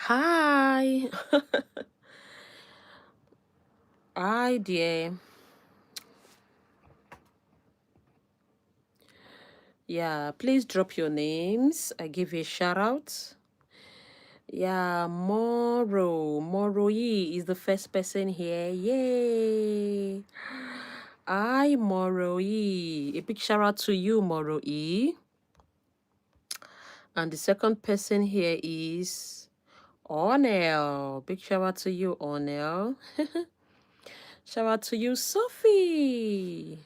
Hi. Hi, dear. Yeah, please drop your names. I give you a shout out. Yeah, Moro E is the first person here. Yay. Hi, Moro E. A big shout out to you, Moro E. And the second person here is Ornell. Big shout out to you, Ornell. Shout out to you, Sophie.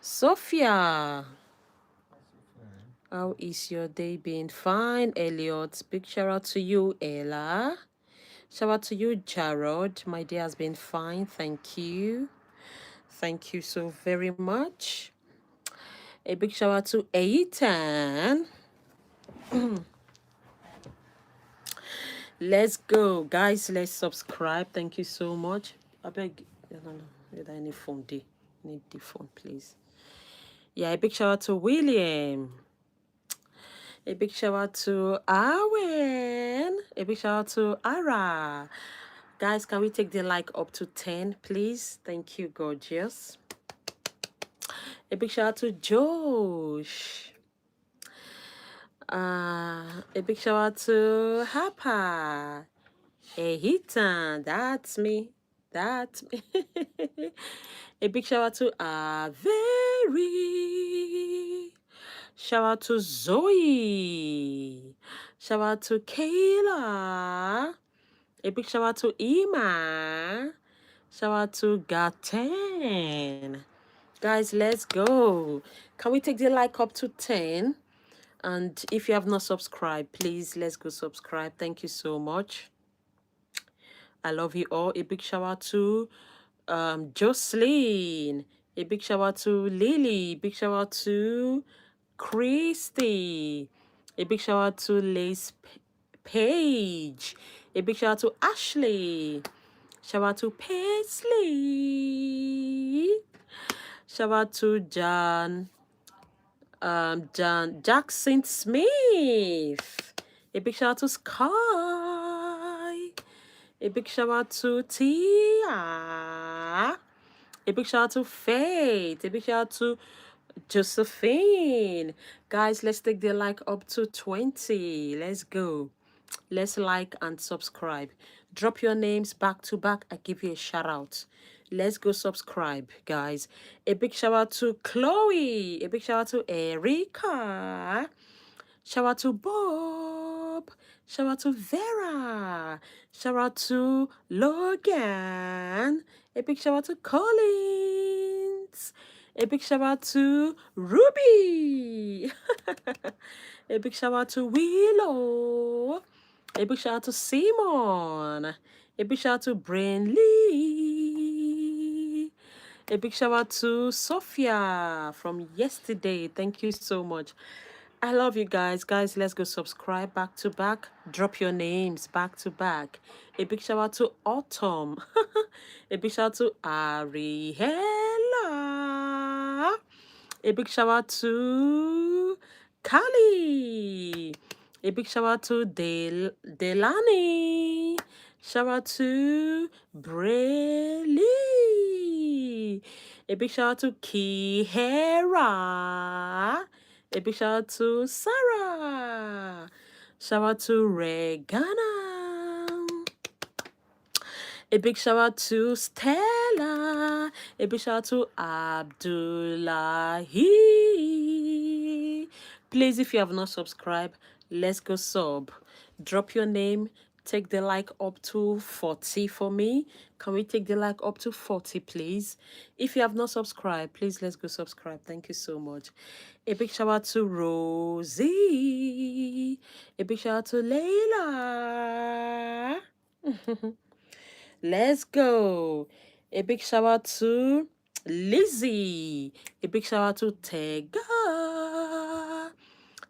Sophia. How is your day been? Fine, Elliot. Big shout out to you, Ella. Shout out to you, Jarrod. My day has been fine. Thank you. Thank you so very much. A big shout out to Ethan. Let's go, guys. Let's subscribe. Thank you so much. I beg. I don't know. Whether any phone day. Need the phone, please. Yeah, a big shout out to William. A big shout out to Arwen. A big shout out to Ara. Guys, can we take the like up to 10, please? Thank you, gorgeous. A big shout out to Josh. A big shout out to Hapa. Hey, Hitan, that's me. That's me. A big shout out to Avery. Shout out to Zoe. Shout out to Kayla. A big shout out to Ima. Shout out to Gaten. Guys, let's go. Can we take the like up to 10? And if you have not subscribed, please, let's go subscribe. Thank you so much. I love you all. A big shout out to Jocelyn. A big shout out to Lily. Big shout out to Christy. A big shout out to Lace Page. A big shout out to Ashley. Shout out to Paisley. Shout out to John Jackson Smith. A big shout out to Sky. A big shout out to Tia. A big shout out to Faith. A big shout out to Josephine. Guys, let's take the like up to 20. Let's go. Let's like and subscribe. Drop your names back to back. I give you a shout out. Let's go subscribe, guys. A big shout out to Chloe. A big shout out to Erica. Shout out to Bob. Shout out to Vera. Shout out to Logan. A big shout out to Collins. A big shout out to Ruby. A big shout out to Willow. A big shout out to Simon. A big shout out to Brainley. A big shout out to Sophia from yesterday. Thank you so much. I love you guys. Guys, let's go subscribe back to back. Drop your names back to back. A big shout out to Autumn. A big shout out to Ariella. A big shout out to Kali. A big shout out to Delani. Shout out to Braylee. A big shout out to Kihera. A big shout out to Sarah. Shout out to Regana. A big shout out to Stella. A big shout out to Abdullahi. Please, if you have not subscribed, let's go sub. Drop your name. Take the like up to 40 for me. Can we take the like up to 40, please? If you have not subscribed, please let's go subscribe. Thank you so much. A big shout out to Rosie. A big shout out to Layla. Let's go. A big shout out to Lizzie. A big shout out to Tega.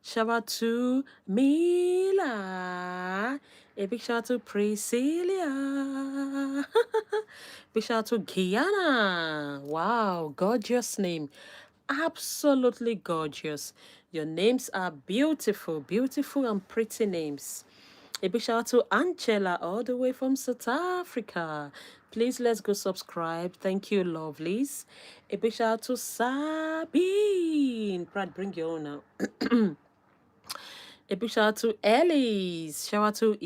Shout out to Mila. A big shout out to Priscilla. Big shout out to Guyana. Wow, gorgeous name. Absolutely gorgeous. Your names are beautiful, beautiful and pretty names. A big shout out to Angela all the way from South Africa. Please let's go subscribe. Thank you, lovelies. A big shout out to Sabine. Brad, bring your own now. A big shout out to Ellis. Shout out to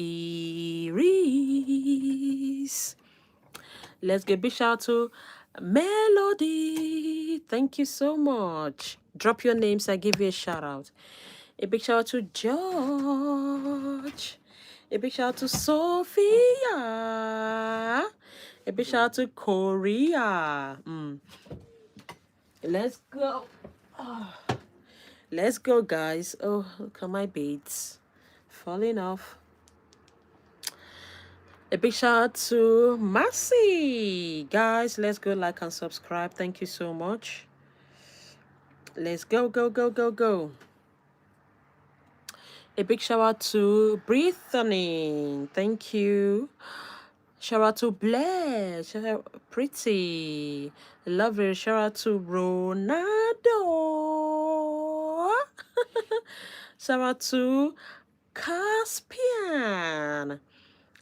Iris. Let's get a big shout out to Melody. Thank you so much. Drop your names. I give you a shout out. A big shout out to George. A big shout out to Sophia. A big shout out to Korea. Let's go. Let's go, guys. Oh, look at my beads falling off. A big shout out to Massey. Guys, let's go like and subscribe. Thank you so much. Let's go, go, go, go, go. A big shout out to Brittany. Thank you. Shout out to Blair. Shout out Pretty. Lovely. Shout out to Ronaldo. Shout out to Caspian.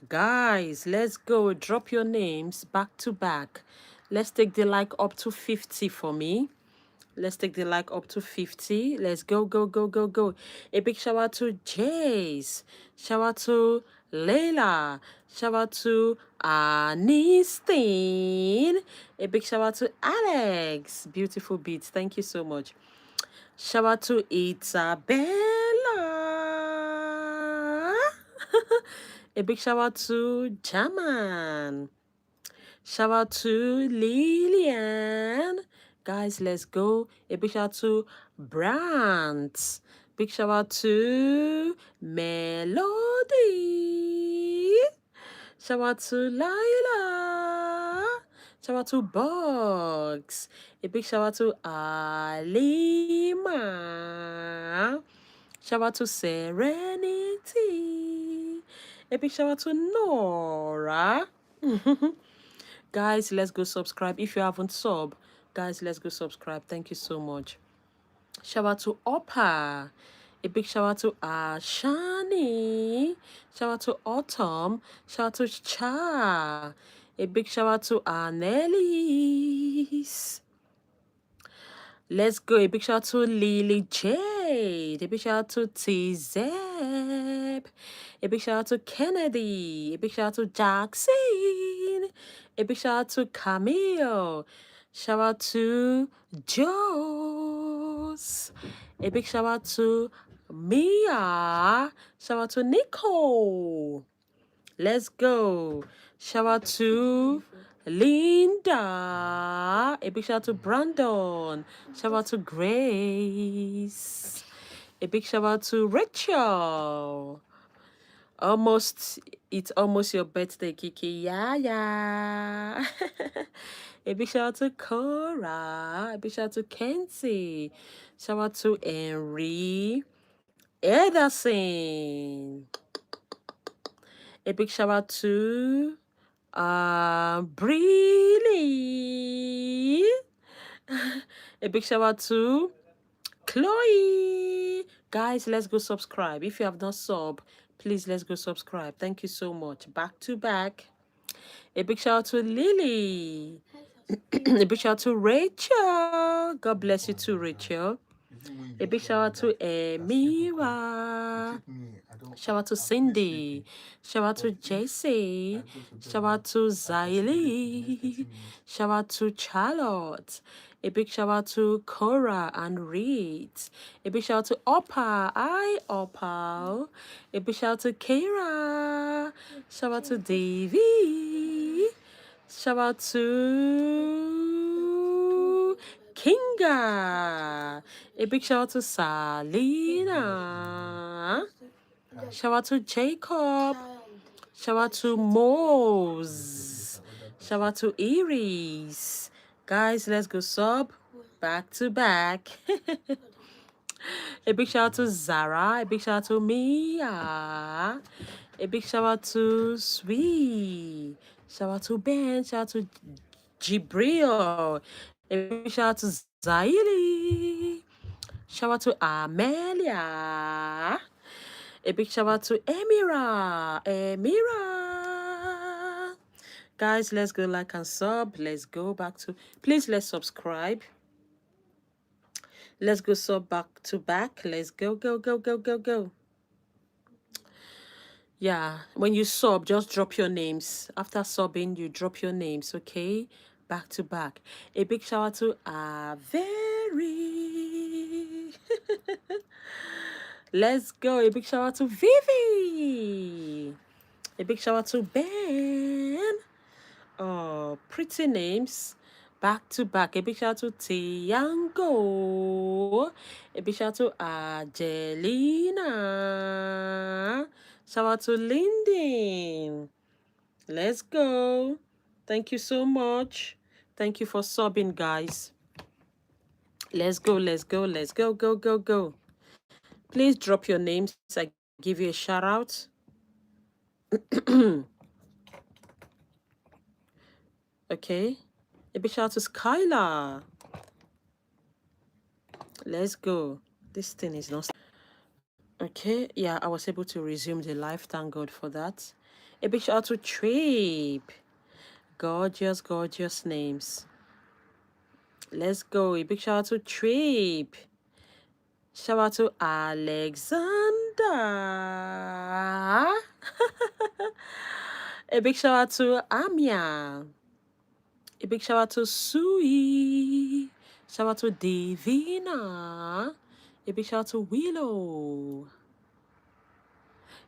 Guys, let's go. Drop your names back to back. Let's take the like up to 50 for me. Let's take the like up to 50. Let's go, go, go, go, go. A big shout out to Jace. Shout out to Layla. Shout out to Anisteen. A big shout out to Alex. Beautiful beats. Thank you so much. Shout out to Isabella. A big shout out to Jaman. Shout out to Lillian. Guys, let's go. A big shout out to Brandt. Big shout out to Melody. Shout out to Lila. Shout out to Bugs. A big shout out to Alima. Shout out to Serenity. A big shout out to Nora. Guys, let's go subscribe. If you haven't sub, guys, let's go subscribe. Thank you so much. Shout out to Opa. A big shout out to Shani. Shout out to Autumn. Shout out to Cha. A big shout out to Annelies. Let's go. A big shout out to Lily Jade. A big shout out to T-Zeb. A big shout out to Kennedy. A big shout out to Jackson. A big shout out to Camille. Shout out to Joes. A big shout out to Mia. Shout out to Nicole. Let's go. Shout out to Linda. A big shout out to Brandon. Shout out to Grace. A big shout out to Rachel. It's almost your birthday, Kiki. Yeah. A big shout out to Cora. A big shout out to Kenzie. Shout out to Henry Ederson. A big shout out to Briley. A big shout out to Chloe. Guys, let's go subscribe. If you have not sub, please let's go subscribe. Thank you so much. Back to back. A big shout out to Lily. A big shout out to Rachel. God bless you too, Rachel. A big shout out to Emira. Shout out to Cindy. Shout out to JC. Shout out to Zaylee. Shout out to Charlotte. A big shout out to Cora and Reed. A big shout out to Opal. Hi, Opal. A big shout out to Kara. Shout out to Davy. Shout out to Kinga. A big shout out to Salina. Shout out to Jacob. Shout out to Mose. Shout out to Iris. Guys, let's go sub back to back. A big shout out to Zara. A big shout out to Mia. A big shout out to Sweet. Shout out to Ben. Shout out to Jibril. A big shout out to Zaili. Shout out to Amelia. A A big shout out to Emira. Emira. Guys, let's go like and sub. Let's go back to, please let's subscribe. Let's go sub back to back. Let's go, go, go, go, go, go. Yeah, when you sub, just drop your names. After subbing, you drop your names, okay? Back to back. A big shout out to Avery. Let's go. A big shout out to Vivi. A big shout out to Ben. Oh, pretty names. Back to back. A big shout out to Tiango. A big shout out to Angelina. Shout out to Lyndon. Let's go. Thank you so much. Thank you for subbing, guys. Let's go, let's go, let's go, go, go, go. Please drop your names. I give you a shout out. Okay. A big shout out to Skylar. Let's go. This thing is not. Okay. Yeah, I was able to resume the live. Thank God for that. A big shout out to Trip. Gorgeous, gorgeous names. Let's go. A big shout out to Trip. Shout out to Alexander. A big shout out to Amia. A big shout out to Sui. Shout out to Divina. A big shout out to Willow.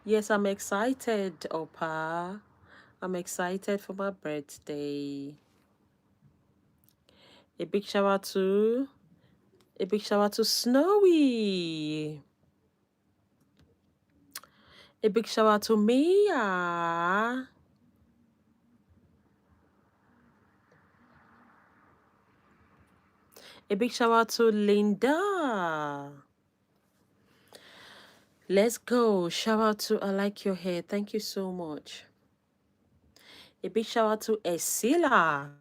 Yes, I'm excited, Opa. I'm excited for my birthday. A big shout out to Snowy. A big shout out to Mia. A big shout out to Linda. Let's go. Shout out to I like your hair. Thank you so much. A big shout out to Esila.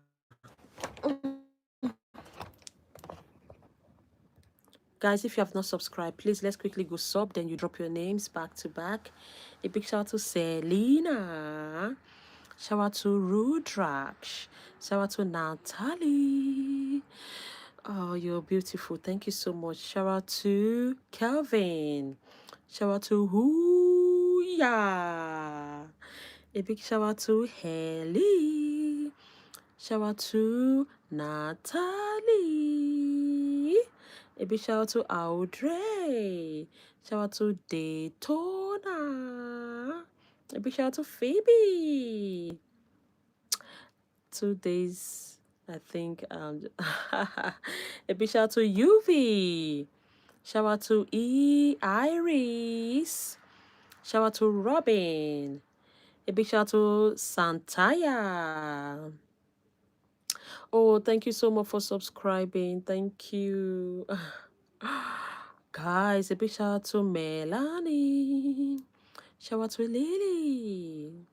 Guys, if you have not subscribed, please let's quickly go sub. Then you drop your names back to back. A big shout out to Selena. Shout out to Rudraksh. Shout out to Natalie. Oh, you're beautiful. Thank you so much. Shout out to Kelvin. Shout out to Hooya. A big shout out to Haley. Shout out to Natalie. A big shout out to Audrey. Shout out to Daytona. A big shout out to Phoebe. 2 days, I think. A big shout out to UV. Shout out to Iris. Shout out to Robin. A big shout out to Santaya. Oh, thank you so much for subscribing. Thank you. Guys, a big shout out to Melanie. Shout out to Lily.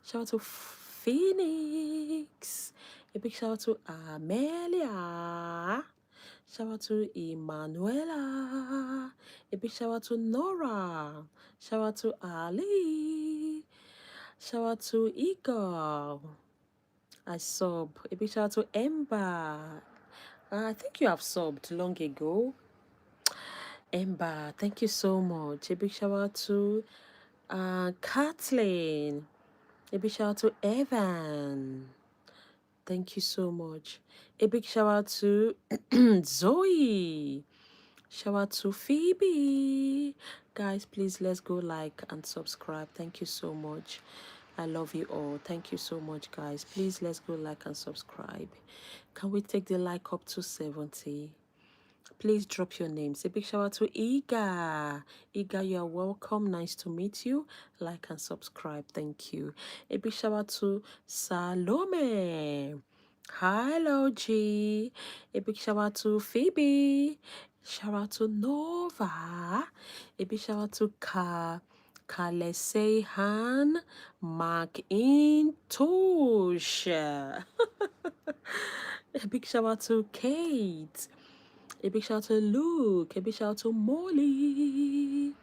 Shout out to Phoenix. A big shout out to Amelia. Shout out to Emanuela. A big shout out to Nora. Shout out to Ali. Shout out to Igor. I sub. A big shout out to Ember. I think you have subbed long ago. Ember, thank you so much. A big shout out to Kathleen. A big shout out to Evan. Thank you so much. A big shout out to Zoe. Shout out to Phoebe. Guys, please let's go like and subscribe. Thank you so much. I love you all. Thank you so much, guys. Please let's go like and subscribe. Can we take the like up to 70? Please drop your names. A big shout out to Iga. Iga, you are welcome. Nice to meet you. Like and subscribe. Thank you. A big shout out to Salome. Hello, G. A big shout out to Phoebe. Shout out to Nova. A big shout out to Kalesehan McIntosh. A big shout out to Kate. A big shout out to Luke. A big shout out to Molly.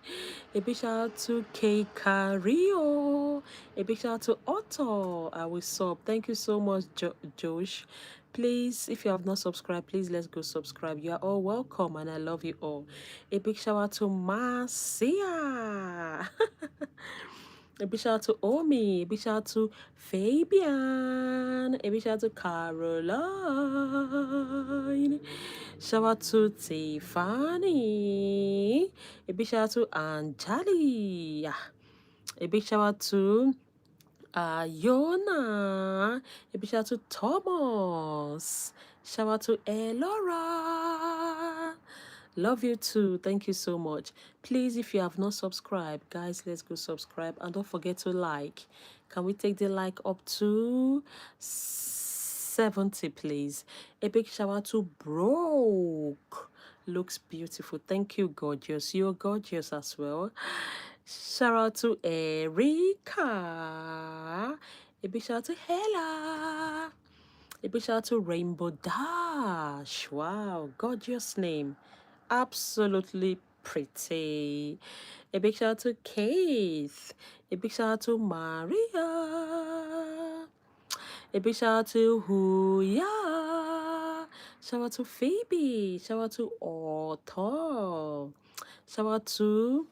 A big shout out to K Cario. A big shout out to Otto. I will sub. Thank you so much, Josh. Please, if you have not subscribed, please let's go subscribe. You are all welcome and I love you all. A big shout out to Marcia. A big shout out to Omi. A big shout out to Fabian. A big shout out to Caroline. Shout out to Tiffany. A big shout out to Anjali. A big shout out to Yona. A big shout out to Thomas. Shout out to Elora. Love you too. Thank you so much. Please, if you have not subscribed, guys, let's go subscribe. And don't forget to like. Can we take the like up to 70, please? A big shout out to Broke. Looks beautiful. Thank you, gorgeous. You're gorgeous as well. Shout out to Erica. A big shout out to Hella. A big shout out to Rainbow Dash. Wow, gorgeous name. Absolutely pretty. A big shout out to Keith. A big shout out to Maria. A big shout out to Huya. Shout out to Phoebe. Shout out to Otto. Shout out to...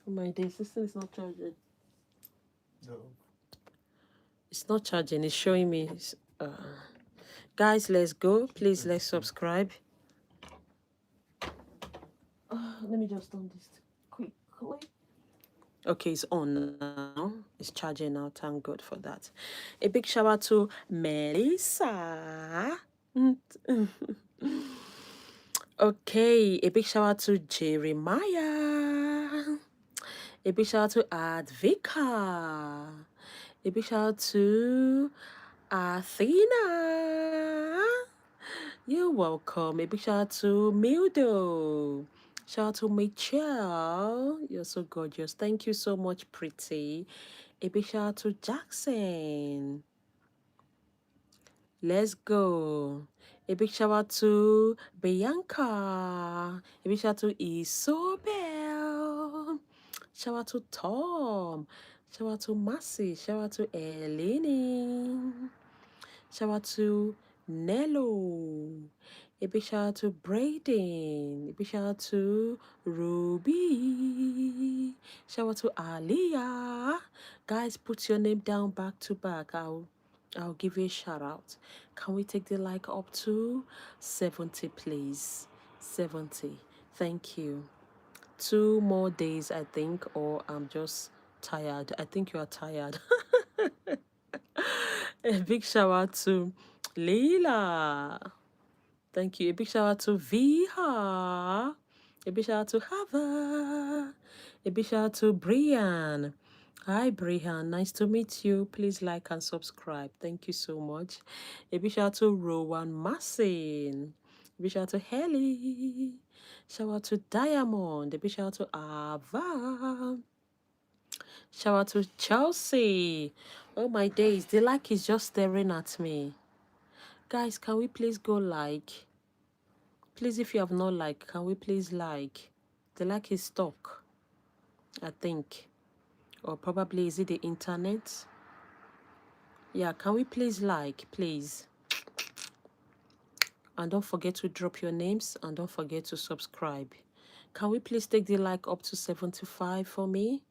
Oh my days, this thing is not charging. No. It's not charging. It's showing me. Guys, let's go. Please, let's subscribe. Let me just on this quickly. Okay, it's on now. It's charging now. Thank God for that. A big shout out to Melissa. Okay, a big shout out to Jeremiah. A big shout out to Advika. A big shout out to Athena. You're welcome. A big shout out to Mildo. Shout out to Michelle. You're so gorgeous. Thank you so much, pretty. A big shout out to Jackson. Let's go. A big shout out to Bianca. A big shout out to Isobel. Shout out to Tom. Shout out to Massey. Shout out to Eleni. Shout out to Nello. A big shout out to Braden. A big shout out to Ruby. Shout out to Aliyah. Guys, put your name down back to back. I'll give you a shout out. Can we take the like up to 70, please? 70. Thank you. 2 more days, I think, or I'm just tired. I think you are tired. A big shout out to Leila. Thank you. A big shout out to Viha. A big shout out to Hava. A big shout out to Brian. Hi, Brian. Nice to meet you. Please like and subscribe. Thank you so much. A big shout out to Rowan Massin. A big shout out to Helly. Shout out to Diamond. A big shout out to Ava. Shout out to Chelsea. Oh my days, the like is just staring at me. Guys, can we please go like? Please, if you have not liked, can we please like? The like is stuck, I think. Or probably is it the internet? Yeah, can we please like, please? And don't forget to drop your names and don't forget to subscribe. Can we please take the like up to 75 for me?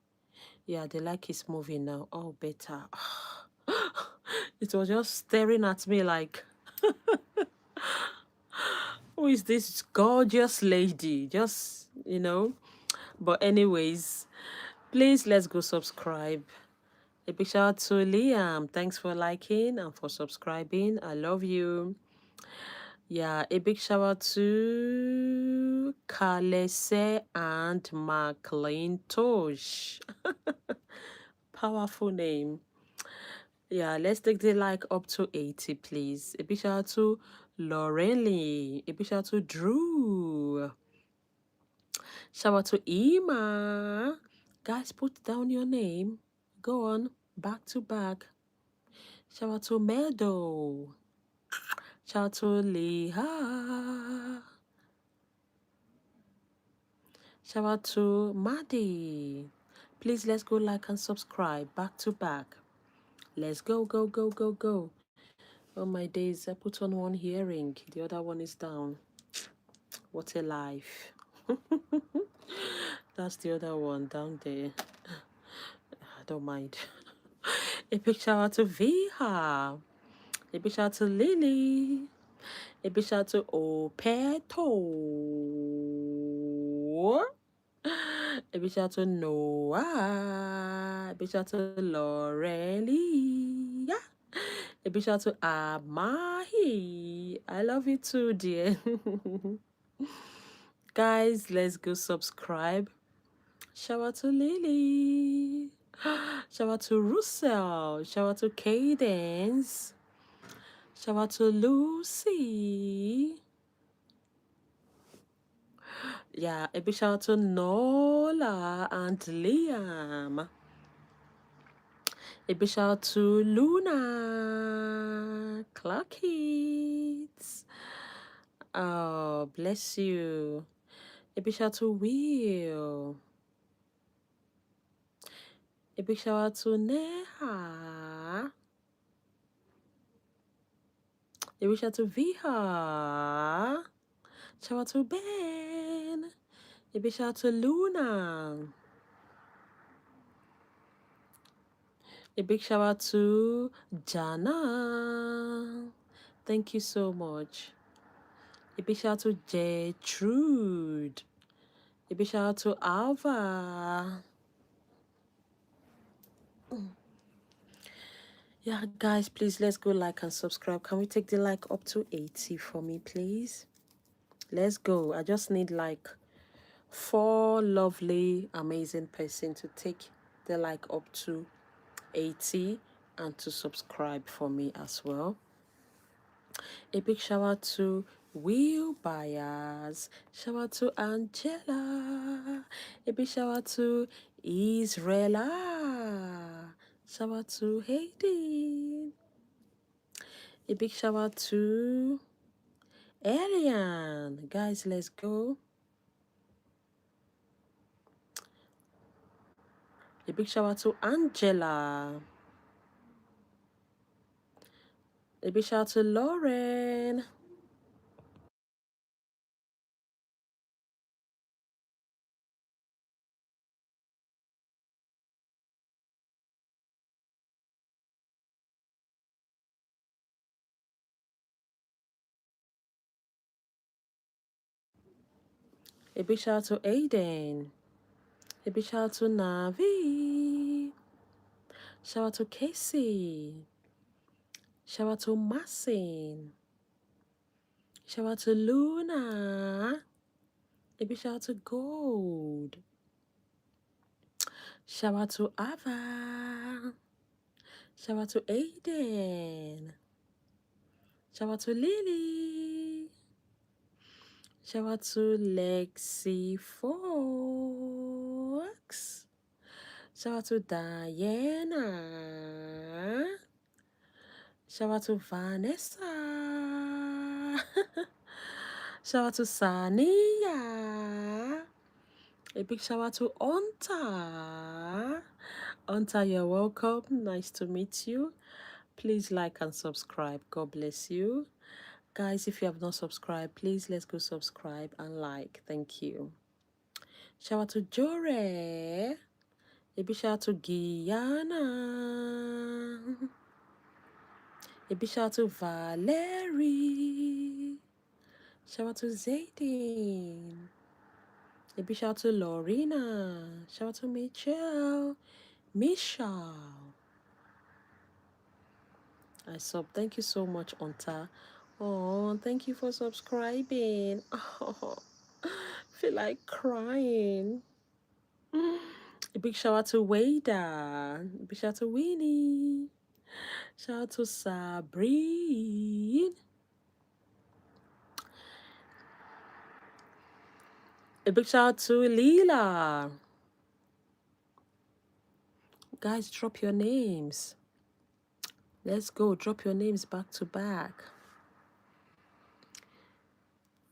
Yeah, the like is moving now. Oh, better. It was just staring at me like, who is this gorgeous lady? Just, you know. But anyways, please let's go subscribe. A big shout out to Liam. Thanks for liking and for subscribing. I love you. Yeah, a big shout out to Kalese and McClintosh. Powerful name. Yeah, let's take the like up to 80, please. A big shout out to Lauren Lee. A big shout out to Drew. Shout out to Ima. Guys, put down your name. Go on, back to back. Shout out to Meadow. Shout out to Leah. Shout out to Maddie. Please let's go like and subscribe back to back. Let's go, go, go, go, go. Oh my days, I put on one hearing, the other one is down. What a life. That's the other one down there. I don't mind. A big shout out to Viha. A big shout out to Lily. A big shout out to Opeto. A big shout out to Noah. A big shout out to Lorelli. A big shout out to Amahi. I love you too, dear. Guys, let's go subscribe. Shout out to Lily. Shout out to Russell. Shout out to Cadence. Shout out to Lucy. Yeah, a big shout out to Nola and Liam. A big shout out to Luna. Clock it. Oh, bless you. A big shout out to Will. A big shout out to Neha. A big shout out to Viha. Shout out to Ben. A big shout out to Luna. A big shout out to Jana. Thank you so much. A big shout out to Gertrude. A big shout out to Alva. Yeah, guys, please let's go like and subscribe. Can we take the like up to 80 for me, please? Let's go. I just need like 4 lovely, amazing person to take the like up to 80 and to subscribe for me as well. A big shout out to Will Byers. Shout out to Angela. A big shout out to Israela. Shout out to Hayden. A big shout out to Elian. Guys, let's go. A big shout out to Angela. A big shout out to Lauren. A big shout out to Aiden. A big shout out to Navi. Shout out to Casey. Shout out to Massin. Shout out to Luna. A big shout out to Gold. Shout out to Ava. Shout out to Aiden. Shout out to Lily. Shout out to Lexi Fox. Shout out to Diana. Shout out to Vanessa. Shout out to Sania. A big shout out to Onta. Onta, you're welcome. Nice to meet you. Please like and subscribe. God bless you. Guys, if you have not subscribed, please let's go subscribe and like. Thank you. Shout out to Jore. A big shout out to Guyana. A big shout out to Valerie. Shout out to Zaydin. A big shout out to Lorena. Shout out to Michelle. Michelle. I sub. Thank you so much, Onta. Oh, thank you for subscribing. Oh, feel like crying. A big shout out to Wada. A big shout out to Winnie. Shout out to Sabrine. A big shout out to Leela. Guys, drop your names. Let's go. Drop your names back to back.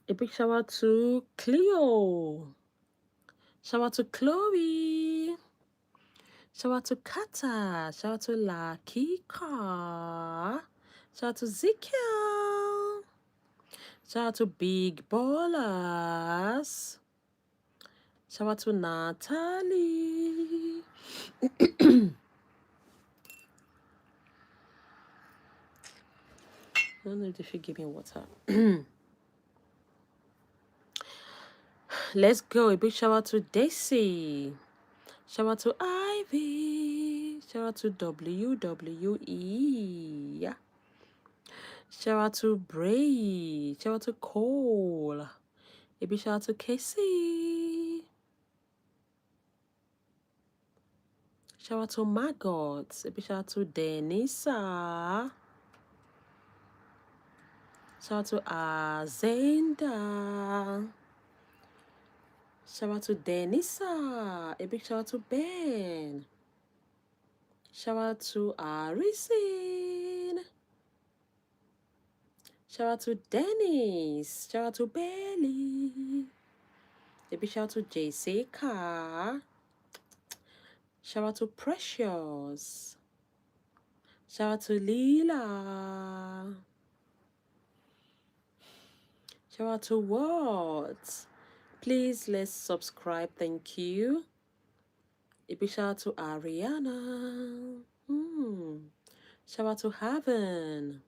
A big shout out to Cleo. Shout out to Chloe. Shout out to Kata. Shout out to La Kika. Shout out to Ezekiel. Shout out to Big Ballers. Shout out to Natalie. I don't know if you give me water. Let's go. A big shout out to Daisy. Shout out to Ivy. Shout out to WWE. Shout out to Bray. Shout out to Cole. A big shout out to Casey. Shout out to Margot. A big shout out to Denisa. Shout out to Azenda. Shout out to Denisa. A big shout out to Ben. Shout out to Arisin. Shout out to Dennis. Shout out to Bailey. A big shout out to Jessica. Shout out to Precious. Shout out to Leela. Shout out to what? Please, let's subscribe. Thank you. A big shout out to Ariana. Shout out to Heaven.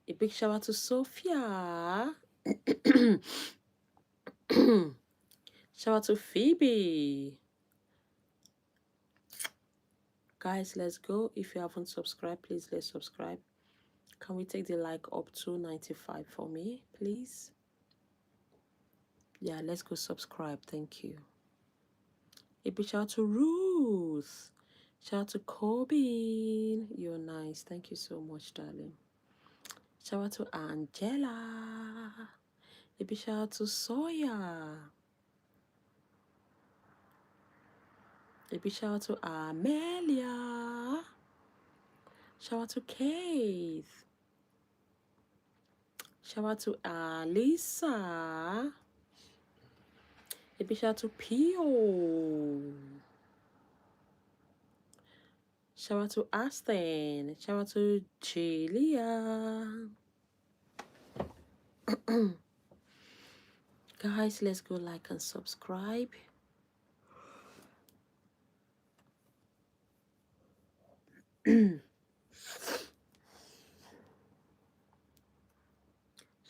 A big shout out to Sophia. Shout out to Phoebe. Guys, let's go. If you haven't subscribed, please let's subscribe. Can we take the like up to 95 for me, please? Yeah, let's go subscribe. Thank you. A big shout out to Ruth. Shout out to Corbin. You're nice. Thank you so much, darling. Shout out to Angela. A big shout out to Soya. A big shout out to Amelia. Shout out to Keith. Shout out to Alisa. A big shout out to Pio. Shout out to Aston. Shout out to Julia. Guys, let's go like and subscribe.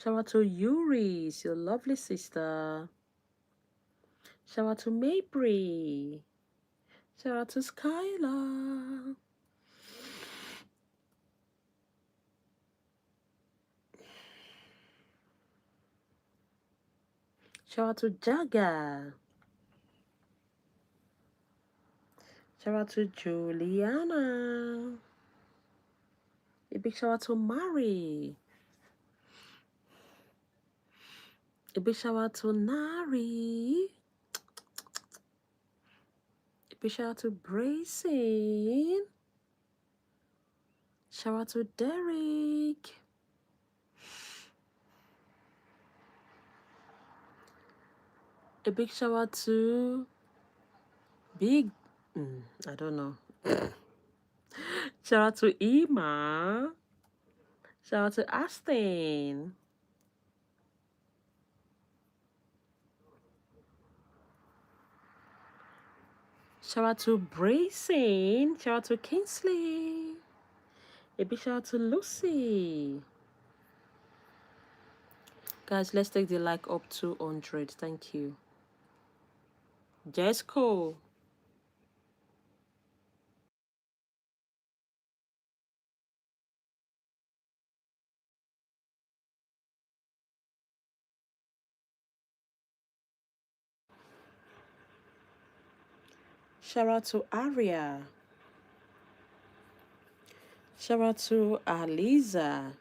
Shout out to Yuri, your lovely sister. Shout out to Mabry. Shout out to Skylar. Shout out to Jaga. Shout out to Juliana. A big shout out to Mari. A big shout out to Nari. A big shout out to Bracing. Shout out to Derek. A big shout out to Big, I don't know. Shout out to Ima. Shout out to Aston. Shout out to Bracing. Shout out to Kingsley. A big shout out to Lucy. Guys, let's take the like up to 100. Thank you. Jesco. Shout out to Aria. Shout out to Aliza.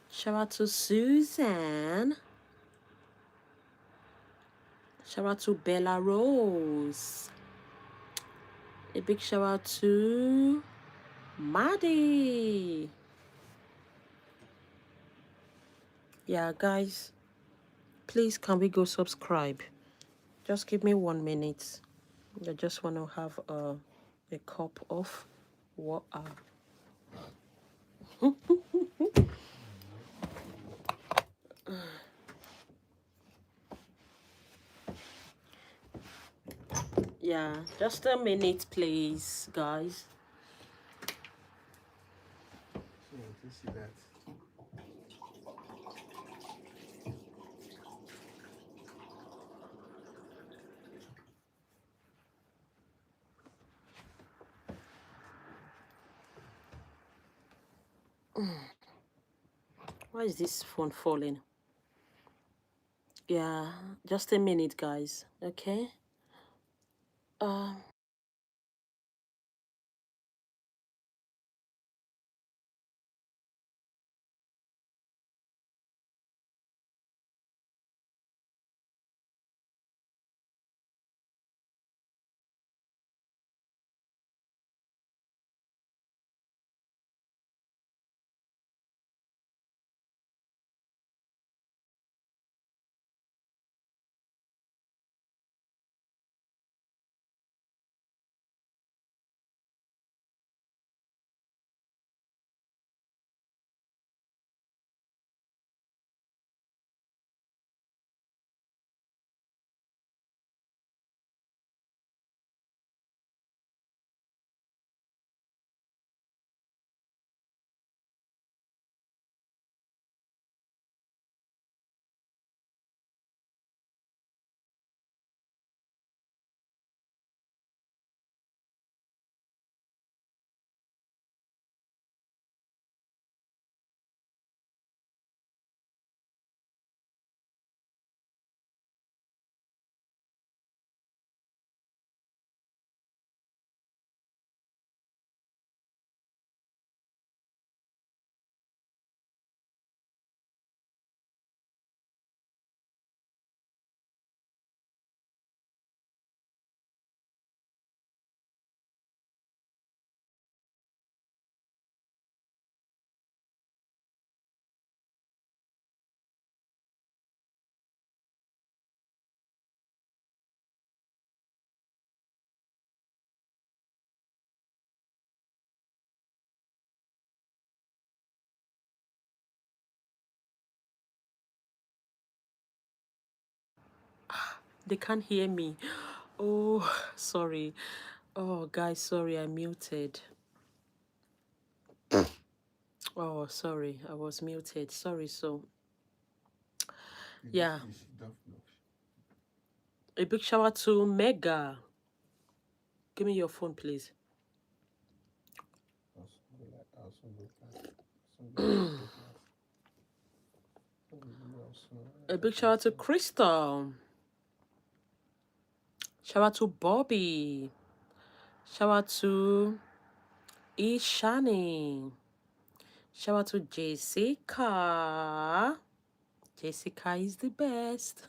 Shout out to Susan. Shout out to Bella Rose. A big shout out to Maddie. Yeah, guys, Please, can we go subscribe? Just give me 1 minute. I just want to have a cup of water. Yeah, just a minute, please, guys. So to see that. Why is this phone falling? Yeah, just a minute, guys. Okay. Uh, they can't hear me. Oh, sorry. Oh, guys, sorry, I muted. Oh, sorry, I was muted. Sorry, so yeah. A big shower to Mega. Give me your phone, please. A big shout out to Crystal. Shout out to Bobby. Shout out to Ishani. Shout out to Jessica. Jessica is the best.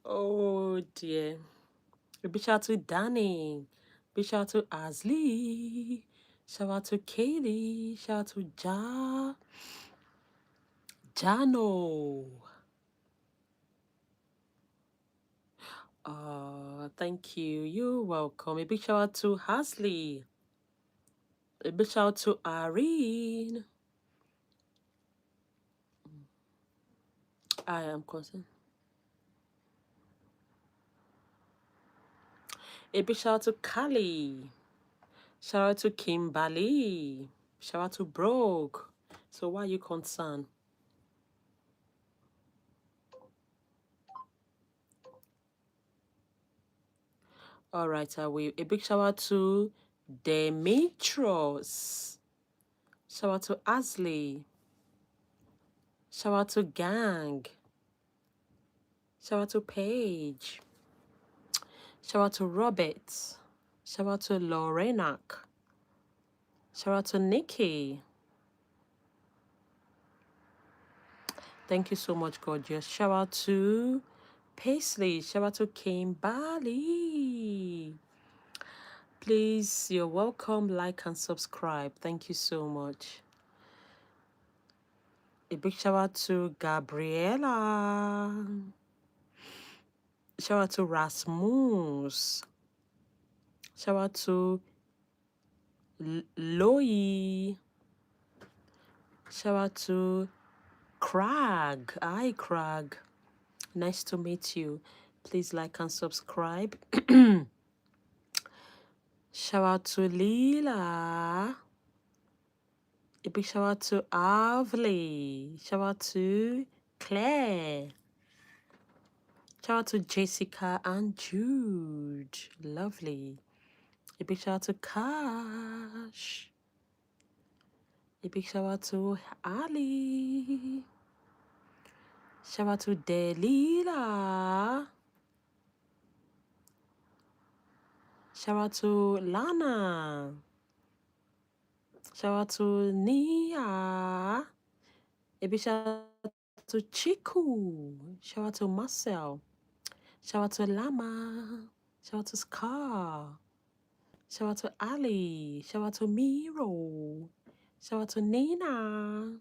Oh dear. A big shout out to Danny. Big shout out to Asley. Shout out to Katie. Shout out to Jano. Thank you. You're welcome. A big shout out to Hasley. A big shout out to Irene. I am concerned. A big shout out to Kali. Shout out to Kimberly. Shout out to Broke. So why are you concerned? All right, I will. A big shout out to Demetros. Shout out to Asley. Shout out to Gang. Shout out to Paige. Shout out to Robert. Shout out to Lorenak. Shout out to Nikki. Thank you so much, gorgeous. Shout out to Paisley. Shout out to Kimberly. Please, you're welcome. Like and subscribe. Thank you so much. A big shout out to Gabriela. Shout out to Rasmus. Shout out to Loi. Shout out to Crag. Hi, Crag. Nice to meet you. Please like and subscribe. Shout out to Lila. A big shout out to Avli. Shout out to Claire. Shout out to Jessica and Jude. Lovely. A big shout out to Cash. A big shout out to Ali. Shout out to Delila. Shout out to Lana. Shout out to Nia. A big shout out to Chiku. Shout out to Marcel. Shout out to Lama. Shout out to Scar. Shout out to Ali. Shout out to Miro. Shout out to Nina.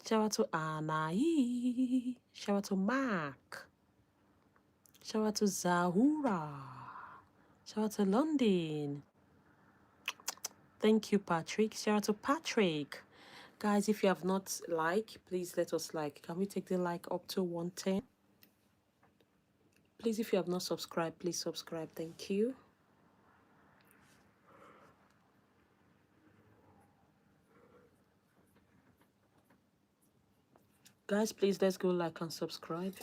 Shout out to Anai. Shout out to Mark. Shout out to Zahura. Shout out to London. Thank you, Patrick. Shout out to Patrick. Guys, if you have not liked, please let us like. Can we take the like up to 110? Please, if you have not subscribed, please subscribe. Thank you. Guys, please let's go like and subscribe.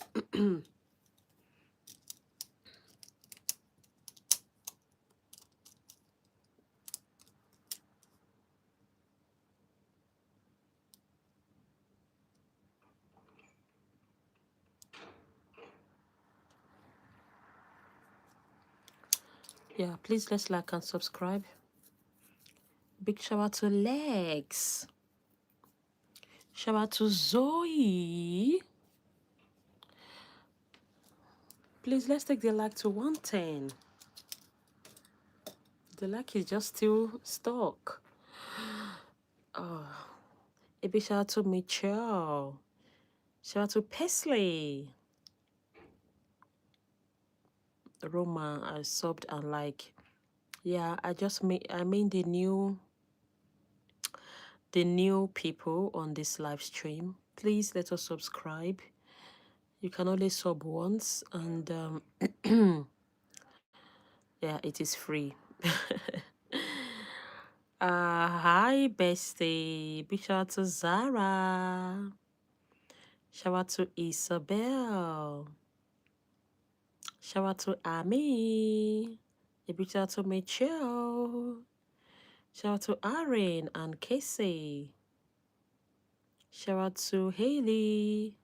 Yeah, please let's like and subscribe. Big shout out to Lex. Shout out to Zoe. Please let's take the like to 110. The like is just still stuck. Oh, a big shout out to Michelle. Shout out to Pesley. Roma, I subbed and like. Yeah, I mean the new people on this live stream. Please let us subscribe. You can only sub once, and yeah, it is free. Hi bestie. Big shout out to Zara. Shout out to Isabel. Shout out to Ami. A big shout out to Michelle. Shout out to Aaron and Casey. Shout out to Haley.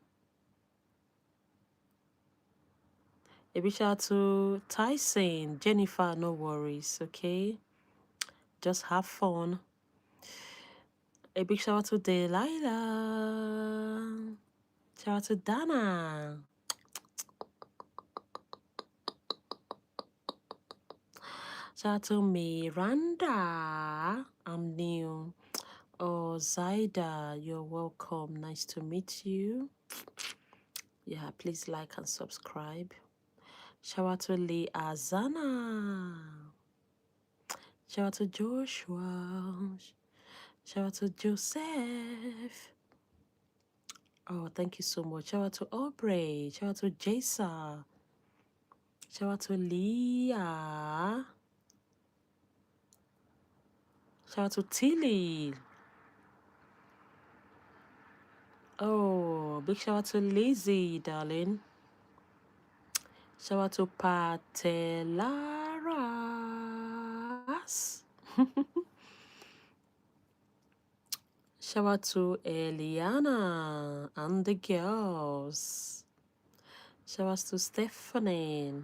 A big shout out to Tyson. Jennifer, no worries, okay? Just have fun. A big shout out to Delilah. Shout out to Dana. Shout out to Miranda. I'm new. Oh, Zaida, you're welcome. Nice to meet you. Yeah, please like and subscribe. Shout out to Lee Azana. Shout out to Joshua. Shout out to Joseph. Oh, thank you so much. Shout out to Aubrey. Shout out to Jasa. Shout out to Leah. Shout out to Tilly. Oh, big shout out to Lizzie, darling. Shout out to Patelaras. Shout out to Eliana and the girls. Shout out to Stephanie.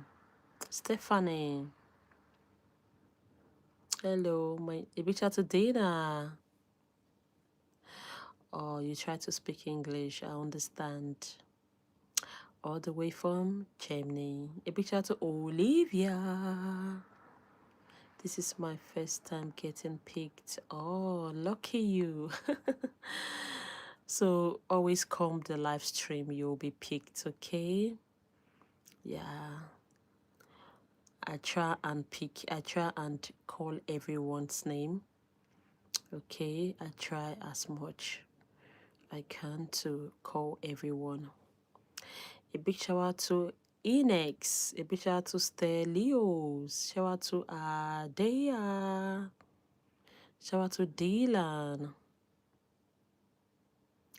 Hello, a big shout out to Dana. Oh, you try to speak English, I understand. All the way from Germany. A big shout out to Olivia. This is my first time getting picked. Oh, lucky you. So always come the live stream, you'll be picked, okay? Yeah. I try and call everyone's name. Okay, I try as much I can to call everyone. A big shout out to Inex, a big shout out to Stelios, shout out to Adea, shout out to Dylan,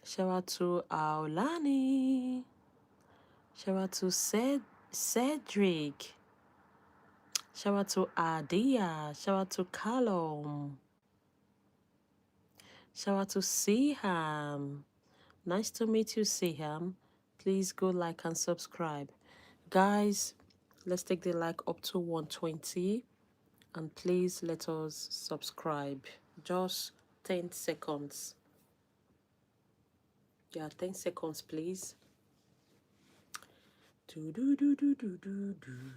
shout out to Aulani, shout out to Cedric, shout out to Adia, shout out to Callum, shout out to Siham. Nice to meet you, Siham. Please go like and subscribe. Guys, let's take the like up to 120. And please let us subscribe. Just 10 seconds. Yeah, 10 seconds, please. Do, do, do, do, do, do, do.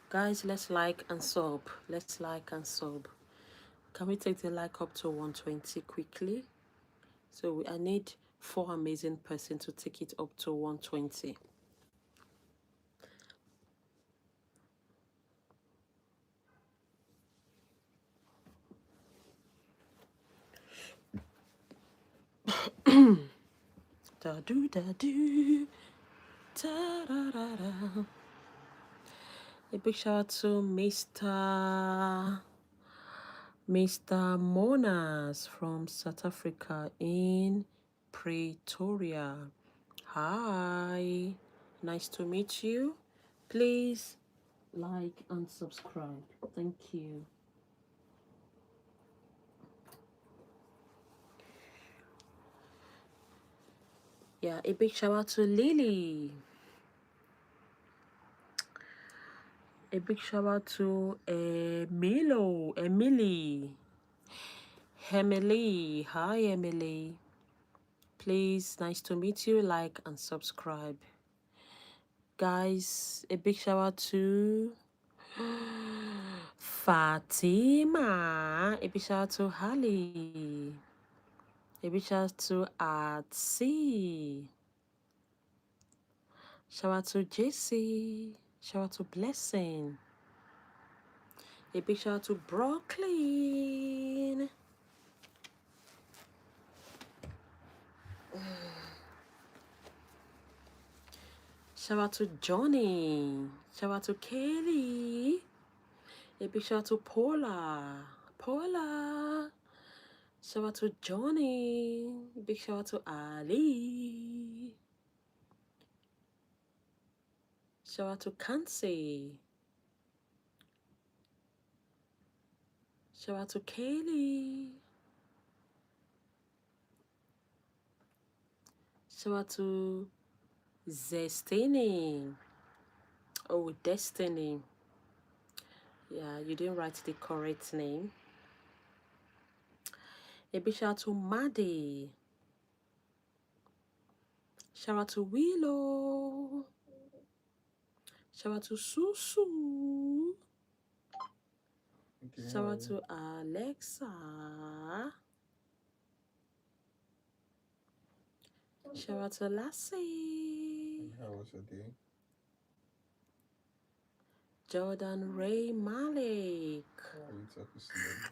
Guys, let's like and sub. Let's like and sub. Can we take the like up to 120 quickly? So I need 4 amazing person to take it up to 120. Da do da do. Da da da da. A big shout out to Mr. Monas from South Africa in Pretoria. Hi, nice to meet you. Please like and subscribe. Thank you. Yeah, a big shout out to Lily. A big shout out to Emily. Hi, Emily. Please, nice to meet you. Like and subscribe. Guys, a big shout out to Fatima. A big shout out to Hali. A big shout out to Artsy. Shout out to JC. Shout out to Blessing. A big shout out to Brooklyn. Shout out to Johnny. Shout out to Kelly. A big shout out to Paula. Shout out to Johnny. Big shout out to Ali. Shout out to Kansi. Shout out to Kaylee. Shout out to Zestini. Oh, Destiny. Yeah, you didn't write the correct name. A big shout out to Maddie. Shout out to Willow. Shout out to Susu. Okay, Shout out to Alexa. Shout out to Lassie. How was your day? Jordan Ray Malik. How are you talking slowly?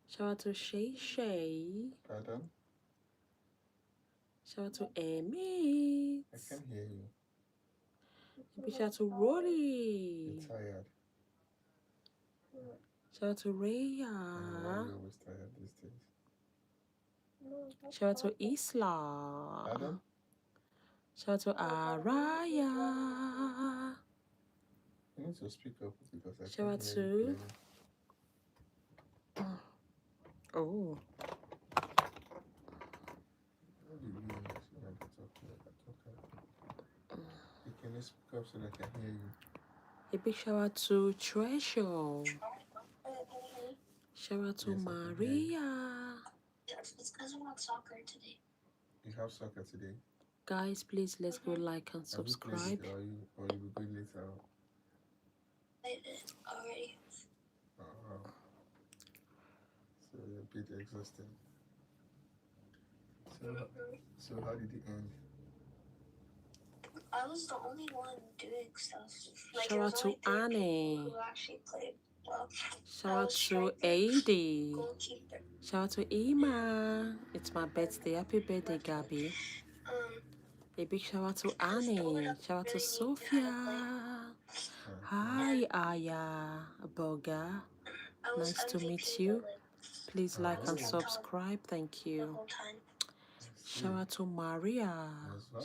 Shout out to Shay. Pardon? Shout out to Amy. I can't hear you. Big shout out to Rory. You're tired. Shout out to Why are Raya. you always tired these days? Shout out to Isla. Pardon? Shout out to Araya. You need to speak up because I Shout out can't hear you to. clearly. Oh. What do you mean that you want to talk to me? Can you speak up so that I can hear you? A big shout out to Treasure. Shout out to Yes, I can hear you. Maria. doesn't want soccer today. You have soccer today? Guys, please let's go like and Have you played subscribe. it, or you will go later on? Played it already. Oh, so you're a bit exhausted. So how did it end? I was the only one doing stuff. Like, Shout out to Annie. who actually played well. Shout out to AD. Goalkeeper. Shout out to Ima. It's my birthday. Happy birthday, Gabby. A big shout out to Annie. Shout out to Sophia. Hi, Aya Boga. Nice to meet you. Please like and subscribe. Thank you. Shout out to Maria.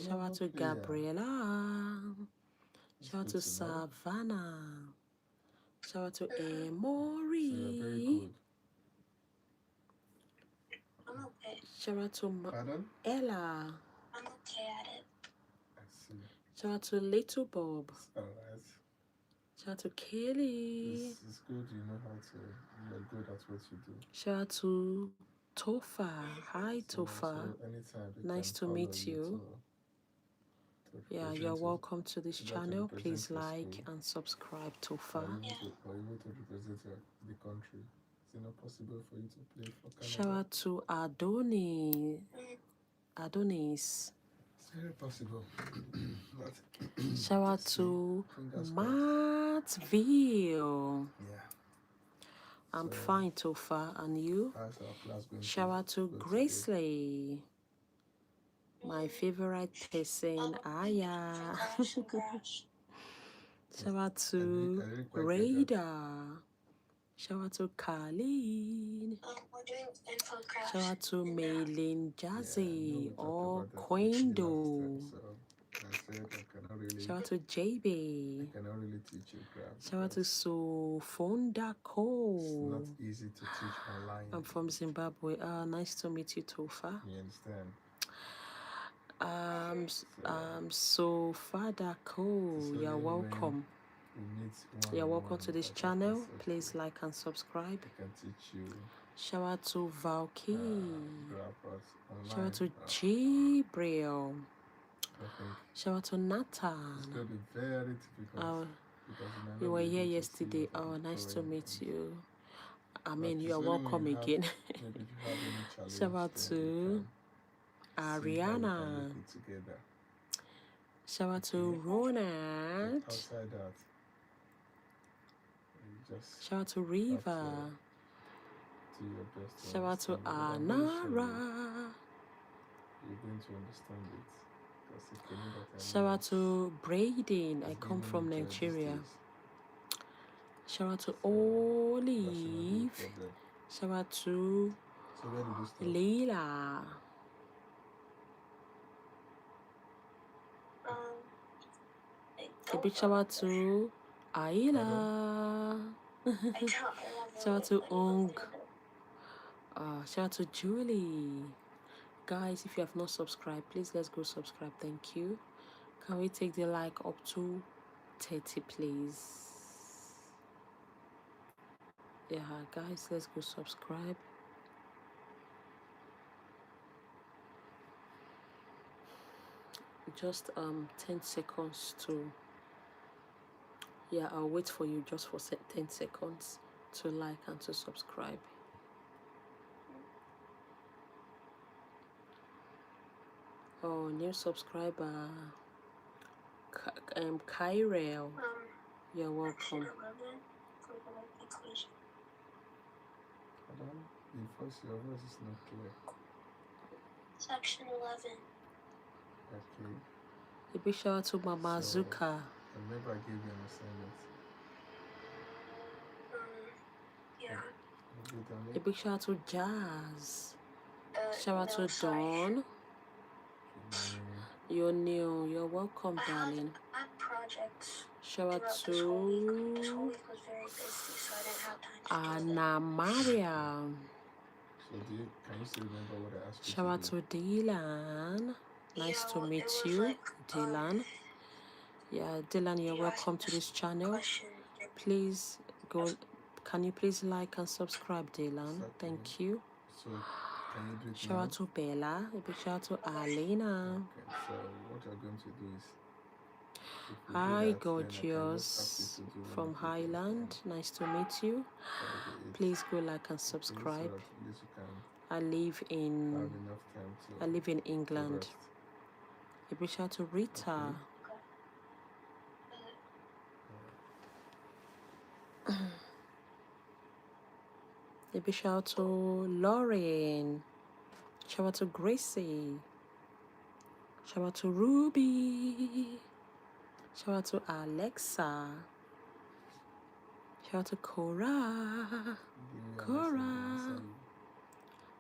Shout out to Gabriela. Shout out to Savannah. Shout out to Emory. So you're very good. I'm okay. Shout out to Ella. I'm okay at it. I see. Shout out to Little Bob. Alright. Shout out to Kelly. It's good you know how to, you're good at what you do. Shout out to Tofa. Hi, Tofa. So anytime nice to meet you. Yeah, you're welcome to this channel. Please like and subscribe, Tofa. Or even to represent the country. Is it not possible for you to play for Canada? Shout out to Adonis. It's very possible. Shout out to Mattville. Yeah. I'm fine, Tofa. And you? Shout out to Gracely. My favorite person, Aya. Shout out to Radar. Shout out to Colleen. Shout out to Maylin Jazzy or Quendo. Shout out to JB. I cannot really teach you grab. Shout out to Sofonda Cole. It's not easy to teach online. I'm from Zimbabwe. Nice to meet you, Tofa. You understand? So Father Cole, you're welcome. You're welcome to this channel. Please like and subscribe. I can teach you. Shout out to Valky. Shout out to Gabriel. Shout out to Nathan. It's going to be very difficult. You were here yesterday. Oh, nice to meet you. I mean, you are welcome again. Shout out to Ariana. Shout out to Ronald. Shout out to Riva. Shout out to Anara. You're going to understand it. Shout out to Braden. I come from Nigeria. Shout out to Olive. Shout out to Leila. A big shout out to Ayla. Shout out to Ung. Shout out to Julie. Guys, if you have not subscribed, please let's go subscribe. Thank you. Can we take the like up to 30, please? Yeah, guys, let's go subscribe. Just 10 seconds to, yeah, I'll wait for you just for 10 seconds to like and to subscribe. Oh, new subscriber, Kyrell. You're welcome. Your voice is not clear. Section 11. Okay. A big shout out to Mama Zuka. I remember I gave you an assignment. Yeah. A big shout out to Jazz. Shout out to Dawn. You're new. You're welcome, darling. I had projects. Shout out This whole week to was very busy, so I didn't have time to do Anna Maria. So can you still remember what I asked you? Shout out to Dylan. Nice to meet you, Dylan. Yeah, Dylan, you're welcome to this channel. Please go. Can you please like and subscribe, Dylan? Thank you. So Can you do it Shout now? out to Bella. A big shout out to Alena. Okay, so what you're going to do is, if we do Hi, that, then I can just ask you gorgeous. to do one From application. Highland. Nice to meet you. That will be it. Please go like and Okay, so subscribe. that at least you can I live have in enough time to England. rest. A big shout out to Rita. Okay. A big shout out to Lauren. Shout out to Gracie. Shout out to Ruby. Shout out to Alexa. Shout out to Cora. Cora.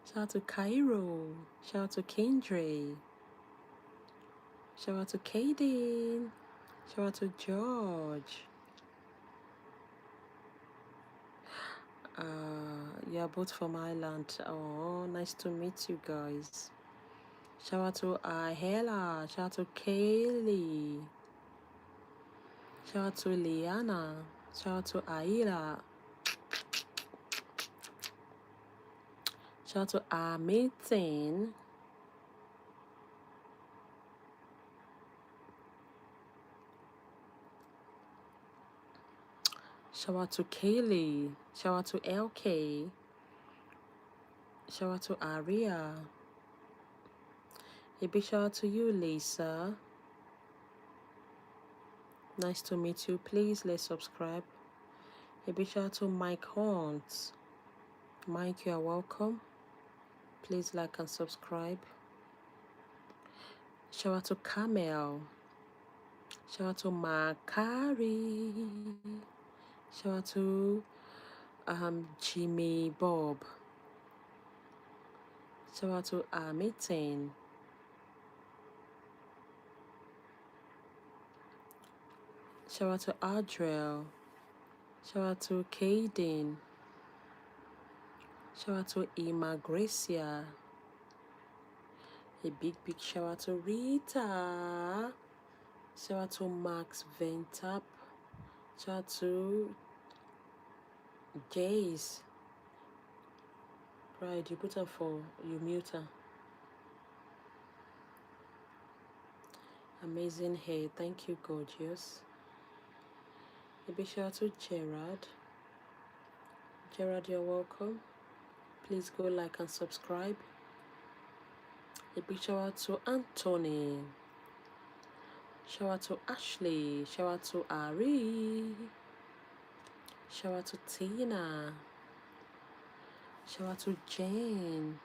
Shout out to Cairo. Shout out to Kendra. Shout out to Kaden. Shout out to George. Yeah, both from Ireland. Oh, nice to meet you guys. Shout out to Ahela. Shout out to Kaylee. Shout out to Liana. Shout out to Aira. Shout out to Amitin. Shout out to Kaylee. Shout out to LK. Shout out to Aria. A big shout out to you, Lisa. Nice to meet you. Please let's subscribe. A big shout out to Mike Hunt. Mike, you are welcome. Please like and subscribe. Shout out to Camel. Shout out to Makari. Shout out to Jimmy Bob. Shout out to Amitin. Shout out to Adriel. Shout out to Kaden. Shout out to Ima Gracia. A big shout out to Rita. Shout out to Max Ventap. Shout out to Jace. Right, you put her for, you mute her. Amazing hair, thank you, gorgeous. A big shout out to Gerard. Gerard, you're welcome. Please go like and subscribe. A big shout out to Anthony. Shout out to Ashley. Shout out to Ari. Shout out to Tina. Shout out to Jane.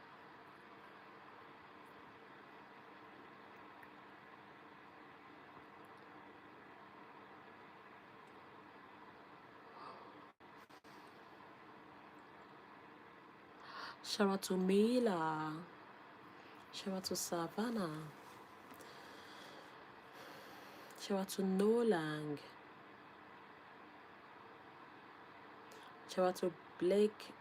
Shout out to Mila. Shout out to Savannah. Shout out to Nolang. Shout out to Blake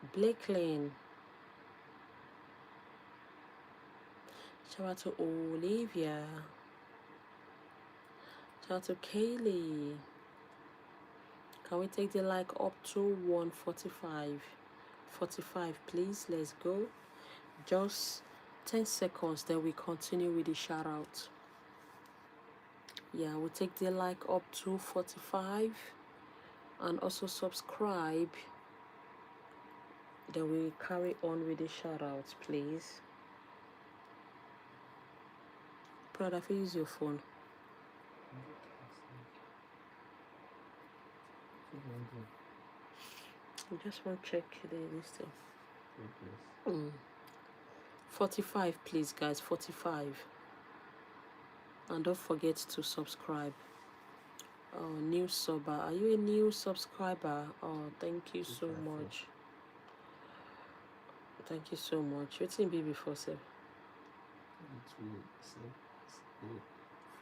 Shout out to Olivia. Shout out to Kaylee. Can we take the like up to 145? 45, please. Let's go. Just 10 seconds, then we continue with the shout out. Yeah, we take the like up to 45 and also subscribe. Then we carry on with the shout outs, please. Brother, if you use your phone. I just want to check this thing. 45, please, guys. 45. And don't forget to subscribe. Oh, new subber. Are you a new subscriber? Oh, thank you so much. Thank you so much. What's in be before, sir? It will say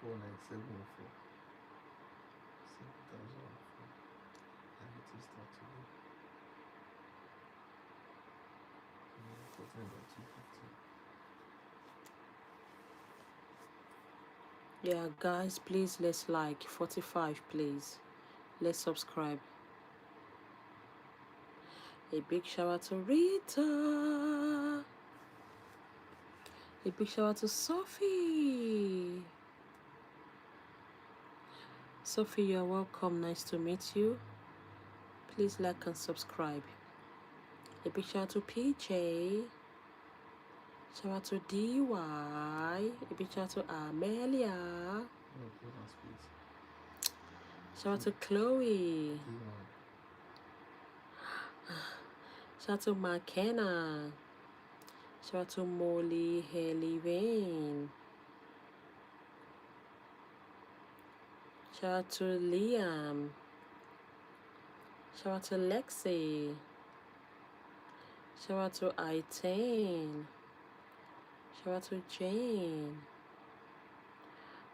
4974. 7,000. And it is start to be 14,250. Yeah, guys, please let's like 45, please. Let's subscribe. A big shout out to Rita. A big shout out to Sophie. Sophie, you're welcome. Nice to meet you. Please like and subscribe. A big shout out to PJ. Shout out to DY. A big shout out to Amelia. Okay, that's please. Shout out to Chloe. Shout out to McKenna. Shout out to Molly Haley Vane. Shout out to Liam. Shout out to Lexi. Shout out to Itane. Shout out to Jane.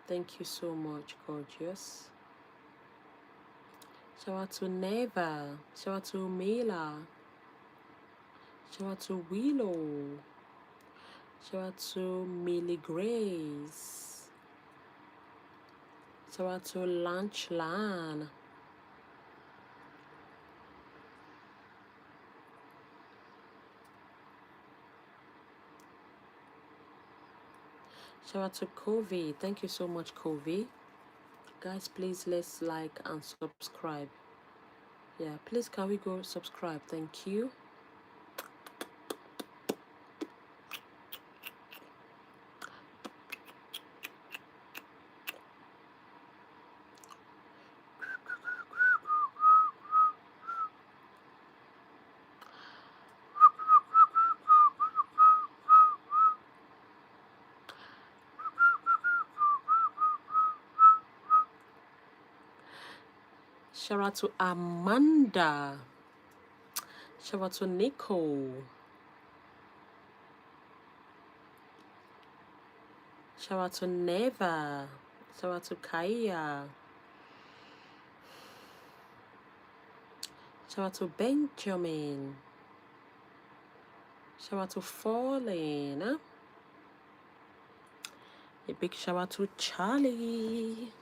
Thank you so much, gorgeous. Shout out to Neva. Shout out to Mila. Shout out to Willow. Shout out to Millie Grace. Shout out to Lunch Lan. Shout out to Kovi. Thank you so much, Kovi. Guys, please let's like and subscribe. Yeah, please can we go subscribe? Thank you. Shout out to Amanda. Shout out to Nicole. Shout out to Neva. Shout out to Kaya. Shout out to Benjamin. Shout out to Fallen. A big shout out to Charlie.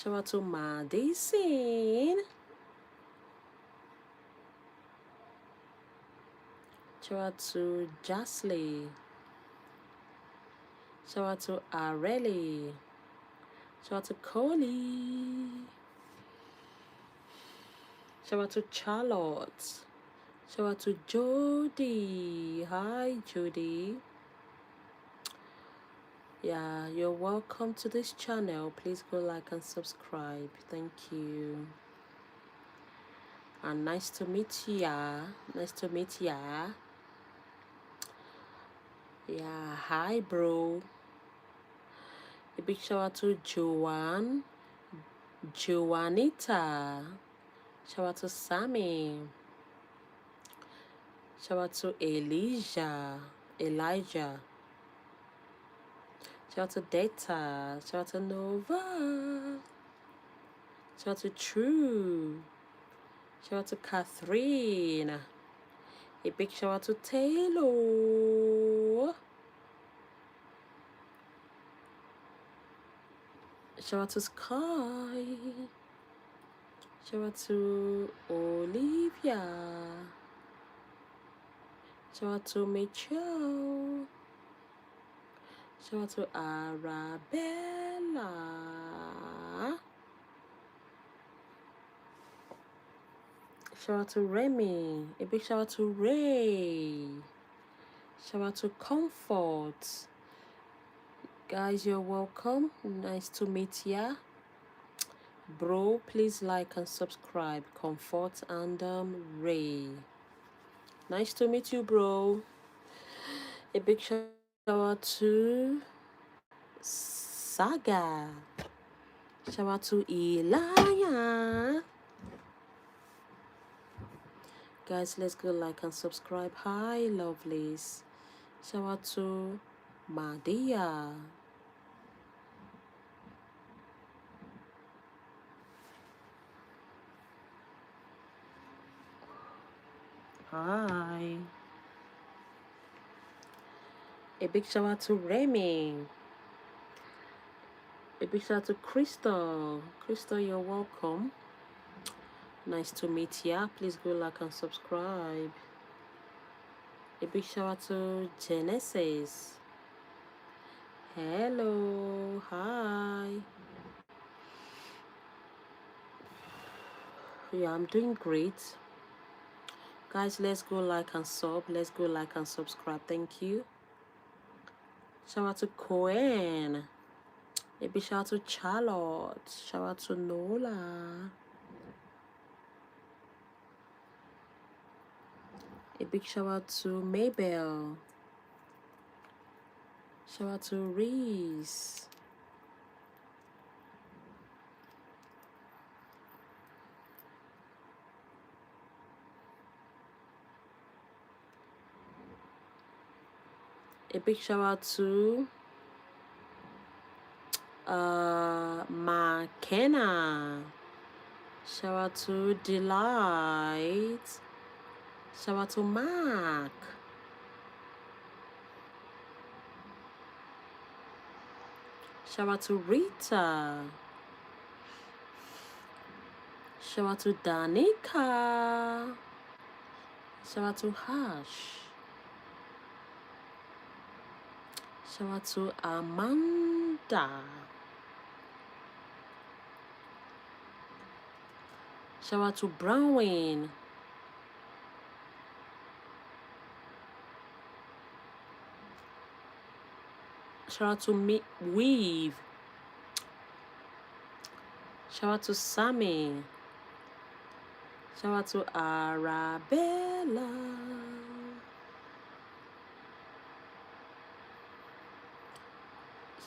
Shout out to Madison. Shout out to Jasley. Shout out to Areli. Shout out to Coley. Shout out to Charlotte. Shout out to Jody. Hi, Jody. Yeah, you're welcome to this channel. Please go like and subscribe. Thank you. And nice to meet ya. Nice to meet ya. Yeah, hi, bro. A big shout out to Joanne. Joanita. Shout out to Sammy. Shout out to Elijah. Shout out to Data. Shout out to Nova. Shout out to True. Shout out to Catherine. A big shout out to Taylor. Shout out to Sky. Shout out to Olivia. Shout out to Michelle. Shout out to Arabella. Shout out to Remy. A big shout out to Ray. Shout out to Comfort. Guys, you're welcome. Nice to meet ya. Bro, please like and subscribe. Comfort and Ray. Nice to meet you, bro. A big shout out to Saga. Shout out to Elia. Guys, let's go like and subscribe. Hi, lovelies. Shout out to Madia. Hi. A big shout out to Remy. A big shout out to Crystal. Crystal, you're welcome. Nice to meet ya. Please go like and subscribe. A big shout out to Genesis. Hello, hi. Yeah, I'm doing great. Guys, let's go like and sub. Let's go like and subscribe. Thank you. Shout out to Cohen. A big shout out to Charlotte. Shout out to Nola. A big shout out to Mabel. Shout out to Reese. A big shout out to McKenna. Shout out to Delight. Shout out to Mark. Shout out to Rita. Shout out to Danica. Shout out to Hash. Shout out to Amanda. Shout out to Brownwayne. Shout out to me Weave. Shout out to Sammy. Shout out to Arabella.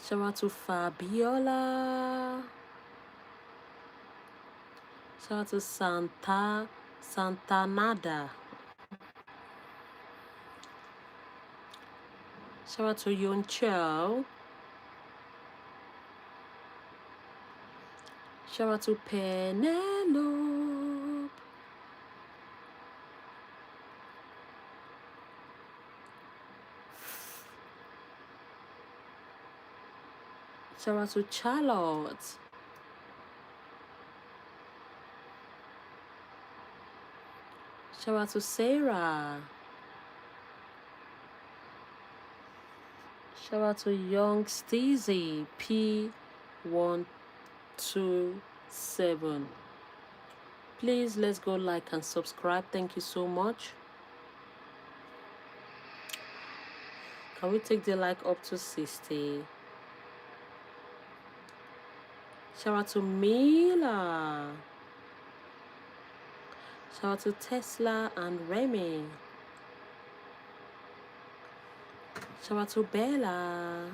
Shout out to Fabiola. Shout out to Santanada. Shout out to Yonchel. Shout out to Penelope. Shout out to Charlotte. Shout out to Sarah. Shout out to Young Steezy P127. Please let's go like and subscribe. Thank you so much. Can we take the like up to 60? Shout out to Mila. Shout out to Tesla and Remy. Shout out to Bella.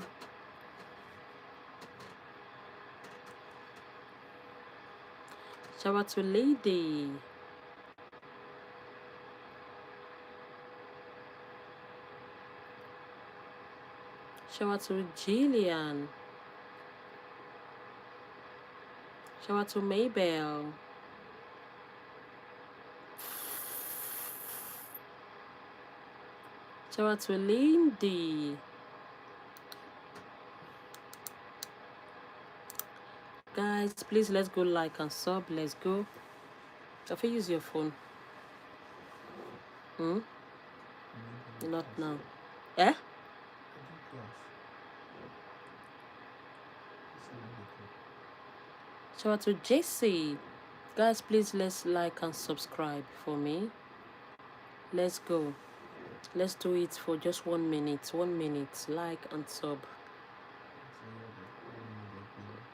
Shout out to Lady. Shout out to Jillian. Shout out to Maybell. Shout out to Lindy. Guys, please let's go like and sub. Let's go. If you use your phone. Not now. Eh? Shout out to Jesse. Guys, please let's like and subscribe for me. Let's go. Let's do it for just 1 minute. 1 minute. Like and sub.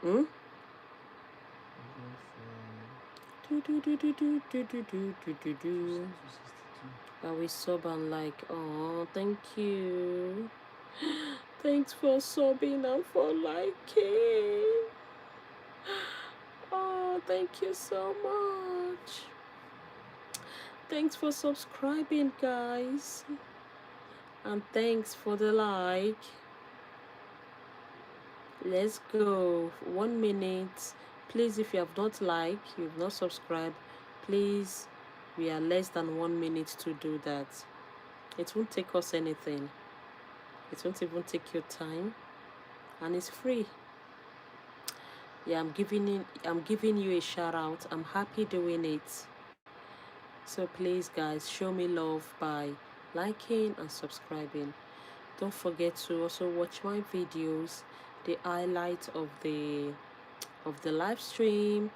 I will sub and like. Oh, thank you. Thanks for subbing and for liking. Oh, thank you so much. Thanks for subscribing, guys. And thanks for the like. Let's go. 1 minute. Please, if you have not liked, you've not subscribed, please, we are less than 1 minute to do that. It won't take us anything. It won't even take your time. And it's free. Yeah, I'm giving you a shout out. I'm happy doing it. So please, guys, show me love by liking and subscribing. Don't forget to also watch my videos, the highlight of the live stream.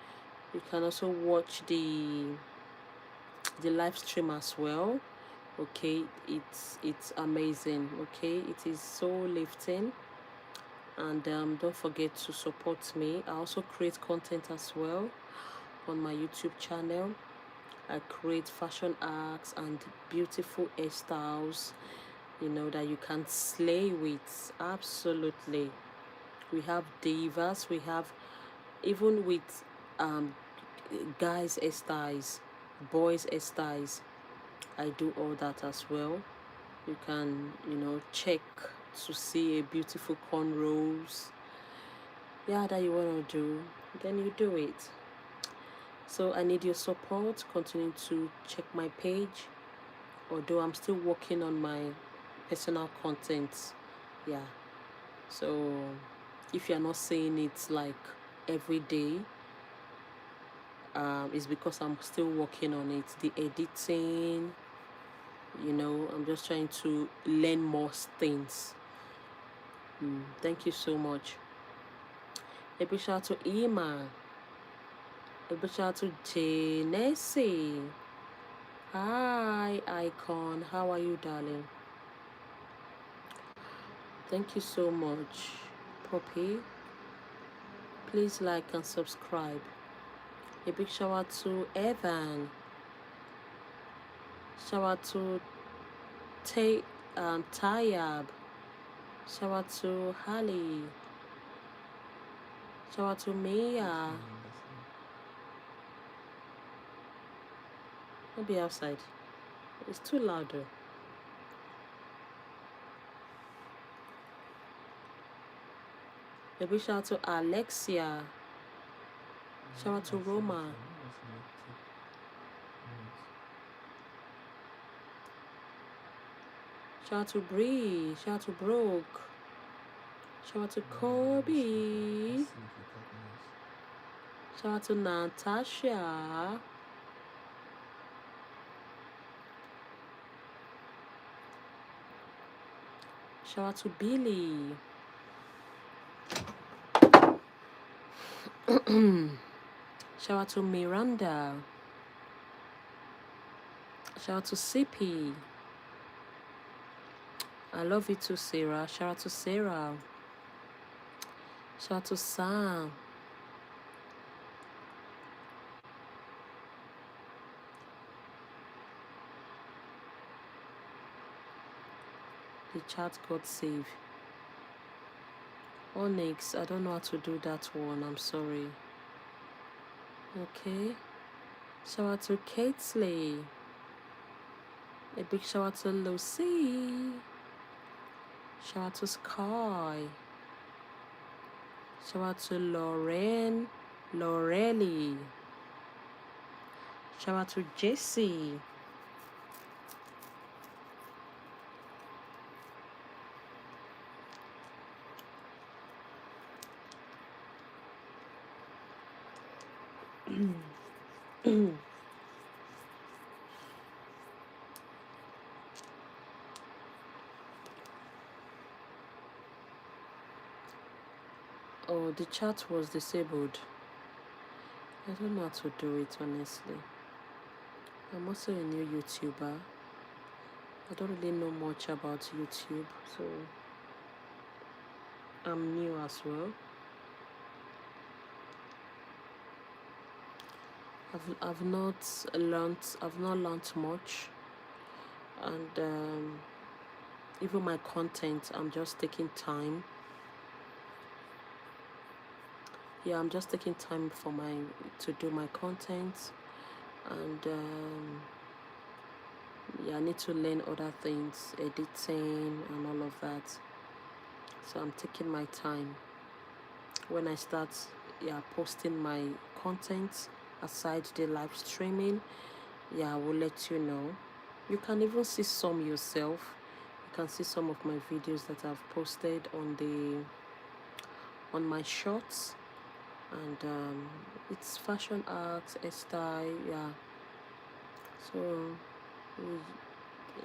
You can also watch the live stream as well. Okay, it's amazing. Okay, it is so lifting. And don't forget to support me. I also create content as well on my YouTube channel. I create fashion acts and beautiful hairstyles, you know, that you can slay with. Absolutely. We have divas, we have even with um guys hairstyles, boys hairstyles. I do all that as well. You can, you know, check to see a beautiful cornrows, yeah, that you want to do, then you do it. So I need your support. Continue to check my page, although I'm still working on my personal content. Yeah, so if you're not seeing it like every day, it's because I'm still working on it, the editing, you know. I'm just trying to learn more things. Thank you so much. A big shout out to Ima. A big shout out to Janesse. Hi, Icon. How are you, darling? Thank you so much, Poppy. Please like and subscribe. A big shout out to Evan. Shout out to Tayab. Shout out to Hali. Shout out to Mia. I'll be outside. It's too loud though. A big shout out to Alexia. Shout out to Roma. Shout out to Bree. Shout out to Brooke. Shout out to Kobe. Shout out to Natasha. Shout out to Billy. Shout out to Miranda. Shout out to Sippy. I love you too, Sarah. Shout out to Sarah. Shout out to Sam. The chat got saved. Onyx, I don't know how to do that one. I'm sorry. Okay. Shout out to Katesley. A big shout out to Lucy. Shout out to Sky. Shout out to Lauren. Lorelli. Shout out to Jessie. Oh, the chat was disabled. I don't know how to do it, honestly. I'm also a new YouTuber. I don't really know much about YouTube, so I'm new as well. I've not learned much, and even my content, I'm just taking time. Yeah, I'm just taking time to do my content, and yeah, I need to learn other things, editing and all of that. So I'm taking my time. When I start, yeah, posting my content aside the live streaming, yeah, I will let you know. You can even see some yourself. You can see some of my videos that I've posted on my shorts, and it's fashion art, hairstyle, yeah. So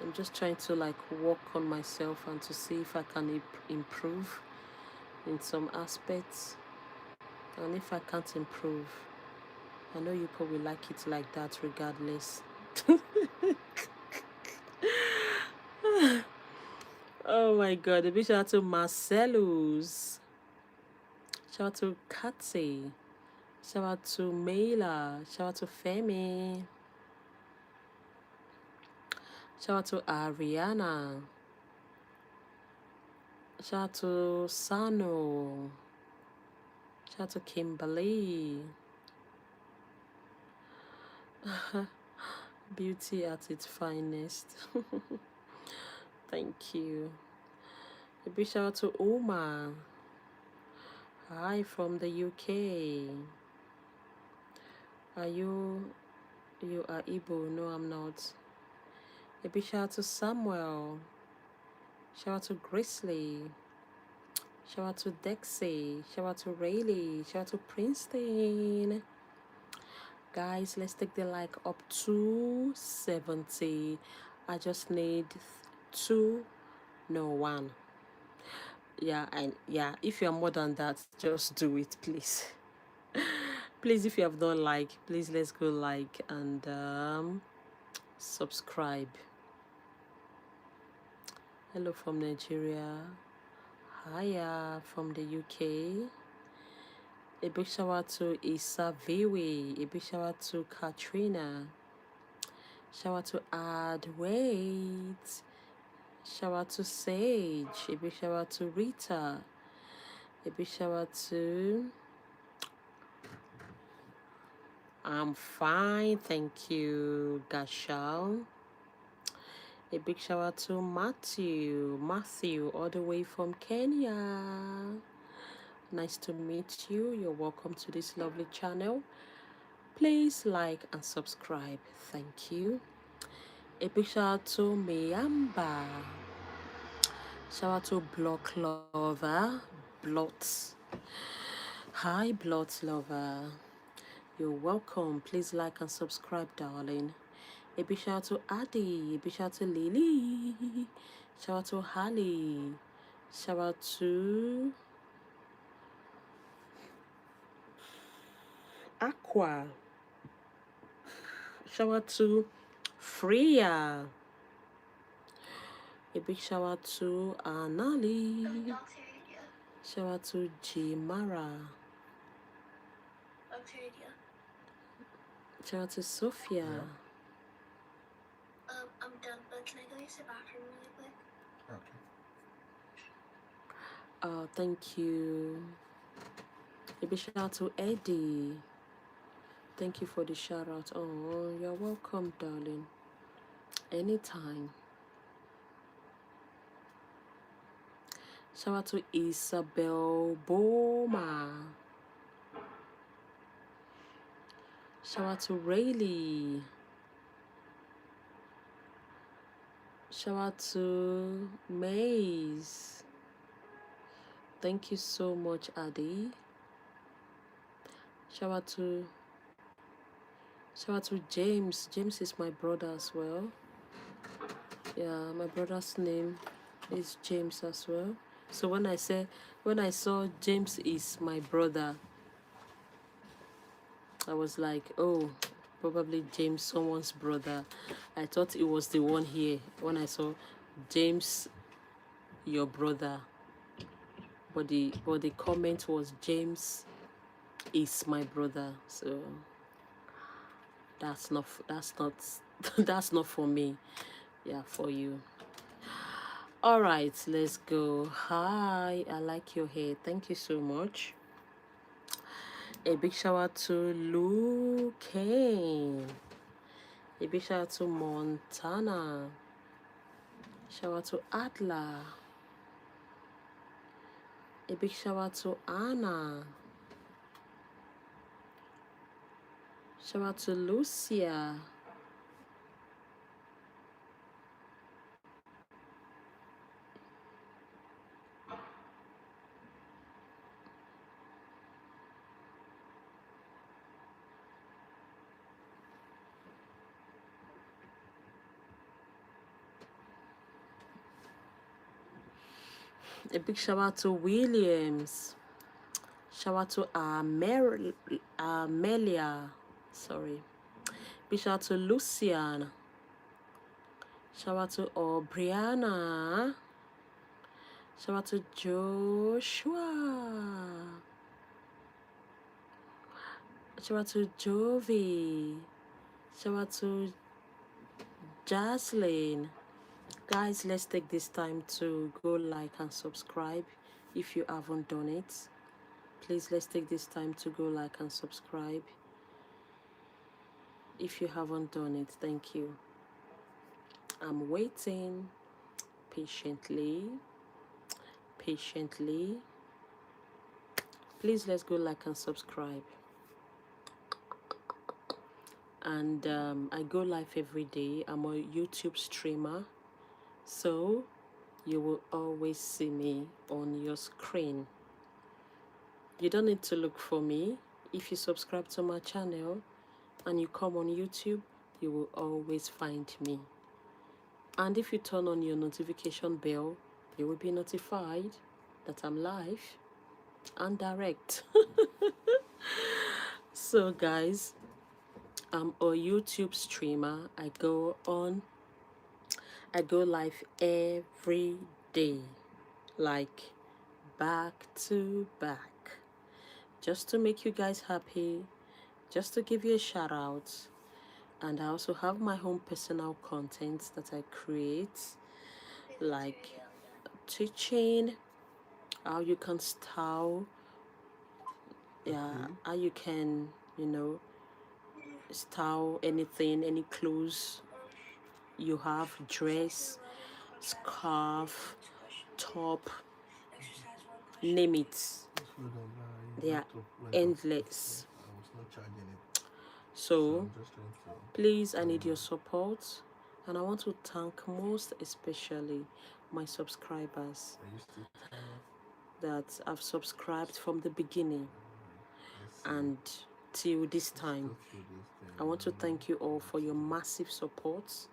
I'm just trying to like work on myself and to see if I can improve in some aspects. And if I can't improve, I know you probably like it like that regardless. Oh my god, a big shout out to Marcellus. Shout out to Katsi. Shout out to Mela. Shout out to Femi. Shout out to Ariana. Shout out to Sano. Shout out to Kimberly. Beauty at its finest. Thank you. A big shout out to Uma. Hi from the UK. Are you are Igbo? No, I'm not. A big shout out to Samuel. Shout out to Grizzly. Shout out to Dexy. Shout out to Rayleigh. Shout out to Princeton. Guys, let's take the like up to 70. I just need 2, no 1. Yeah, and yeah, if you're more than that, just do it, please. Please, if you have not like, please let's go like and subscribe. Hello from Nigeria. Hiya from the UK. A big shout out to Isaviwi. A big shout out to Katrina. Shout out to Add Wait. Shout out to Sage. A big shout out to Rita. A big shout out to I'm fine, thank you, Gashal. A big shout out to Matthew, all the way from Kenya. Nice to meet you. You're welcome to this lovely channel. Please like and subscribe. Thank you. A big shout out to Miyamba. Shout out to Block Lover. Blots. Hi, Blots Lover. You're welcome. Please like and subscribe, darling. A big shout out to Adi. A big shout out to Lily. Shout out to Holly. Shout out to Aqua. Shout out to Freya. A big shout out to Anali. Shout out to Jimara. Shout out to Sophia. Yeah. I'm done, but can I go use the bathroom really quick? Okay. Thank you. A big shout out to Eddie. Thank you for the shout out. Oh, you're welcome, darling. Anytime. Shout out to Isabel Boma. Shout out to Rayleigh. Shout out to Maze. Thank you so much, Adi. Shout out to James. James is my brother as well. Yeah, my brother's name is James as well. So when I saw James is my brother, I was like, oh, probably James, someone's brother. I thought it was the one here when I saw James, your brother. But the comment was James is my brother. So that's not that's not for me. Yeah, for you. All right, let's go. Hi, I like your hair. Thank you so much. A big shout out to Luke Kane. A big shout out to Montana. Shout out to Adla. A big shout out to Anna. Shout out to Lucia. A big shout out to Williams. Shout out to Amelia. Sorry. Big shout out to Lucian. Shout out to Brianna. Shout out to Joshua. Shout out to Jovi. Shout out to Jaslyn. Guys, let's take this time to go like and subscribe if you haven't done it. Please, let's take this time to go like and subscribe if you haven't done it. Thank you. I'm waiting patiently. Please, let's go like and subscribe. And I go live every day. I'm a YouTube streamer, so you will always see me on your screen. You don't need to look for me. If you subscribe to my channel and you come on YouTube, you will always find me. And if you turn on your notification bell, you will be notified that I'm live and direct. So guys, I'm a YouTube streamer. I go live every day, like back to back, just to make you guys happy, just to give you a shout out. And I also have my own personal content that I create, like teaching how you can style, how you can, style anything, any clothes you have, dress, scarf, top, name it. They are endless. So please, I need your support, and I want to thank most especially my subscribers that have subscribed from the beginning and till this time. I want to thank you all for your massive support.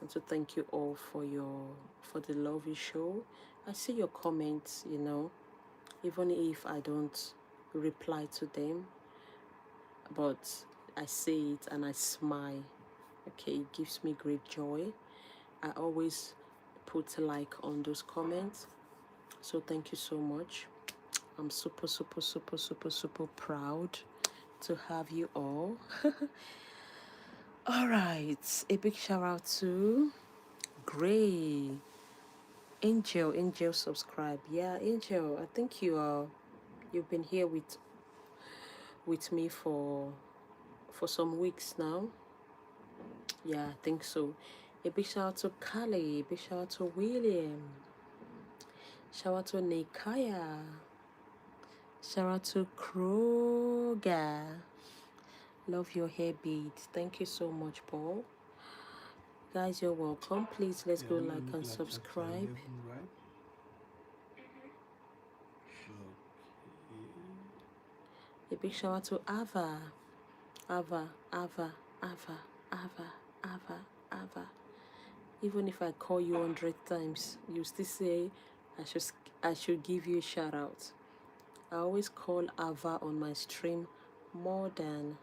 I want to thank you all for the love you show. I see your comments, even if I don't reply to them, but I see it and I smile. Okay, it gives me great joy. I always put a like on those comments. So thank you so much. I'm super proud to have you all. All right, a big shout out to Gray. Angel subscribe. Yeah, Angel, I think you've been here with me for some weeks now. Yeah, I think so. A big shout out to Kali, a big shout out to William, shout out to Nikaya, shout out to Kroger. Love your hair beads. Thank you so much, Paul. Guys, you're welcome. Please, let's go like and subscribe. A big shout out to Ava. Even if I call you 100 times, you still say I should give you a shout out. I always call Ava on my stream more than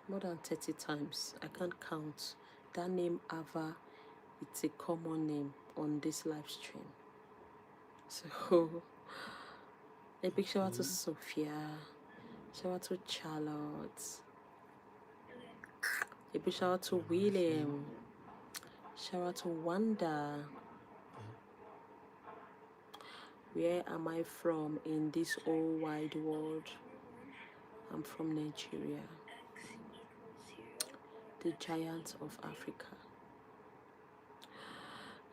30 times. I can't count. That name Ava, it's a common name on this live stream. So a big shout out to Sophia. Shout out to Charlotte. A big shout out to William. Shout out to Wanda. Where am I from in this whole wide world? I'm from Nigeria, the giant of Africa,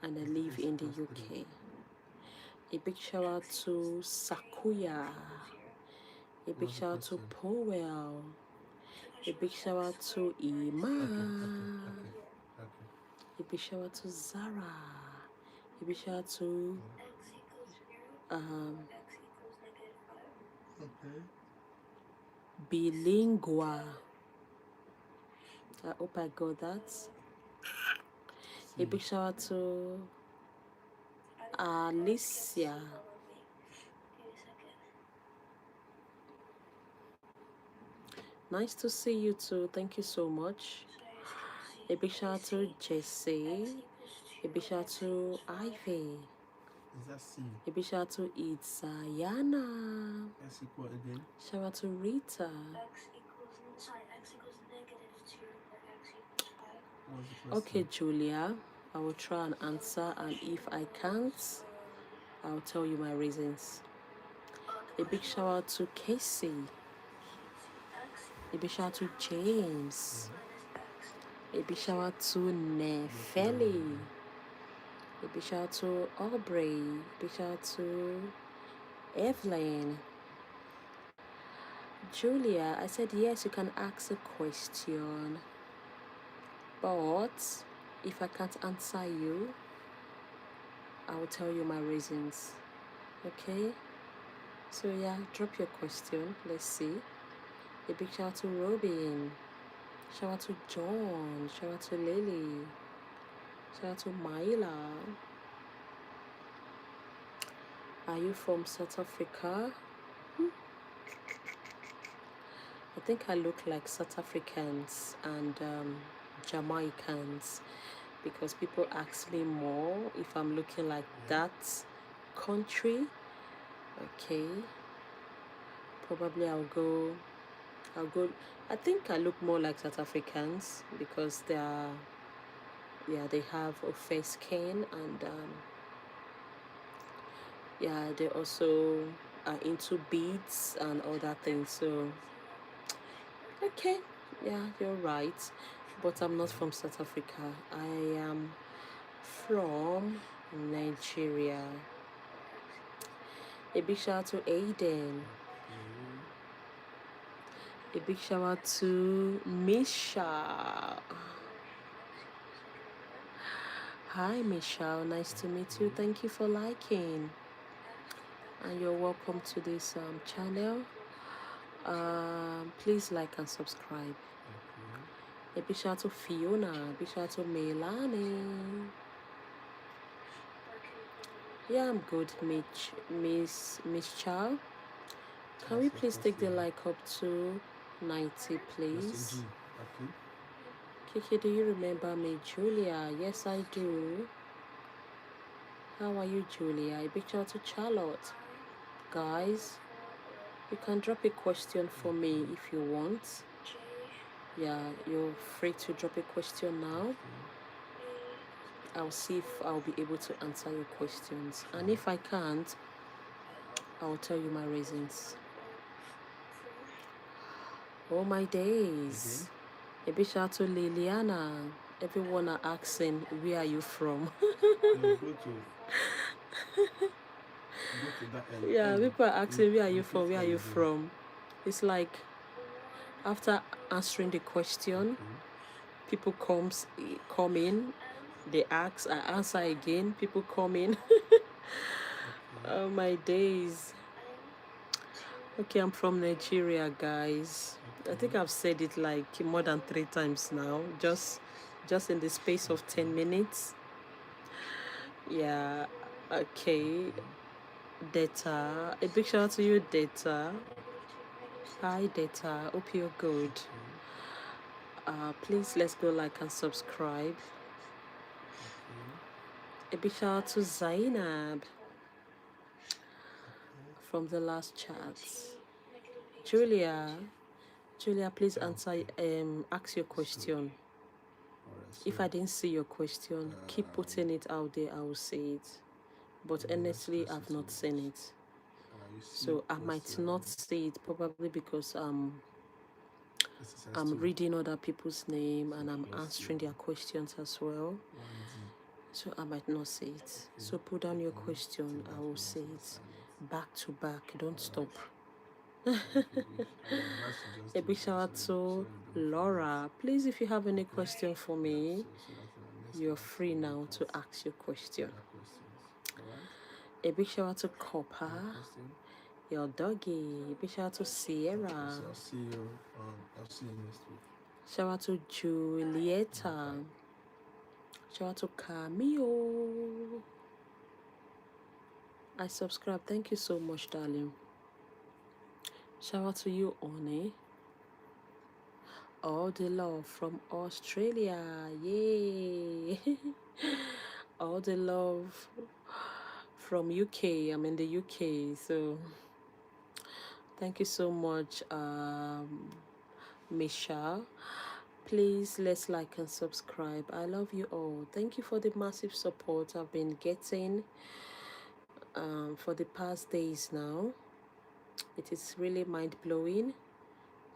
and I live in the UK. A big shout out to Sakuya. A big shout out to Powell. A big shout out to Ima. A big shout out to Zara. A big shout out to Bilingua. I hope I got that. A big shout out to Alicia. Follow me. Give me a second. Nice to see you too. Thank you so much. Sorry, as you can see, A big shout out to Jesse. x equals 2, A big shout out x to equals 5. Ivy. Is that C? A big shout out to Itzayana. S equal again? Shout out to Rita. X equals -2, or x equals 5. What's the question? Okay, Julia. I will try and answer, and if I can't, I'll tell you my reasons. A big shout out to Casey. A big shout out to James. A big shout out to Nefeli. A big shout out to Aubrey. A big shout out to Evelyn. Julia, I said yes, you can ask a question. But if I can't answer you, I will tell you my reasons. Okay? So yeah, drop your question. Let's see. A big shout out to Robin. Shout out to John. Shout out to Lily. Shout out to Myla. Are you from South Africa? I think I look like South Africans and Jamaicans because people ask me more if I'm looking like that country. Okay. Probably I'll go. I think I look more like South Africans because they are, yeah, they have a fair skin and yeah, they also are into beads and other things. So okay, yeah, you're right, but I'm not from South Africa. I am from Nigeria. A big shout out to Aiden. A big shout out to Misha. Hi Michelle, nice to meet you. Thank you for liking, and you're welcome to this channel. Please like and subscribe. A big shout out to Fiona. A big shout out to Melanie. Yeah, I'm good, Miss Chow. Can we please take the like up to 90, please? Kiki, do you remember me? Julia, yes I do. How are you, Julia? A big shout out to Charlotte. Guys, you can drop a question for me if you want. Yeah, you're free to drop a question now. I'll see if I'll be able to answer your questions. And if I can't, I'll tell you my reasons. Oh my days. A big shout out to Liliana. Everyone are asking, where are you from? Yeah, people are asking, where are you from? Where are you from? It's like after answering the question, people come in, they ask, I answer again, people come in. Oh my days. Okay, I'm from Nigeria, guys. I think I've said it like more than 3 times now, just in the space of 10 minutes. Yeah, okay. Data, a big shout out to you, Data. Hi, Data. Hope you're good. Please let's go like and subscribe. A big shout out to Zainab from the last chat. Julia, please answer. Ask your question. If I didn't see your question, keep putting it out there. I will see it. But honestly, I've not seen it. So I might not see it probably because I'm reading other people's name and I'm answering their questions as well. So I might not see it. So put down your question. I will see it back to back. Don't stop. A big shout out to Laura. Please, if you have any question for me, you're free now to ask your question. A big shout out to Copper, your doggy. A big shout out to Sierra. I'll see you next week. Shout out to Julieta. Shout out to Camille. I subscribe. Thank you so much, darling. Shout out to you, Oni. All the love from Australia. Yay. All the love from UK. I'm in the UK, so thank you so much, Misha. Please let's like and subscribe. I love you all. Thank you for the massive support I've been getting for the past days now. It is really mind blowing,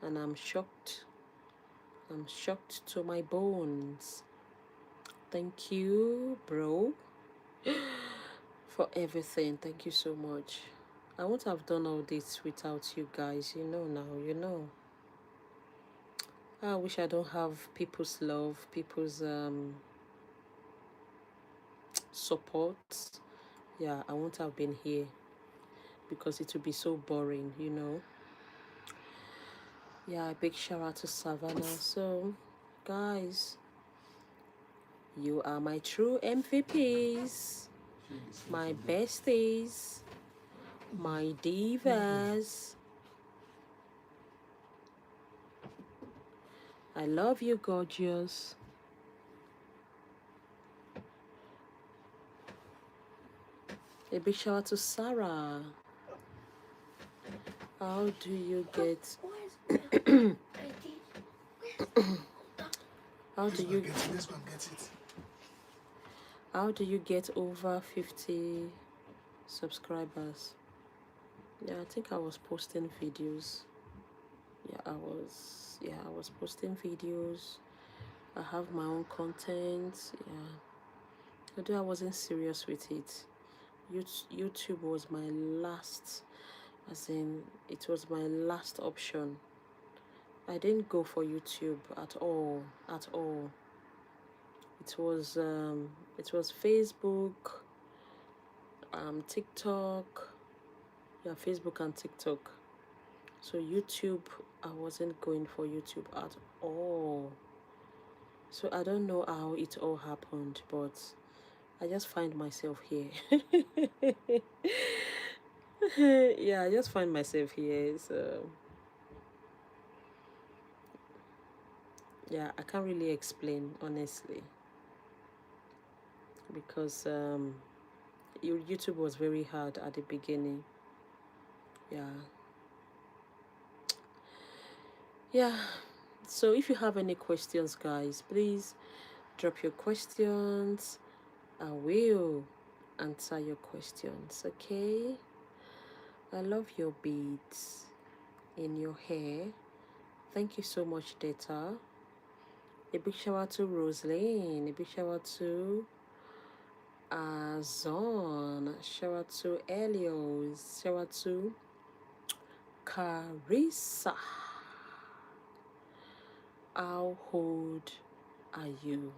and I'm shocked. I'm shocked to my bones. Thank you, bro, for everything. Thank you so much. I won't have done all this without you guys. You know now, you know. I wish I don't have people's love, people's support. Yeah, I won't have been here because it would be so boring, you know. Yeah, big shout out to Savannah. So, guys, you are my true MVPs, my besties, my divas. I love you, gorgeous. A big shout out to Sarah. How do you get? How do you? This one gets it. How do you get over 50 subscribers? Yeah, I think I was posting videos. I was posting videos. I have my own content. Yeah, although I wasn't serious with it. YouTube was my last, as in it was my last option. I didn't go for YouTube at all, at all. It was Facebook, TikTok, yeah, Facebook and TikTok. So YouTube, I wasn't going for YouTube at all. So I don't know how it all happened, but I just find myself here. Yeah, I just find myself here. So yeah, I can't really explain honestly because YouTube was very hard at the beginning. Yeah. Yeah. So if you have any questions, guys, please drop your questions. I will answer your questions, okay? I love your beads in your hair. Thank you so much, Data. A big shout out to Rosaline. A big shout out to Azon. Shout out to Elios. Shout out to Carissa. How old are you?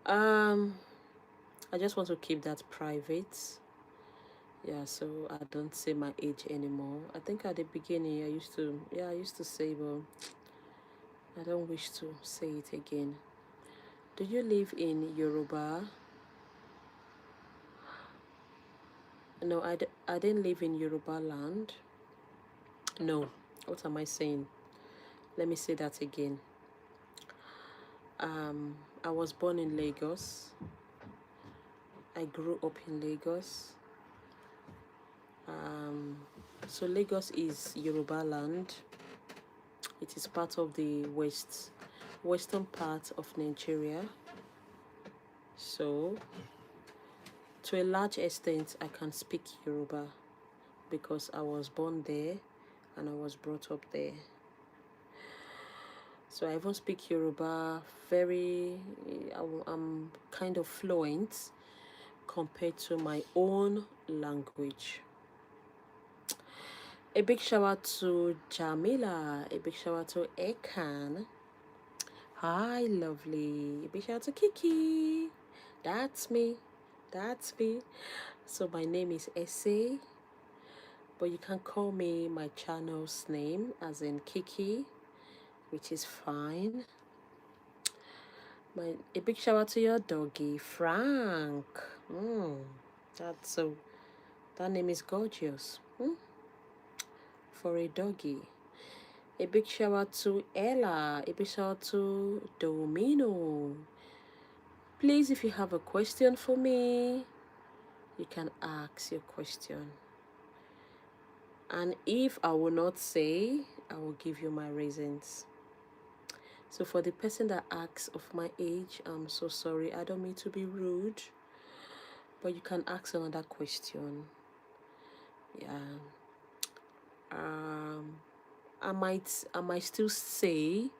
I just want to keep that private. Yeah, so I don't say my age anymore. I think at the beginning I used to say, but I don't wish to say it again. Do you live in Yoruba? No, I didn't live in Yoruba land. No, what am I saying? Let me say that again. I was born in Lagos. I grew up in Lagos. So Lagos is Yoruba land. It is part of the western part of Nigeria. So to a large extent, I can speak Yoruba because I was born there and I was brought up there. So I even speak Yoruba I'm kind of fluent compared to my own language. A big shout out to Jamila. A big shout out to Ekan. Hi, lovely. A big shout out to Kiki. That's me. That's me. So my name is Essay, but you can call me my channel's name as in Kiki, which is fine. A big shout out to your doggy, Frank. Mm, that's so. That name is gorgeous. For a doggy. A big shout out to Ella. A big shout out to Domino. Please, if you have a question for me, you can ask your question. And if I will not say, I will give you my reasons. So for the person that asks of my age, I'm so sorry. I don't mean to be rude, but you can ask another question. Yeah. Um, I might still say,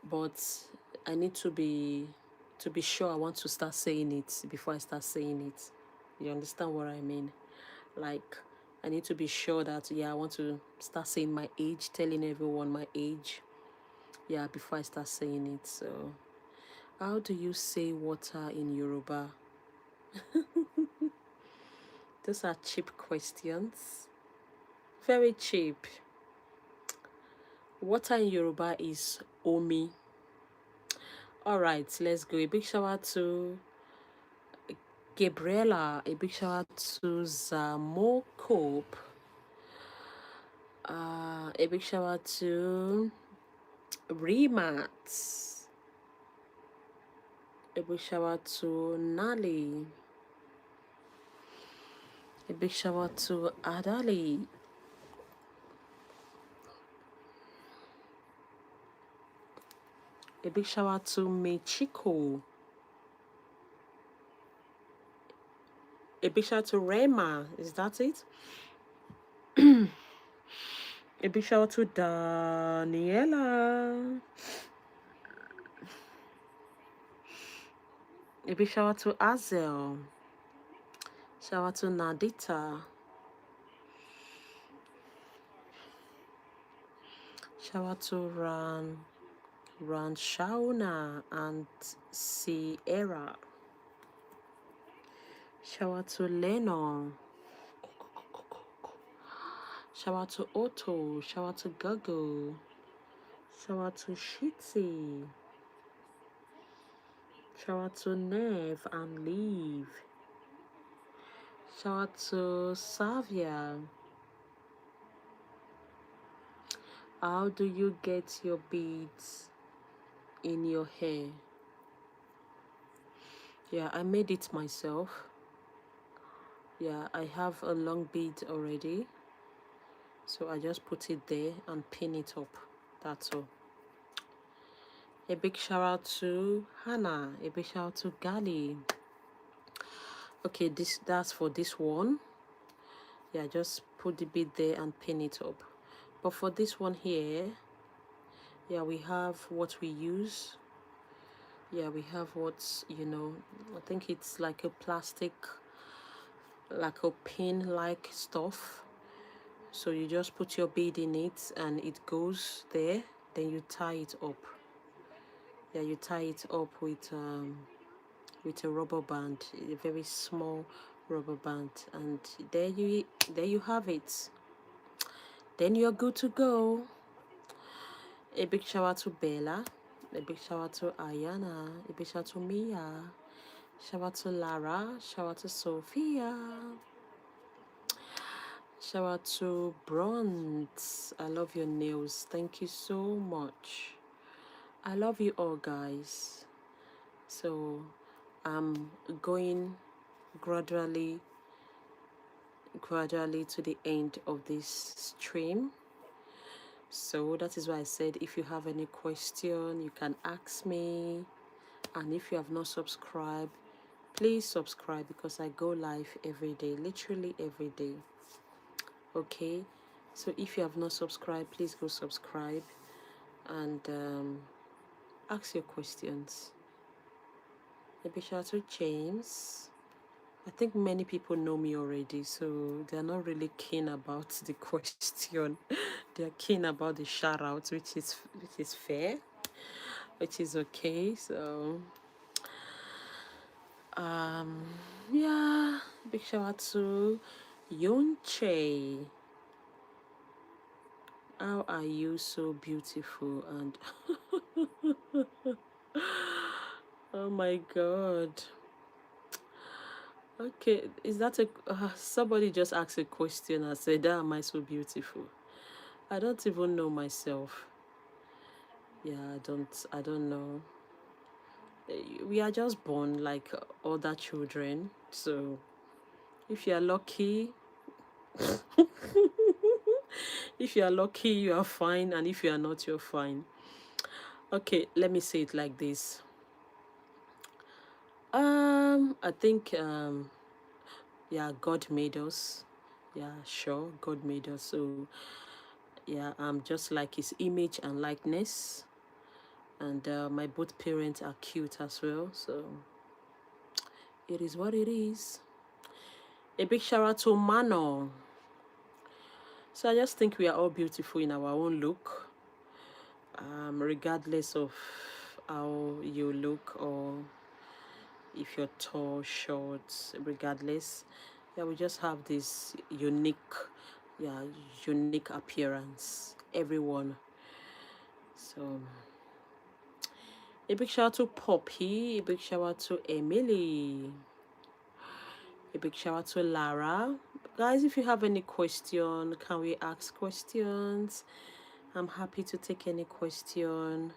but I need to be sure I want to start saying it before I start saying it. You understand what I mean? Like, I need to be sure that, yeah, I want to start saying my age, telling everyone my age, yeah, before I start saying it. So how do you say water in Yoruba? Those are cheap questions. Very cheap. Water in Yoruba is omi. All right, let's go. A big shout out to Gabriella. A big shout out to Zamokop. A big shout out to Remat. A big shout out to Nali. A big shout out to Adali. A big shout out to Michiko. A big shout out to Rema. Is that it? A big shout out to Daniela. A big shout out to Azel. Shout out to Nadita. Shout out to Shauna and Sierra. Shout out to Lennon. Shout out to Otto. Shout out to Gogo. Shout out to Shitty. Shout out to Nev and Leave. Shout out to Savia. How do you get your beads in your hair? Yeah, I made it myself. Yeah, I have a long bead already. So I just put it there and pin it up. That's all. A big shout out to Hannah. A big shout out to Gali. Okay, that's for this one. Yeah, just put the bead there and pin it up. But for this one here, yeah, we have what we use. Yeah, we have what's, I think it's like a plastic, like a pin like stuff. So you just put your bead in it and it goes there, then you tie it up. Yeah, you tie it up with a rubber band, a very small rubber band, and there you have it. Then you're good to go. A big shout out to Bella. A big shout out to Ayana. A big shout out to Mia. Shout out to Lara. Shout out to Sophia. Shout out to Bronze. I love your nails. Thank you so much. I love you all, guys. So I'm going gradually to the end of this stream. So that is why I said if you have any question, you can ask me. And if you have not subscribed, please subscribe because I go live every day, literally every day. Okay, so if you have not subscribed, please go subscribe and ask your questions. A big shout out to James. I think many people know me already, so they're not really keen about the question. They're keen about the shout out, which is fair, which is okay. So yeah, big shout out to Yonche. How are you so beautiful? And oh my god, Okay, is that a somebody just asked a question and said, "Ah, am I so beautiful?" I don't even know myself. Yeah, I don't know. We are just born like other children. So if you are lucky, if you are lucky, you are fine, and if you are not, you're fine. Okay, let me say it like this. I think yeah, God made us. Yeah, sure, God made us. So yeah, I'm just like His image and likeness, and my both parents are cute as well. So it is what it is. A big shout out to Mano. So I just think we are all beautiful in our own look, regardless of how you look or if you're tall, short, regardless. Yeah, we just have this yeah, unique appearance. Everyone. So a big shout out to Poppy, a big shout out to Emily, a big shout out to Lara. Guys, if you have any question, can we ask questions? I'm happy to take any question.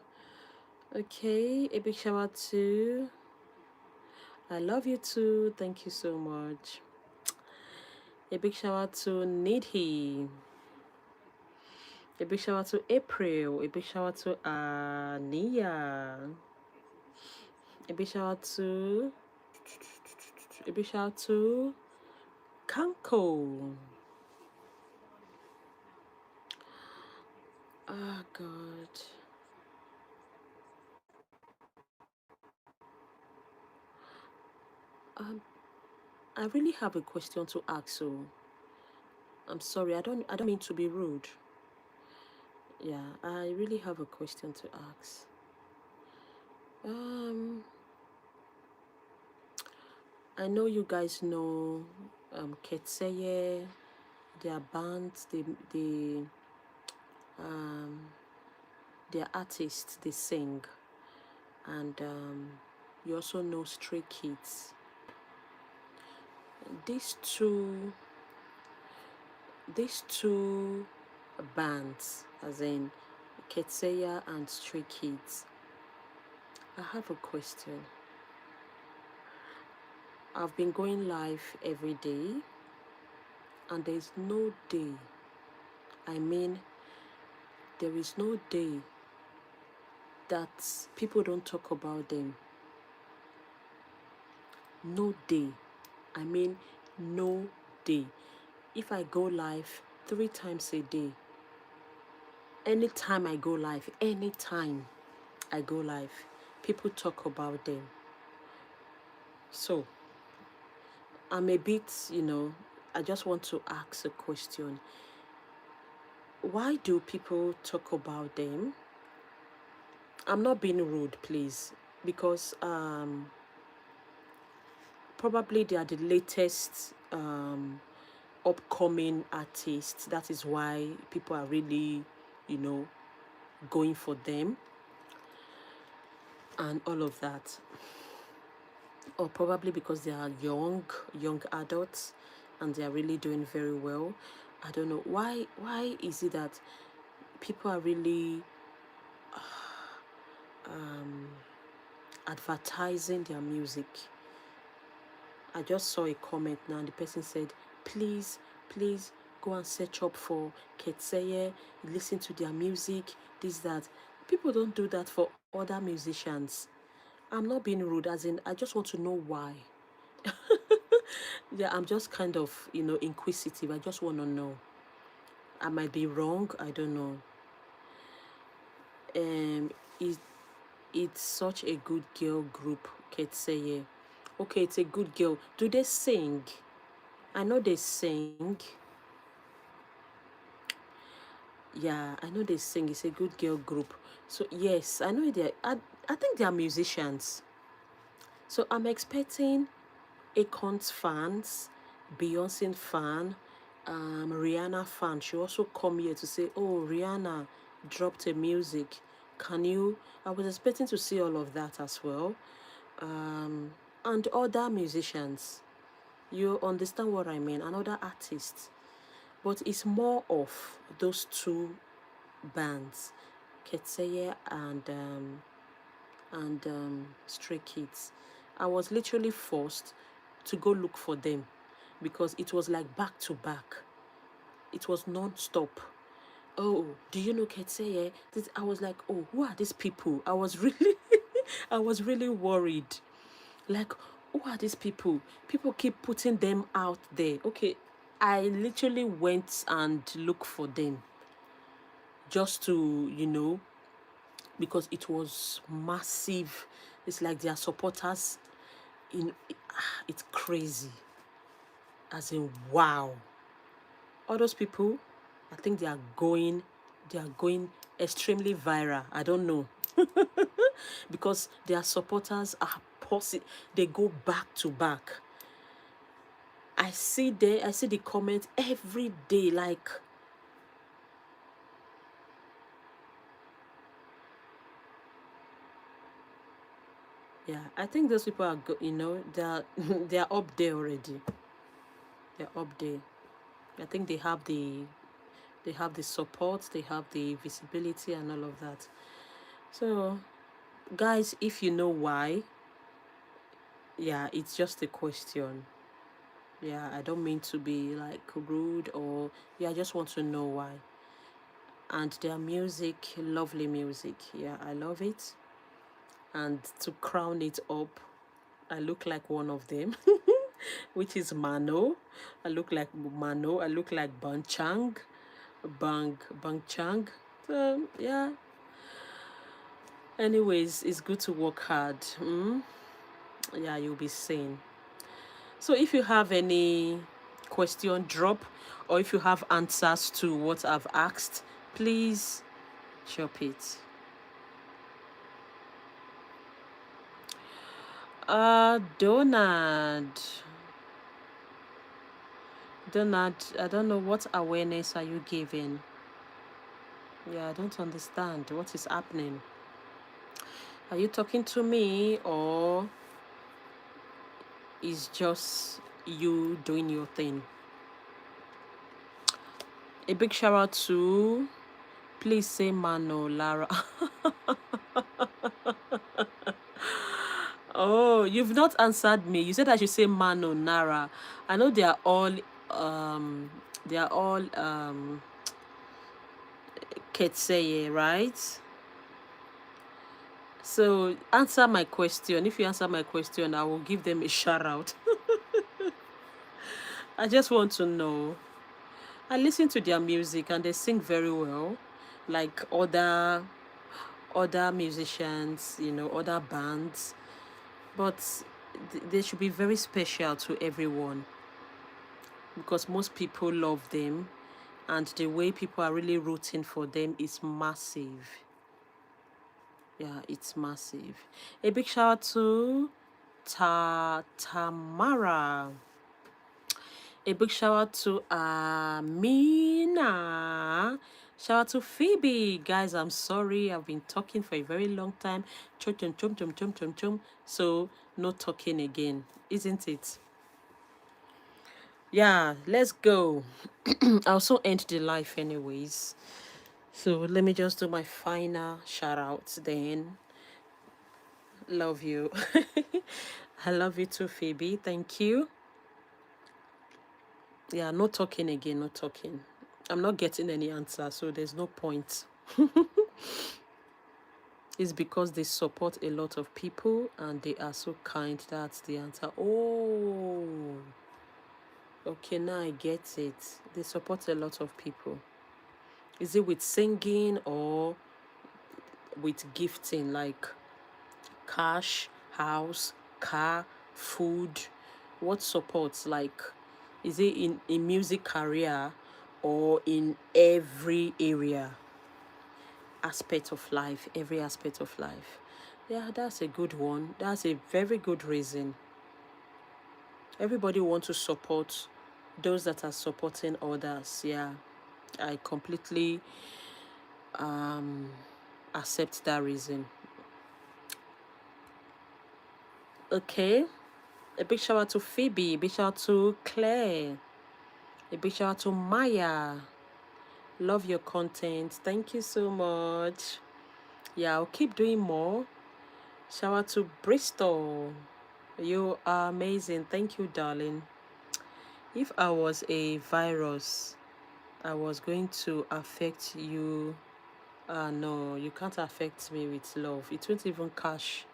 Okay, a big shout out to I love you too. Thank you so much. A big shout out to Nidhi. A big shout out to April. A big shout out to Ania. A big shout out to a big shout out to Kanko. Oh God. Um, I really have a question to ask. So I'm sorry. I don't mean to be rude. Yeah, I really have a question to ask. Um, I know you guys know Ketseye, their bands, um their artists, they sing, and you also know Stray Kids. These two, these two bands, as in Ketseya and Stray Kids. I have a question. I've been going live every day, and there is no day. I mean, there is no day that people don't talk about them. No day. I mean, no day. If I go live 3 times a day, anytime I go live, anytime I go live, people talk about them. So I'm a bit, I just want to ask a question. Why do people talk about them? I'm not being rude, please, because probably they are the latest upcoming artists. That is why people are really, you know, going for them and all of that. Or probably because they are young adults and they are really doing very well. I don't know. Why is it that people are really advertising their music? I just saw a comment now and the person said, please go and search up for Ketseye, listen to their music, this, that. People don't do that for other musicians. I'm not being rude, as in, I just want to know why. Yeah, I'm just kind of, inquisitive. I just want to know. I might be wrong. I don't know. Um, it, it's such a good girl group, Ketseye. Okay, it's a good girl. Do they sing? I know they sing. Yeah, I know they sing. It's a good girl group. So yes, I know they. I think they are musicians. So I'm expecting Akon's fans, Beyonce fan, Rihanna fan. She also come here to say, "Oh, Rihanna dropped a music. Can you?" I was expecting to see all of that as well, and other musicians. You understand what I mean? Another artist. But it's more of those two bands, Ketseye and Stray Kids. I was literally forced to go look for them because it was like back to back. It was non-stop. Oh, do you know Ketseye? This, I was like, oh, who are these people? I was really, I was really worried. Like, who are these people? People keep putting them out there. Okay, I literally went and looked for them just to, because it was massive. It's like their supporters in it's crazy. As in, wow. All those people, I think they are going extremely viral. I don't know. Because their supporters are they go back to back. I see the comments every day, like, yeah, I think those people are they're they're up there already. They're up there. I think they have the support, they have the visibility and all of that. So, guys, if you know why, yeah, it's just a question. Yeah, I don't mean to be like rude, or yeah, I just want to know why. And their music, lovely music. Yeah, I love it. And to crown it up, I look like one of them, which is Mano. I look like Mano. I look like Bang Chang. So yeah. Anyways, it's good to work hard. Yeah, you'll be seen. So if you have any question, drop, or if you have answers to what I've asked, please drop it. Donald. Donald, I don't know, what awareness are you giving? Yeah, I don't understand what is happening. Are you talking to me, or is just you doing your thing? A big shout out to, please say Mano Lara. Oh, you've not answered me. You said I should say Mano Nara. I know um they are all Ketseye, right? So answer my question. If you answer my question, I will give them a shout out. I just want to know. I listen to their music and they sing very well, like other musicians, other bands. But they should be very special to everyone because most people love them, and the way people are really rooting for them is massive. Yeah, it's massive. A big shout out to Tamara. A big shout out to Amina. Shout out to Phoebe. Guys, I'm sorry. I've been talking for a very long time. Chum, chum, chum, chum, chum, chum, chum. So, no talking again, isn't it? Yeah, let's go. I also end the life anyways. So, let me just do my final shout outs then. Love you. I love you too, Phoebe. Thank you. Yeah, no talking again, no talking. I'm not getting any answer, so there's no point. It's because they support a lot of people and they are so kind. That's the answer. Oh, okay, now I get it. They support a lot of people. Is it with singing or with gifting, like cash, house, car, food? What supports? Like, is it in music career or in every area? Aspect of life, every aspect of life. Yeah, that's a good one. That's a very good reason. Everybody wants to support those that are supporting others. Yeah, I completely accept that reason. Okay, A big shout out to Phoebe. A big shout out to Claire. A big shout out to Maya. Love your content. Thank you so much. Yeah, I'll keep doing more. Shout out to Bristol. You are amazing. Thank you, darling. If I was a virus, I was going to affect you. No, you can't affect me with love. It won't even cash.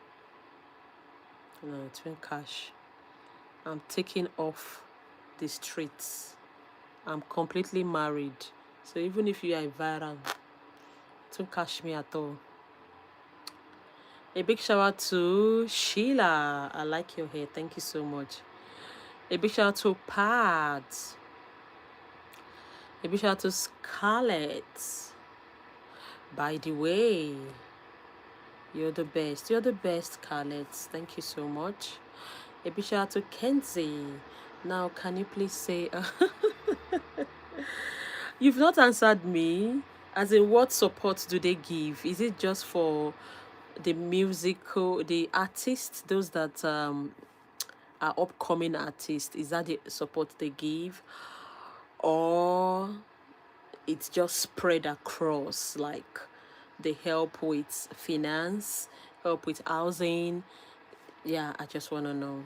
No, it won't cash. I'm taking off the streets. I'm completely married. So even if you are a viral, it won't cash me at all. A big shout out to Sheila. I like your hair. Thank you so much. A big shout out to Pat. A big shout out to Scarlett. By the way, you're the best. You're the best, Scarlett. Thank you so much. A big shout out to Kenzie. Now, can you please say, you've not answered me. As in, what support do they give? Is it just for the musical, the artists, those that are upcoming artists? Is that the support they give? Or it's just spread across, like they help with finance, help with housing? Yeah, I just want to know.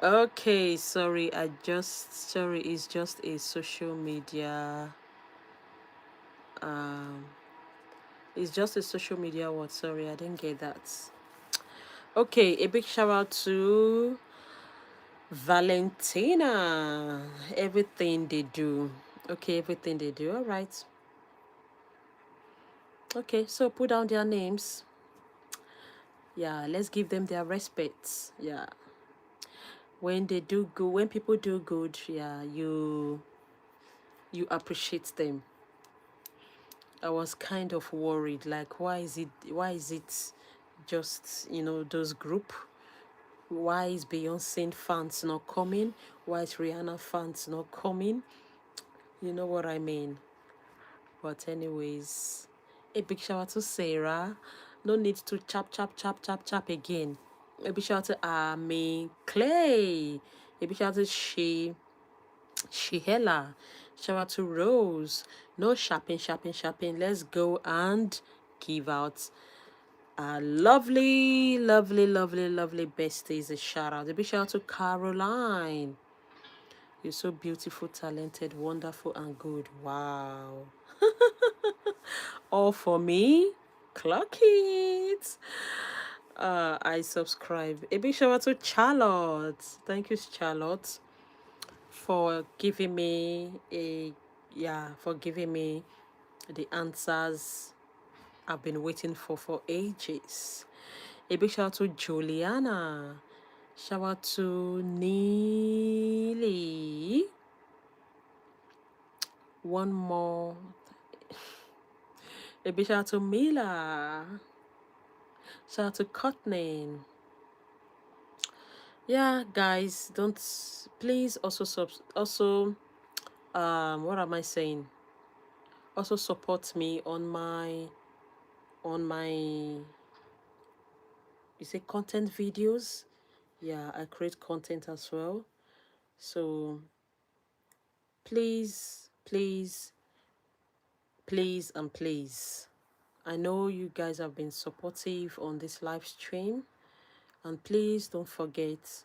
Okay, sorry, it's just a social media, um it's just a social media word. Sorry, I didn't get that. Okay, a big shout out to Valentina. Everything they do. Okay, everything they do. All right. Okay, so put down their names. Yeah, let's give them their respects. Yeah. When they do good, when people do good, yeah, you appreciate them. I was kind of worried, like why is it just, those group? Why is Beyonce fans not coming? Why is Rihanna fans not coming? You know what I mean? But anyways, a big shout out to Sarah. No need to chap again. A big shout out to Amy Clay. A big shout out to Shihela. Shout out to Rose. No shopping. Let's go and give out our lovely besties a shout out. A big shout out to Caroline. You're so beautiful, talented, wonderful, and good. Wow. All for me. Clock it. I subscribe. A big shout out to Charlotte. Thank you, Charlotte, for giving me the answers I've been waiting for ages. A big shout out to Juliana. Shout out to Neely. One more. A big shout out to Mila. Shout out to Courtney. Yeah, guys, don't please what am I saying? Also support me on my you say content videos. Yeah, I create content as well. So please, and please. I know you guys have been supportive on this live stream, and please don't forget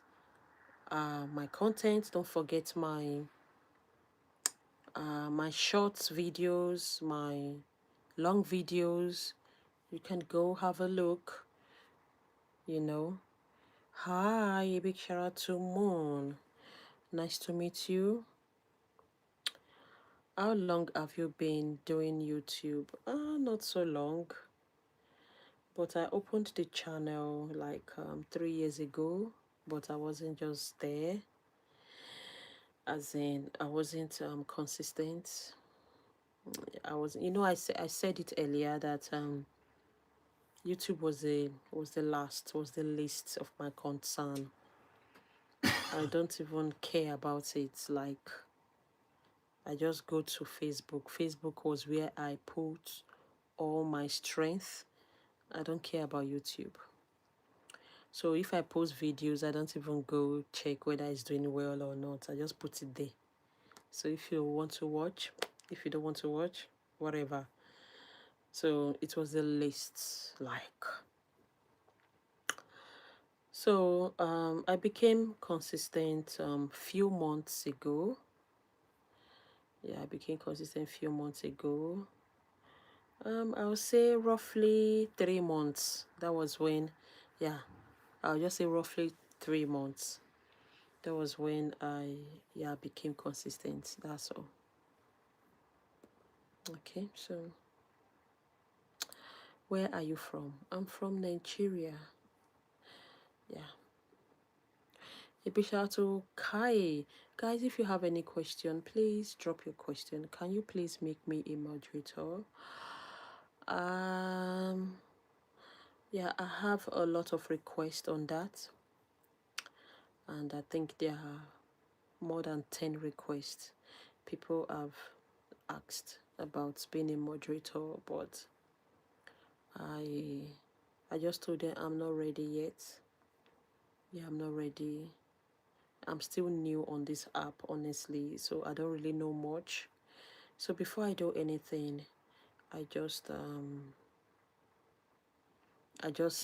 my content. Don't forget my short videos, my long videos. You can go have a look. You know. Hi, a big shout out to Moon. Nice to meet you. How long have you been doing YouTube? Not so long. But I opened the channel like 3 years ago, but I wasn't just there. As in, I wasn't consistent. I was, I said it earlier that YouTube was the least of my concern. I don't even care about it. Like, I just go to Facebook. Facebook was where I put all my strength. I don't care about YouTube. So if I post videos, I don't even go check whether it's doing well or not. I just put it there. So if you want to watch, if you don't want to watch, whatever. So it was the list, like. So I became consistent few months ago. Yeah, I became consistent few months ago. I would say roughly 3 months. That was when, yeah, I'll just say roughly 3 months. That was when I, yeah, became consistent. That's all. Okay, so where are you from? I'm from Nigeria. Yeah. A big shout out to Kai. Guys, if you have any question, please drop your question. Can you please make me a moderator? Um, yeah, I have a lot of requests on that, and I think there are more than 10 requests. People have asked about being a moderator, but I I just told them I'm not ready yet. Yeah, I'm not ready. I'm still new on this app, honestly, so I don't really know much. So before I do anything, I just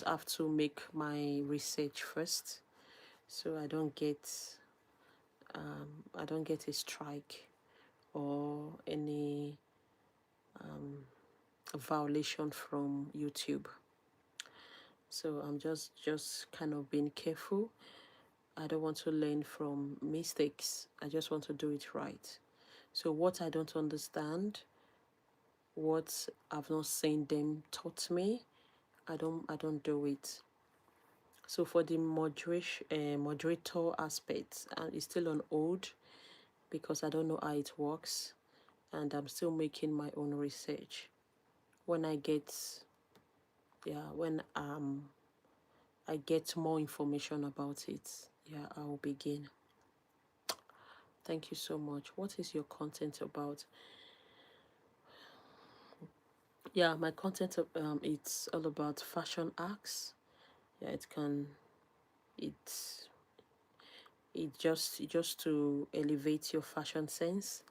have to make my research first, so I don't get a strike or any violation from YouTube. So I'm just kind of being careful. I don't want to learn from mistakes. I just want to do it right. So what I don't understand, what I've not seen them taught me, I don't do it. So for the moderator aspect, it's still on hold because I don't know how it works, and I'm still making my own research. When I get, yeah, when I get more information about it, yeah, I will begin. Thank you so much. What is your content about? Yeah, my content it's all about fashion acts. Yeah, it's just to elevate your fashion sense,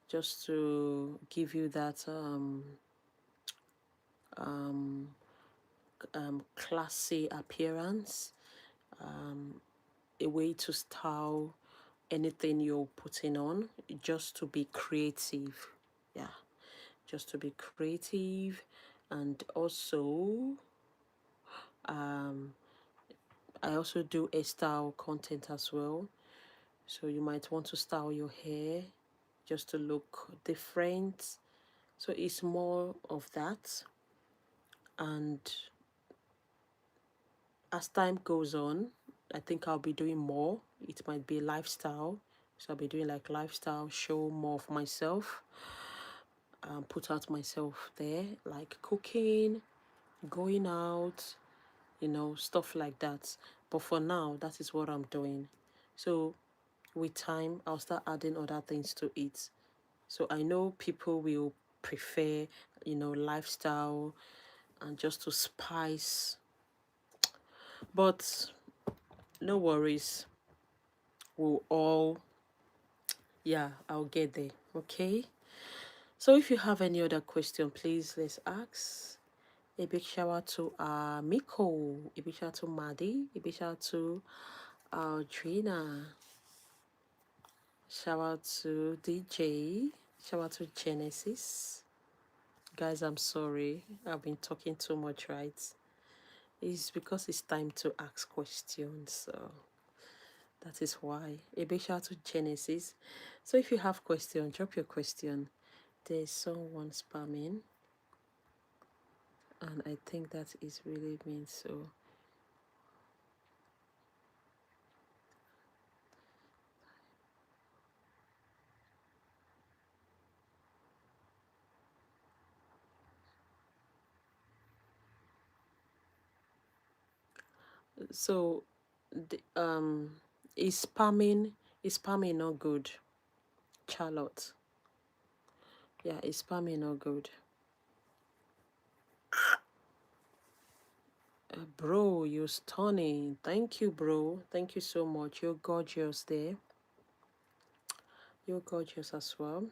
just to give you that classy appearance, a way to style anything you're putting on, just to be creative. Yeah, just to be creative. And also I also do a style content as well. So you might want to style your hair just to look different. So it's more of that. And as time goes on, I think I'll be doing more. It might be lifestyle. So I'll be doing like lifestyle, show more of myself, put out myself there, like cooking, going out, stuff like that. But for now, that is what I'm doing. So with time, I'll start adding other things to it. So I know people will prefer, lifestyle and just to spice. But no worries. We'll all, yeah, I'll get there. Okay. So if you have any other question, please let's ask. A big shout out to Miko, a big shout out to Maddie, a big shout out to Audrina, shout out to DJ, shout out to Genesis. Guys, I'm sorry. I've been talking too much, right? It's because it's time to ask questions. So that is why. A big shout out to Genesis. So if you have question, drop your question. There's someone spamming, and I think that is really mean. So the, is spamming not good, Charlotte? Yeah, is spamming not good? Bro, you're stunning. Thank you, bro. Thank you so much. You're gorgeous there. You're gorgeous as well.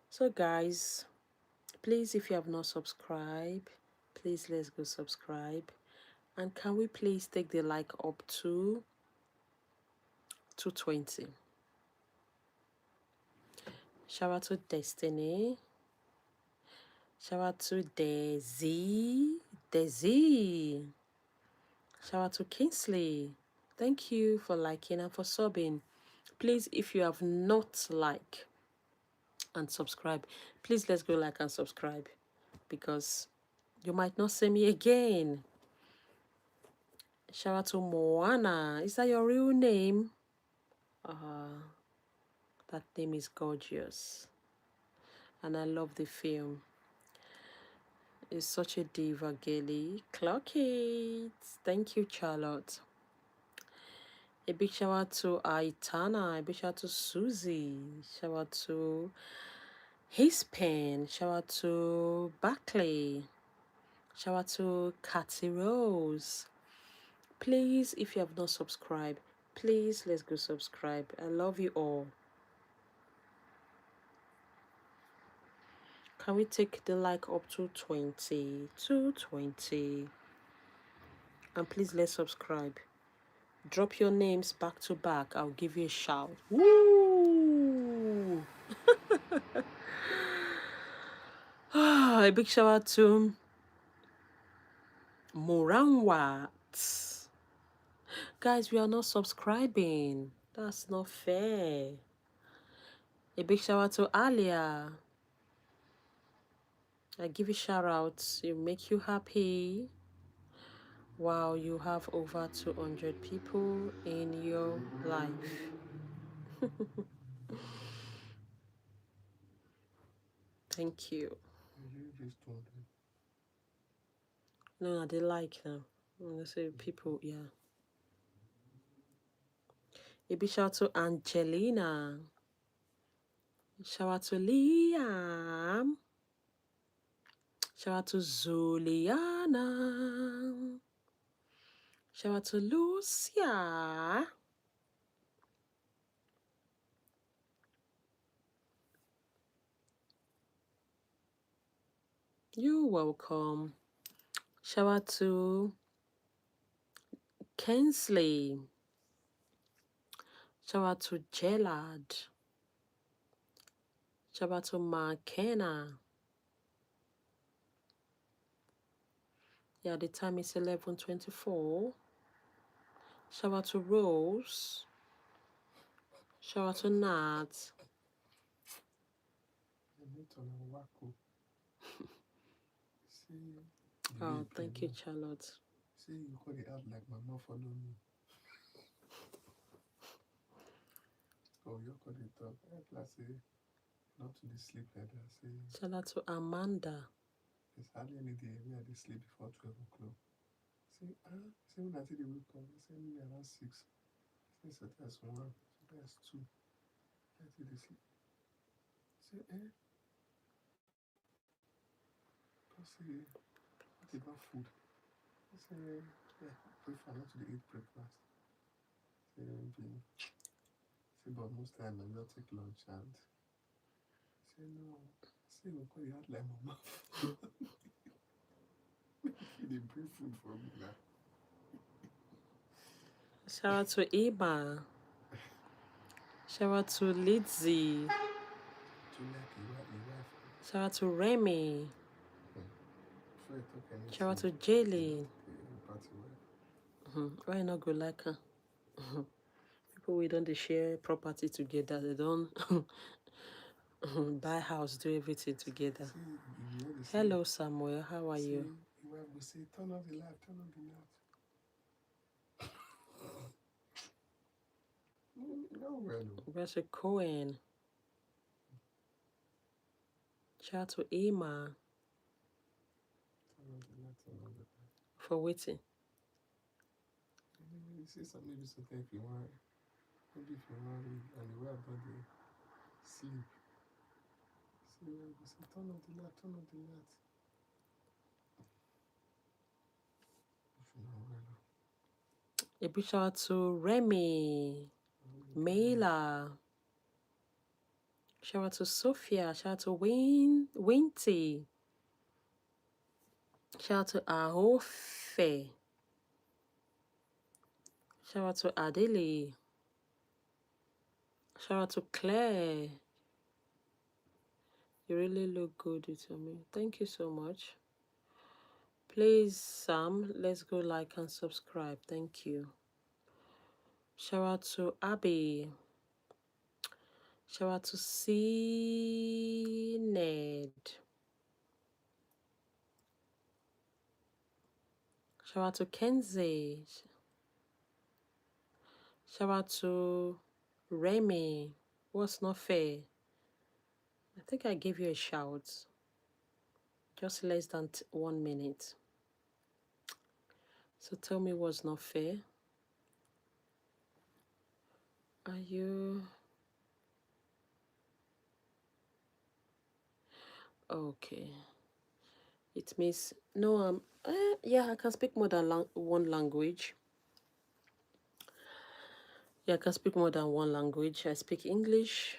So, guys, please, if you have not subscribed, please let's go subscribe. And can we please take the like up to 220? Shout out to Destiny. Shout out to Desi. Desi. Shout out to Kingsley. Thank you for liking and for subbing. Please, if you have not liked and subscribe, please let's go like and subscribe because you might not see me again. Shout out to Moana. Is that your real name? That name is gorgeous. And I love the film. It's such a diva, Gilly. Clock it. Thank you, Charlotte. A big shout out to Aitana. A big shout out to Susie. Shout out to His Pen. Shout out to Buckley. Shout out to Cathy Rose. Please, if you have not subscribed, please let's go subscribe. I love you all. Can we take the like up to 20? 220. And please let's subscribe. Drop your names back to back. I'll give you a shout. Woo! A big shout out to Moranwat. Guys, we are not subscribing. That's not fair. A big shout out to Alia. I give you shout outs. It make you happy. Wow, you have over 200 people in your life. Thank you. You just told them. No, they like them. When I say people, yeah. A big shout out to Angelina. Shout out to Liam. Shout out to Zuliana. Shout out to Lucia. You're welcome. Shout out to Kensley. Shout out to Gelad. Shout out to McKenna. Yeah, the time is 11:24. Shout out to Rose. Shout out to Nat. See, Oh, thank you, Charlotte. See, you call it out like mama follow me. Oh, you call it up. I say, not to the sleep head. I say, Shout out to Amanda. there's hardly any day where they sleep before 12 o'clock. Say, say when I take the wake up, I say maybe around 6. Say, so that's 1, so that's 2. I take the sleep. Say, Because what about food? I say, yeah, prefer not to eat breakfast. Say, maybe. Say, but most time I will take lunch and say, no. Say, we call it out like mama. You didn't bring food for me now. Shout out to Iba. Shout out to Lizzie. Shout out to Remy. Shout out to Jaylee. Why not go like her? People we don't share property together. They don't buy house, do everything together. Hello, Samuel. How are you? Your wife will say, turn off the light, turn off the light. No, well. Where's a Cohen? Shout out to Emma. For waiting. You say something, maybe something if you want. Maybe if you want read and the way about the sleep. So you say, turn off the light, turn off the light. A big shout out to Remy, Mela. Shout out to Sophia. Shout out to Winty. Shout out to Ahofe. Shout out to Adele. Shout out to Claire. You really look good with me. Thank you so much. Please, Sam, let's go like and subscribe. Thank you. Shout out to Abby. Shout out to C Ned. Shout out to Kenzie. Shout out to Remy. What's not fair? I think I gave you a shout. Just less than 1 minute. So tell me what's not fair. Are you okay? It means no. Yeah, I can speak more than one language. Yeah, I can speak more than one language. I speak English.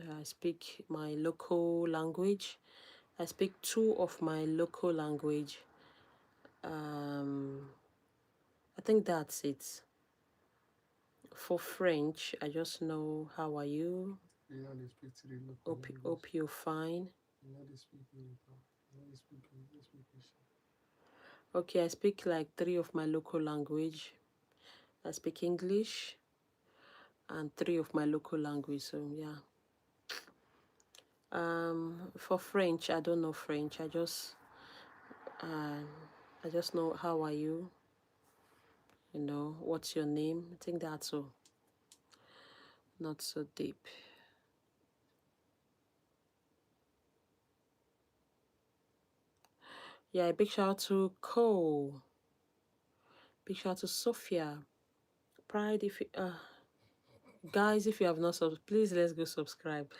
I speak my local language. I speak two of my local language. Um, I think that's it. For French, I just know how are you. You know they speak to the local Hope you're fine. You know they speak Yoruba. You know they speak English. Okay, I speak like three of my local language. I speak English and three of my local language. So yeah. For French, I don't know French. Um, I just know how are you. You know, what's your name? I think that's all. Not so deep. Yeah, a big shout out to Cole. Big shout out to Sophia. Pride, if you, guys, if you have not subscribed, please let's go subscribe.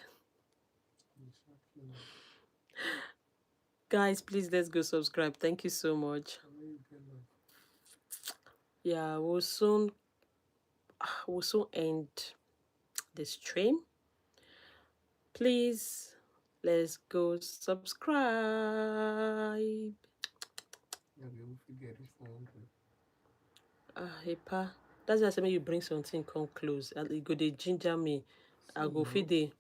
Guys, please let's go subscribe. Thank you so much. Yeah, we'll soon end the stream. Please let's go subscribe. Yeah, we will forget it 400. Hepa. That's why I say you bring something come close. And it go dey ginger me. I go feed the.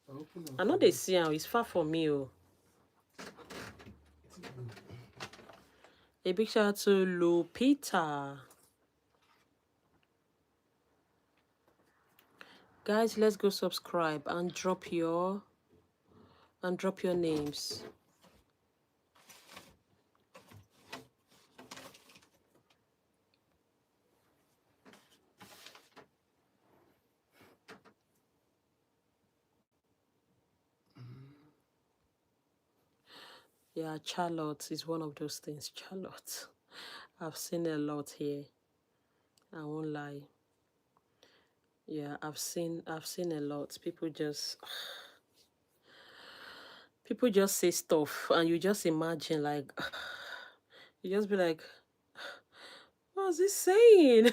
I know they see how it's far from me. Oh. A big shout out to Lupita. Guys, let's go subscribe and drop your names. Yeah, Charlotte is one of those things. Charlotte. I've seen a lot here. I won't lie. Yeah, I've seen a lot. People just say stuff and you just imagine like you just be like, what's he saying?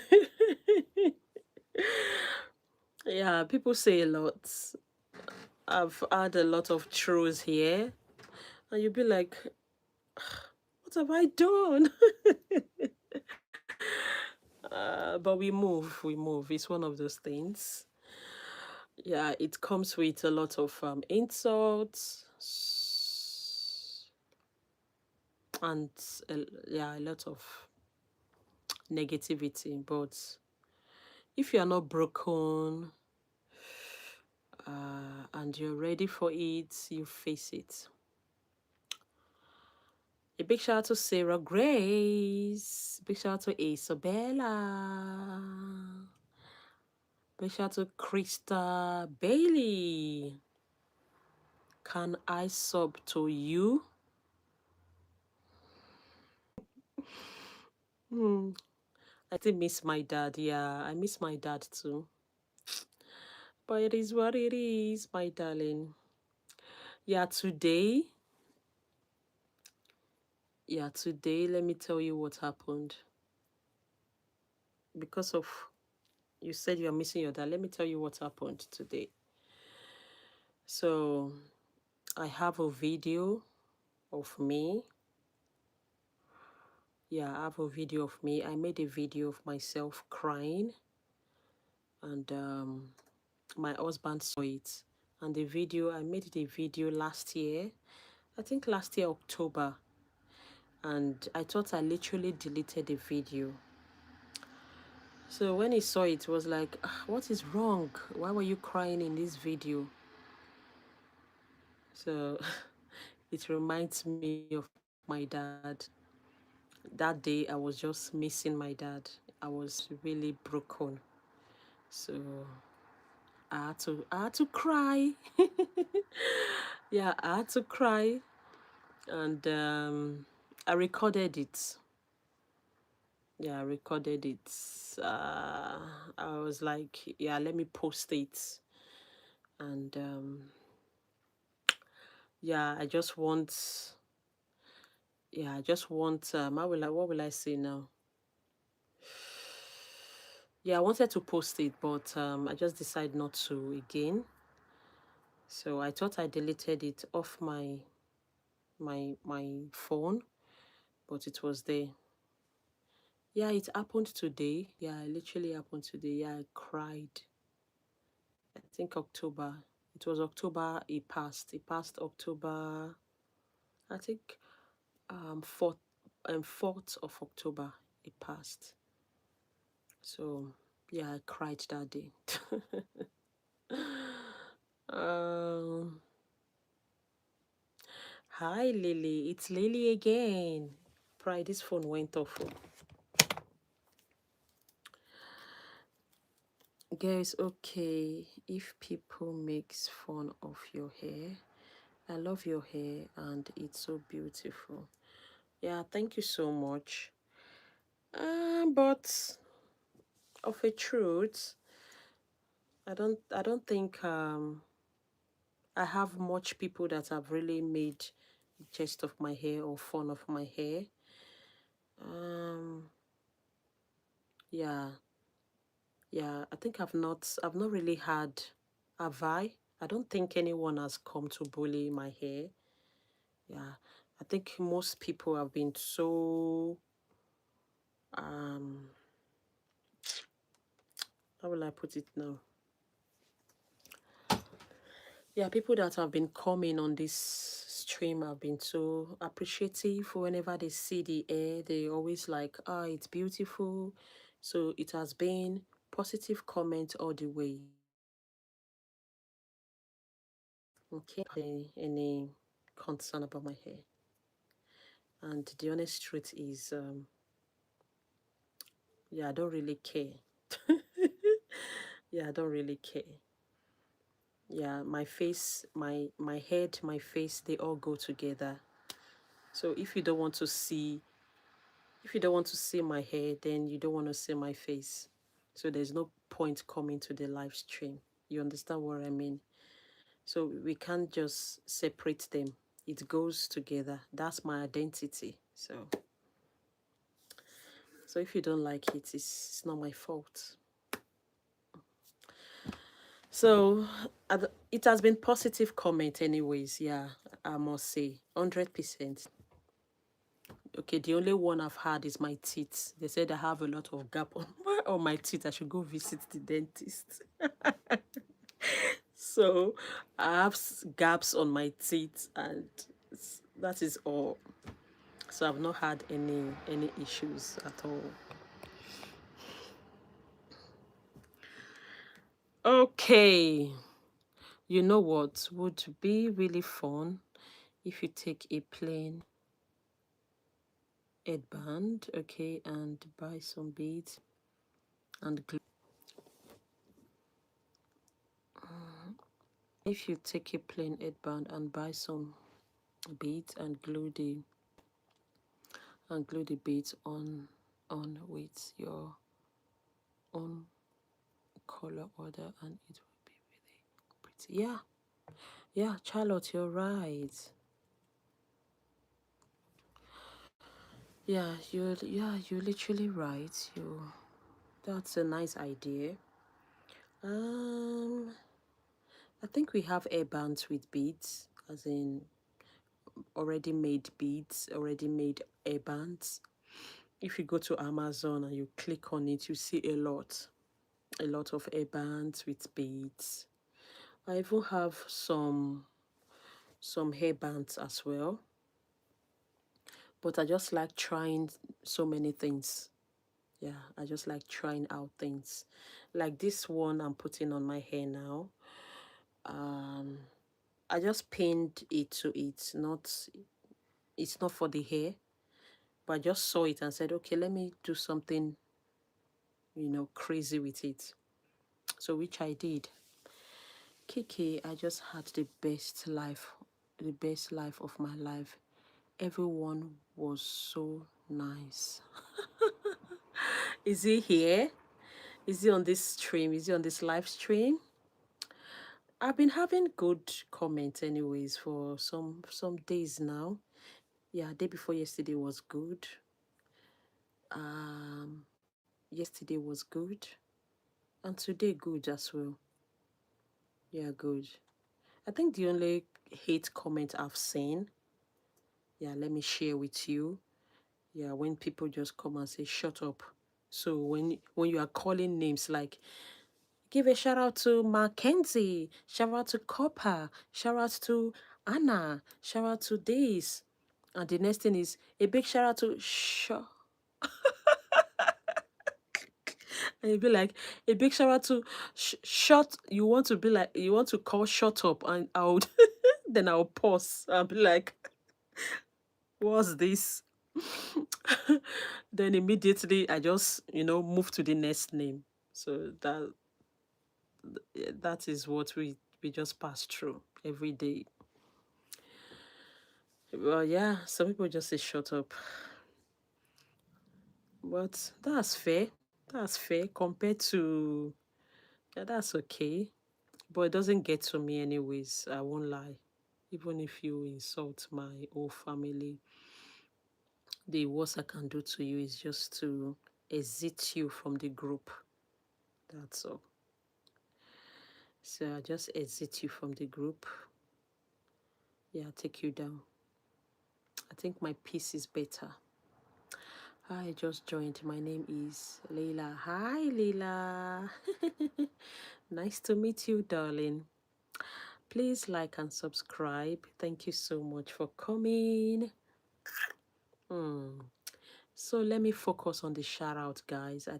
Yeah, people say a lot. I've had a lot of trolls here, and you'll be like, what have I done? But we move. It's one of those things. Yeah, it comes with a lot of insults and a lot of negativity. But if you are not broken and you're ready for it, you face it. A big shout out to Sarah Grace. Big shout out to Isabella. Big shout out to Krista Bailey. Can I sub to you? I still miss my dad. Yeah, I miss my dad too. But it is what it is, my darling. Yeah, today, let me tell you what happened. because of you said you're missing your dad. Let me tell you what happened today. So I have a video of me. Yeah, I have a video of me. I made a video of myself crying, and my husband saw it. And the video, I made the video last year, I think last year, October. And I thought I literally deleted the video. So when he saw it, was like, "Ah, what is wrong? Why were you crying in this video?" So it reminds me of my dad. That day, I was just missing my dad. I was really broken. So I had to cry. Yeah, I had to cry, and I recorded it. Yeah, I recorded it. Uh, I was like, yeah, let me post it, and yeah, I just want. What will I say now? Yeah, I wanted to post it, but I just decided not to again. So I thought I deleted it off my phone, but it was there. Yeah, it happened today. Yeah, it literally happened today. Yeah, I cried. I think October. It was October. It passed. It passed October. I think 4th of October. It passed. So yeah, I cried that day. um, Hi Lily. It's Lily again. Pride, this phone went off. Guys, okay, if people makes fun of your hair, I love your hair and it's so beautiful. Yeah, thank you so much. But of a truth, I don't think I have much people that have really made jest of my hair or fun of my hair. Um, yeah, yeah, I think I've not really had, have I? I don't think anyone has come to bully my hair. Yeah, I think most people have been so, um, how will I put it now? Yeah, people that have been coming on this stream have been so appreciative. Whenever they see the hair, they always like, ah, it's beautiful. So it has been positive comment all the way. Okay, any concern about my hair. And the honest truth is, yeah, I don't really care. Yeah, I don't really care. Yeah, my face, my head, my face, they all go together. So if you don't want to see my hair, then you don't want to see my face. So there's no point coming to the live stream. You understand what I mean? So we can't just separate them. It goes together. That's my identity. So if you don't like it, it's not my fault. So it has been positive comment anyways. Yeah, I must say 100%. Okay, the only one I've had is my teeth. They said I have a lot of gap on my teeth. I should go visit the dentist. So I have gaps on my teeth, and that is all. So I've not had any issues at all. Okay, you know what would be really fun if you take a plain headband, okay, and buy some beads and glue. If you take a plain headband and buy some beads and glue the beads on with your own color order, and it will be really pretty. Yeah, Charlotte, you're right. Yeah, you're literally right. That's a nice idea. Um, I think we have airbands with beads, as in already made beads, already made airbands. If you go to Amazon and you click on it, you see a lot of airbands with beads. I even have some hairbands as well, but I just like trying so many things. Yeah, I just like trying out things. Like this one I'm putting on my hair now. Um, I just pinned it to it. Not it's not for the hair, but I just saw it and said, okay, let me do something, crazy with it. So which I did. Kiki, I just had the best life of my life. Everyone was so nice. Is he here? Is he on this stream? Is he on this live stream? I've been having good comments anyways for some days now. Yeah, day before yesterday was good. Yesterday was good. And today good as well. Yeah, good. I think the only hate comment I've seen, yeah, let me share with you. Yeah, when people just come and say shut up. So when you are calling names like give a shout out to Mackenzie, shout out to Copper, shout out to Anna, shout out to this. And the next thing is a big shout out to and you'd be like, a big shout out to shut. You want to be like, you want to call shut up, and I would, then I'll pause. I'll be like, what's this? Then immediately I just, move to the next name. So that is what we just pass through every day. Well, yeah, some people just say shut up, but that's fair. That's fair compared to, yeah, that's okay. But it doesn't get to me anyways. I won't lie. Even if you insult my whole family, the worst I can do to you is just to exit you from the group. That's all. So I just exit you from the group. Yeah, take you down. I think my peace is better. Hi, I just joined. My name is Leila. Hi, Leila. Nice to meet you, darling. Please like and subscribe. Thank you so much for coming. So let me focus on the shout out, guys. I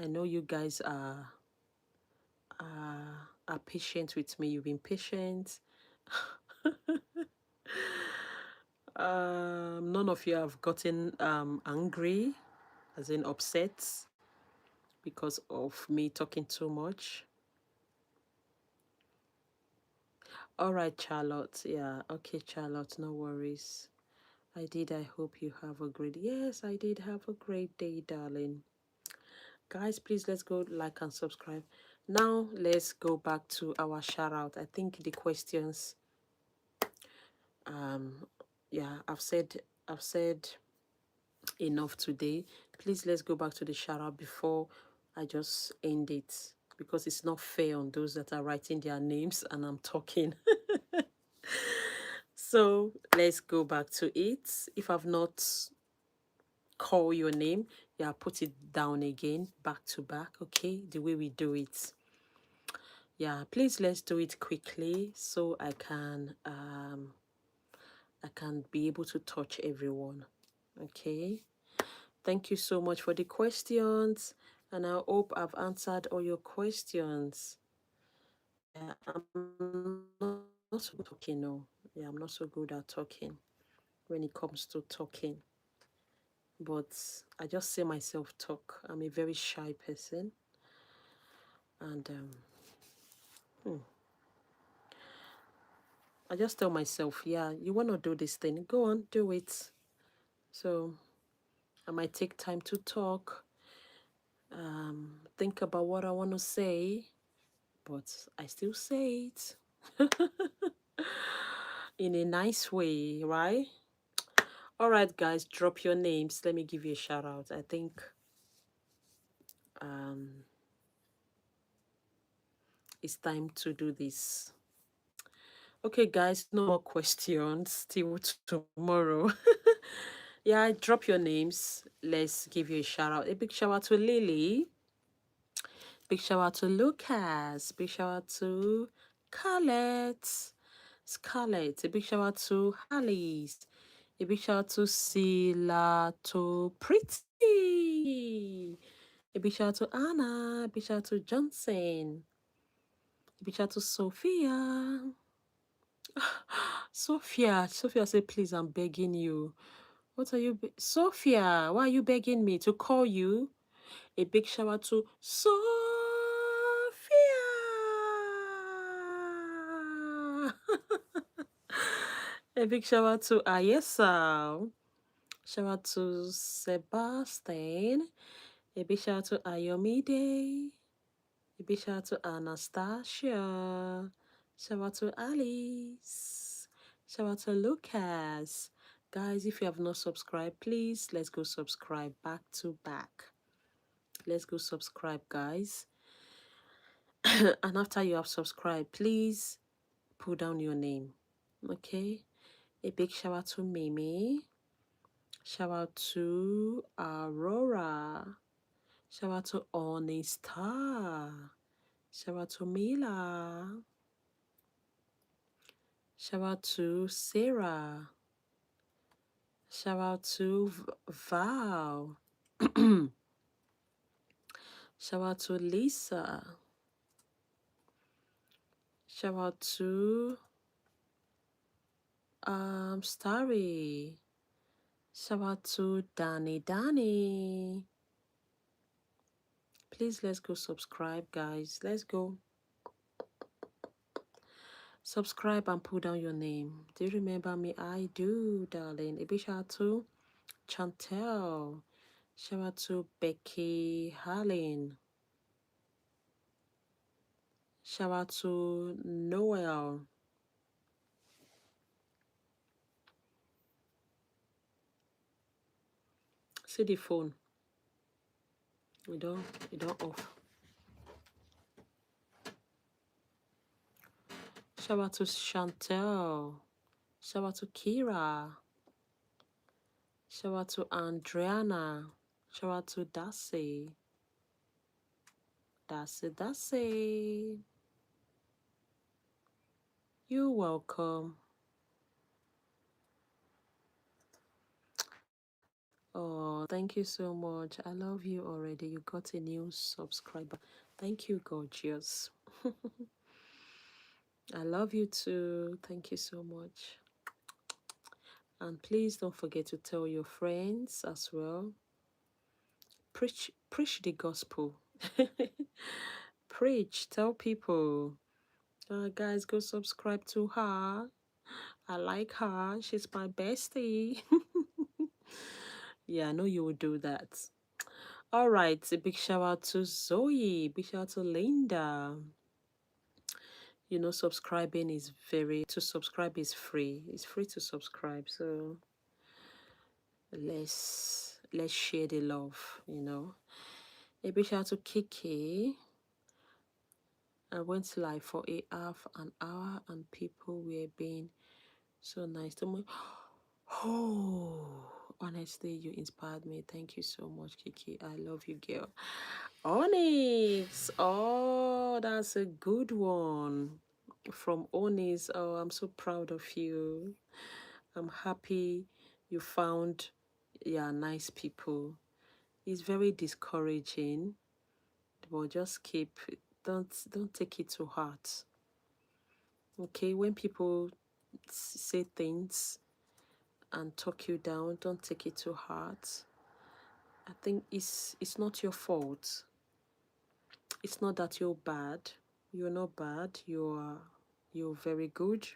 know you guys are patient with me. You've been patient. None of you have gotten angry, as in upset, because of me talking too much. All right, Charlotte. Yeah, okay, Charlotte. No worries. I did. I hope you have a great. Yes, I did have a great day, darling. Guys, please let's go like and subscribe. Now let's go back to our shout out. I think the questions, yeah, I've said enough today. Please let's go back to the shout out before I just end it, because it's not fair on those that are writing their names and I'm talking. So let's go back to it. If I've not call your name, yeah, put it down again, back to back, okay? The way we do it. Yeah, please let's do it quickly so I can be able to touch everyone. Okay. Thank you so much for the questions, and I hope I've answered all your questions. Yeah, I'm not so good at talking, no. Yeah, I'm not so good at talking when it comes to talking. But I just say myself talk. I'm a very shy person, and I just tell myself, yeah, you want to do this thing, go on, do it. So I might take time to talk, think about what I want to say, but I still say it in a nice way, right? All right, guys, drop your names. Let me give you a shout out. I think Um, it's time to do this. Okay, guys, no more questions till tomorrow. Yeah, drop your names. Let's give you a shout out. A big shout out to Lily. Big shout out to Lucas. Big shout out to Scarlett. A big shout out to Alice. A big shout out to Sila to Pretty. A big shout out to Anna. A big shout out to Johnson. A big shout out to Sophia. Sophia said, please, I'm begging you. What are you, Sophia? Why are you begging me to call you? A big shout out to Sophia. A big shout out to Ayesa. Shout out to Sebastian. A big shout out to Ayomide. A big shout out to Anastasia. Shout out to Alice. Shout out to Lucas. Guys, if you have not subscribed, please let's go subscribe back to back. Let's go subscribe, guys. And after you have subscribed, please put down your name. Okay? A big shout out to Mimi. Shout out to Aurora. Shout out to Honesta. Shout out to Mila. Shout out to Sarah. Shout out to Val. Shout out to Lisa. Shout out to Starry. Shout out to Danny. Please let's go subscribe, guys. Let's go. Subscribe and put down your name. Do you remember me? I do, darling. A big shout out to Chantel. Shout out to Becky Harlan. Shout out to Noel. See the phone. You don't off. Shout out to Chantel. Shout out to Kira. Shout out to Andriana. Shout out to Darcy. Darcy. You're welcome. Oh, thank you so much. I love you already. You got a new subscriber. Thank you, gorgeous. I love you too. Thank you so much. And please don't forget to tell your friends as well. Preach the gospel. Preach, tell people. Guys, go subscribe to her. I like her. She's my bestie. Yeah, I know you will do that. All right, a big shout out to Zoe. Big shout out to Linda. You know, subscribing is to subscribe is free. It's free to subscribe. So let's share the love, you know. A big shout out to Kiki. I went live for half an hour and people were being so nice to me. Oh, honestly, you inspired me. Thank you so much, Kiki. I love you, girl. Onyx. Oh, that's a good one. From Onyx. Oh, I'm so proud of you. I'm happy you found, yeah, nice people. It's very discouraging, but just don't take it to heart. Okay, when people say things and talk you down, don't take it to heart. I think it's not your fault. It's not that you're bad. You're not bad. You're very good.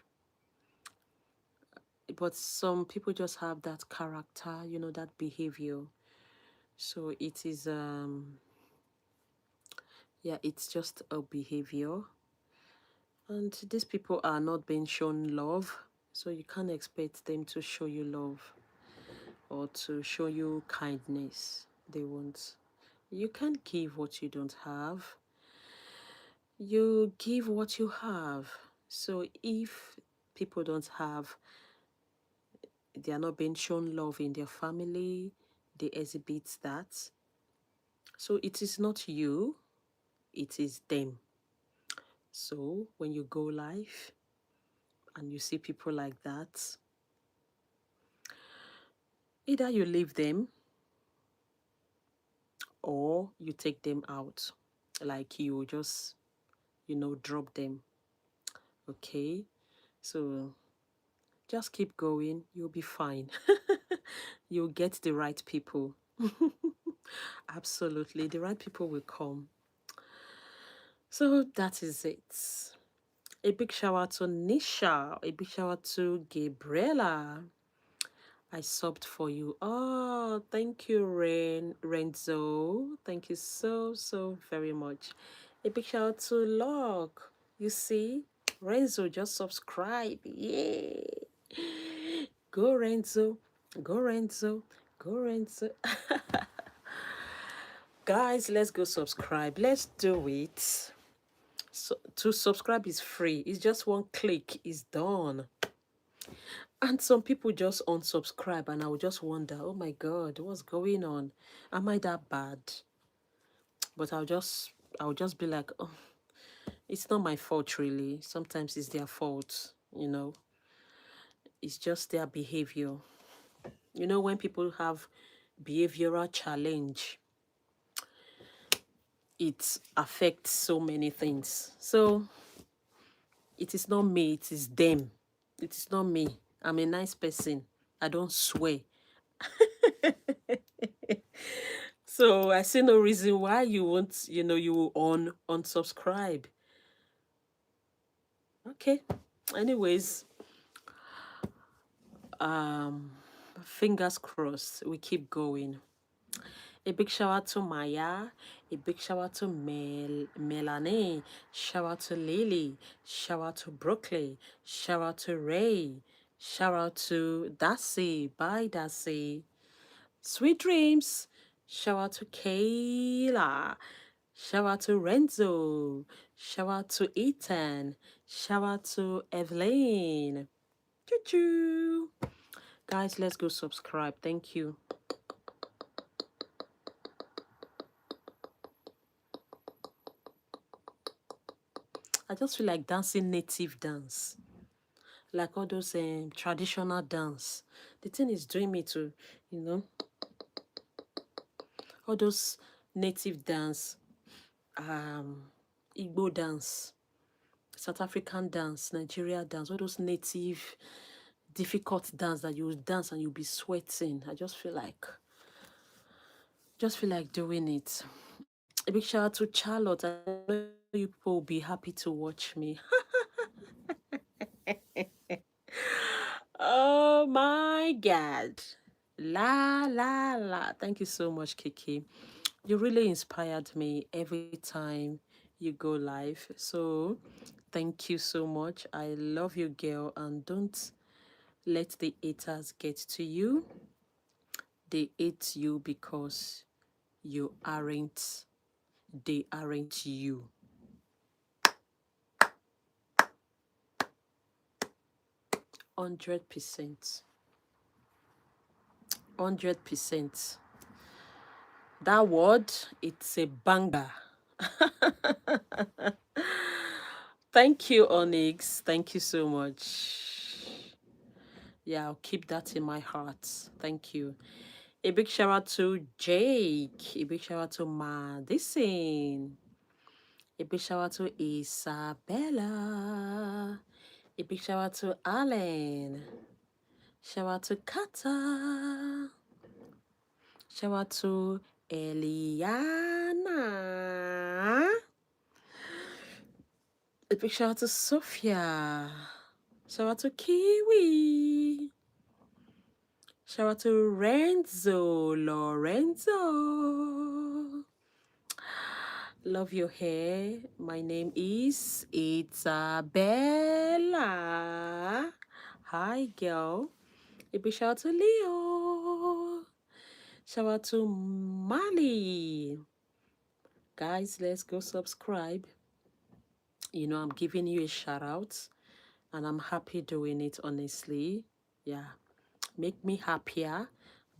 But some people just have that character, you know, that behavior. So it is yeah, it's just a behavior. And these people are not being shown love. So you can't expect them to show you love or to show you kindness. They won't. You can't give what you don't have. You give what you have. So if people don't have, they are not being shown love in their family, they exhibit that. So it is not you, it is them. So when you go live and you see people like that, either you leave them or you take them out. Like you just, drop them. Okay? So just keep going. You'll be fine. You'll get the right people. Absolutely. The right people will come. So that is it. A big shout out to Nisha. A big shout out to Gabriela. I subbed for you. Oh, thank you, Renzo. Thank you so, so very much. A big shout out to Locke. You see, Renzo just subscribe. Yay. Go, Renzo. Go, Renzo. Go, Renzo. Guys, let's go subscribe. Let's do it. So, to subscribe is free. It's just one click. It's done. And some people just unsubscribe, and I will just wonder, oh my God, what's going on? Am I that bad? But I'll just be like, oh, it's not my fault really. Sometimes it's their fault. It's just their behavior. When people have behavioral challenge, it affects so many things. So it is not me, it is them. It is not me. I'm a nice person. I don't swear. So I see no reason why you won't, you will unsubscribe. Okay. Anyways, um, fingers crossed. We keep going. A big shout out to Maya. A big shout out to Melanie. Shout out to Lily. Shout out to Brooklyn. Shout out to Ray. Shout out to Darcy. Bye, Darcy. Sweet dreams. Shout out to Kayla. Shout out to Renzo. Shout out to Ethan. Shout out to Evelyn. Choo choo. Guys, let's go subscribe. Thank you. I just feel like dancing native dance. Like all those traditional dance. The thing is doing me to, you know, all those native dance, Igbo dance, South African dance, Nigeria dance, all those native difficult dance that you dance and you'll be sweating. I just feel like doing it. A big shout out to Charlotte. I know you people will be happy to watch me. Oh my God. La la la. Thank you so much, Kiki. You really inspired me every time you go live. So thank you so much. I love you, girl, and don't let the haters get to you. They hate you because you aren't, they aren't you. 100%. 100%. That word, it's a banger. Thank you, Onyx. Thank you so much. Yeah, I'll keep that in my heart. Thank you. A big shout out to Jake. A big shout out to Madison. A big shout out to Isabella. A big shout out to Alan. Shout out to Kata. Shout out to Eliana. A big shout out to Sophia. Shout out to Kiwi. Shout out to Lorenzo. Love your hair. My name is Isabella. Hi, girl. A big shout out to Leo. Shout out to Mali. Guys, let's go subscribe. You know, I'm giving you a shout out and I'm happy doing it, honestly. Yeah. Make me happier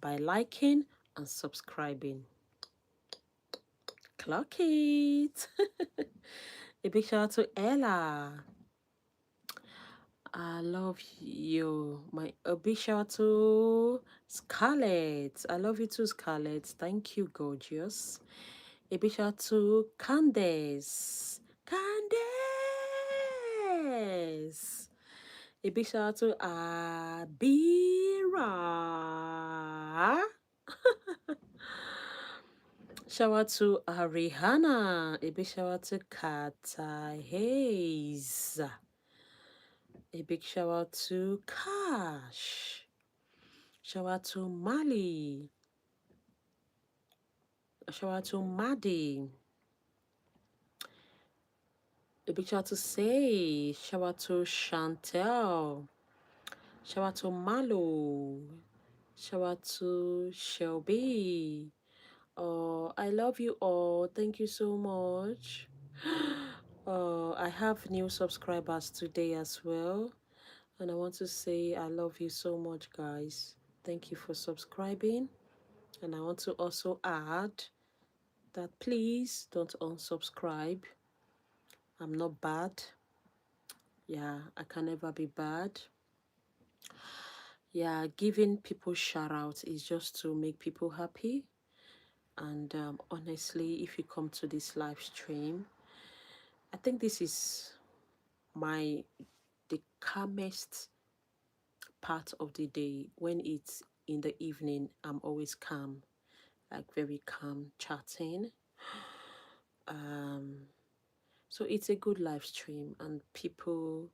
by liking and subscribing. Clock it. A big shout out to Ella. I love you. My a big shout out to Scarlett. I love you too, Scarlett. Thank you, gorgeous. A big shout out to Candace. Candace. A big shout out to Abira. Shout out to Rihanna. A big shout out to Kata Hayes. A big shout out to Cash. Shout out to Mali. Shout out to Maddie. A big shout out to Say. Shout out to Chantel. Shout out to Malo. Shout out to Shelby. Oh, I love you all. Thank you so much. Oh, I have new subscribers today as well. And I want to say I love you so much, guys. Thank you for subscribing. And I want to also add that please don't unsubscribe. I'm not bad. Yeah, I can never be bad. Yeah, giving people shout out is just to make people happy. And honestly, if you come to this live stream, I think this is my the calmest part of the day. When it's in the evening, I'm always calm, like very calm, chatting. Um, so it's a good live stream, and people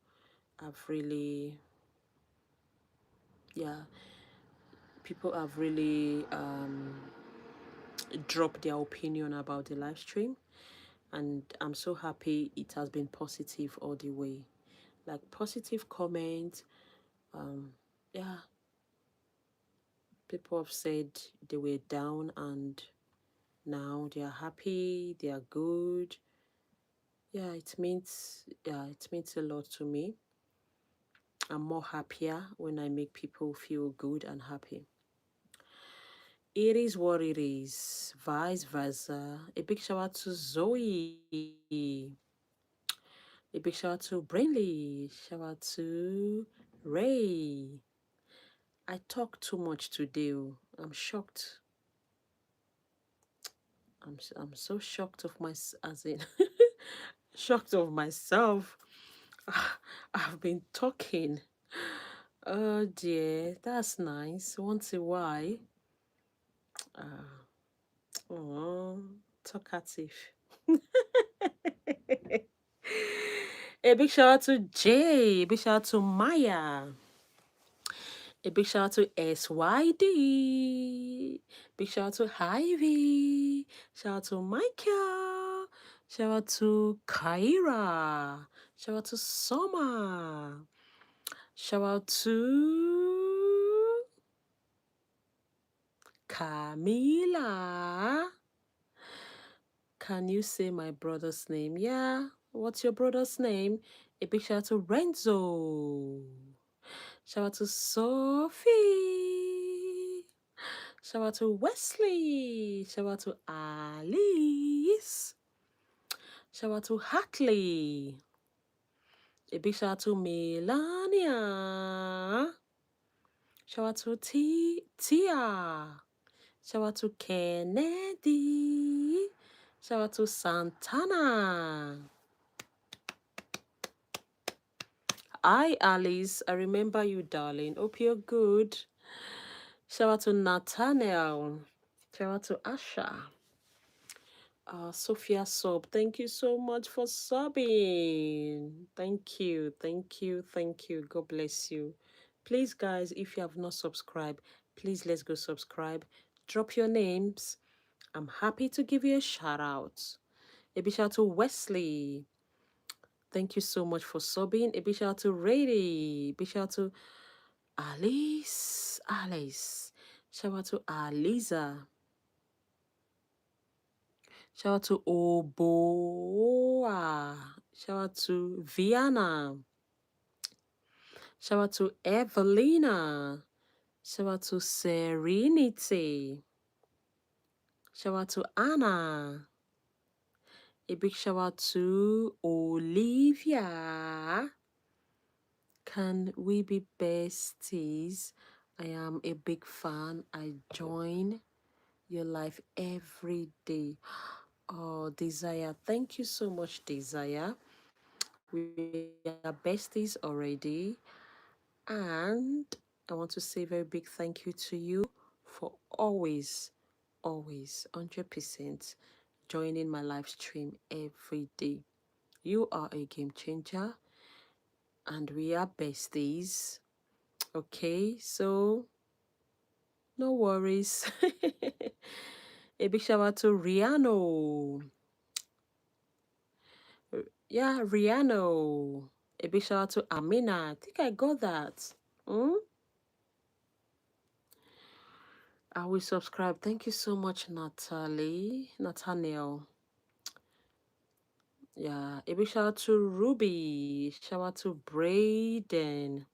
have really, yeah, people have really dropped their opinion about the live stream, and I'm so happy it has been positive all the way. Like positive comments, yeah, people have said they were down and now they are happy, they are good. Yeah, it means a lot to me. I'm more happier when I make people feel good and happy. It is what it is, vice versa. A big shout out to Zoe. A big shout out to Brainley. Shout out to Ray. I talk too much today. I'm shocked. I'm so shocked of my as in shocked of myself. I've been talking. Oh dear, that's nice. Once a while. Oh, talkative. A big shout out to Jay. A big shout out to Maya. A big shout out to SYD. Big shout out to Ivy. Shout out to Michael. Shout out to Kyra. Shout out to Summer. Shout out to Camila. Can you say my brother's name? Yeah. What's your brother's name? A big shout out to Renzo. Shout out to Sophie. Shout out to Wesley. Shout out to Alice. Shout out to Hartley. A big shout out to Melania. Shout out to Tia. Shout out to Kennedy. Shout out to Santana. Hi, Alice. I remember you, darling. Hope you're good. Shout out to Nathaniel. Shout out to Asha. Sophia Sub, thank you so much for subbing. Thank you, thank you, thank you. God bless you. Please, guys, if you have not subscribed, please let's go subscribe. Drop your names. I'm happy to give you a shout out. A big shout out to Wesley. Thank you so much for subbing. A big shout out to Rady. Big shout out to Alice. Alice. Shout out to Aliza. Shout out to Oboa. Shout out to Viana. Shout out to Evelina. Shout out to Serenity. Shout out to Anna. A big shout out to Olivia. Can we be besties? I am a big fan. I join your life every day. Oh, Desire. Thank you so much, Desire. We are besties already. And I want to say a very big thank you to you for always 100% joining my live stream every day. You are a game changer and we are besties. Okay, so no worries. A big shout out to Rihanna. Yeah, Rihanna. A big shout out to Amina. I think I got that. Hmm? I will subscribe. Thank you so much, Natalie. Nathaniel. Yeah. A big shout out to Ruby. Shout out to Brayden.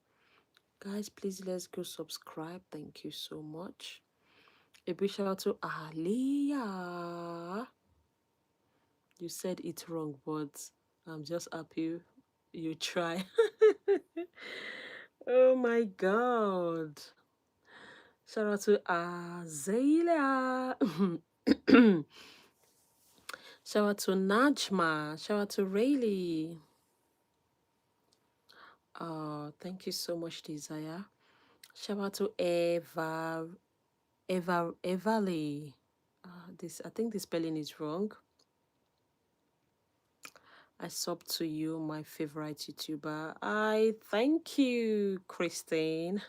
Guys, please let's go subscribe. Thank you so much. A big shout out to Aliyah. You said it wrong, but I'm just happy you try. Oh my god. Shout out to Azalea. Shout out to Najma. Shout out to Rayleigh. Thank you so much, Desire. Shout out to Evali. This I think the spelling is wrong. I sub to you, my favorite YouTuber. I thank you, Christine.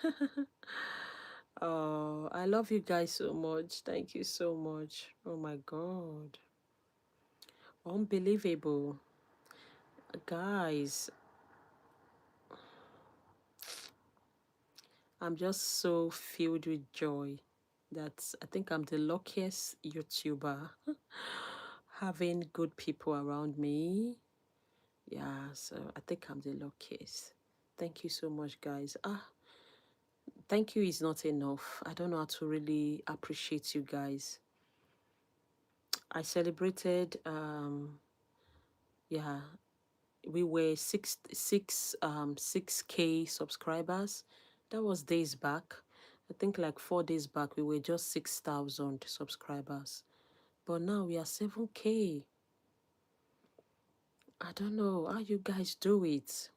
Oh, I love you guys so much. Thank you so much. Oh my god. Unbelievable. Guys, I'm just so filled with joy that I think I'm the luckiest YouTuber having good people around me. Yeah, so I think I'm the luckiest. Thank you so much, guys. Thank you is not enough. I don't know how to really appreciate you guys. I celebrated yeah, we were 6K subscribers. That was days back. I think like 4 days back we were just 6,000 subscribers. But now we are 7K. I don't know how you guys do it.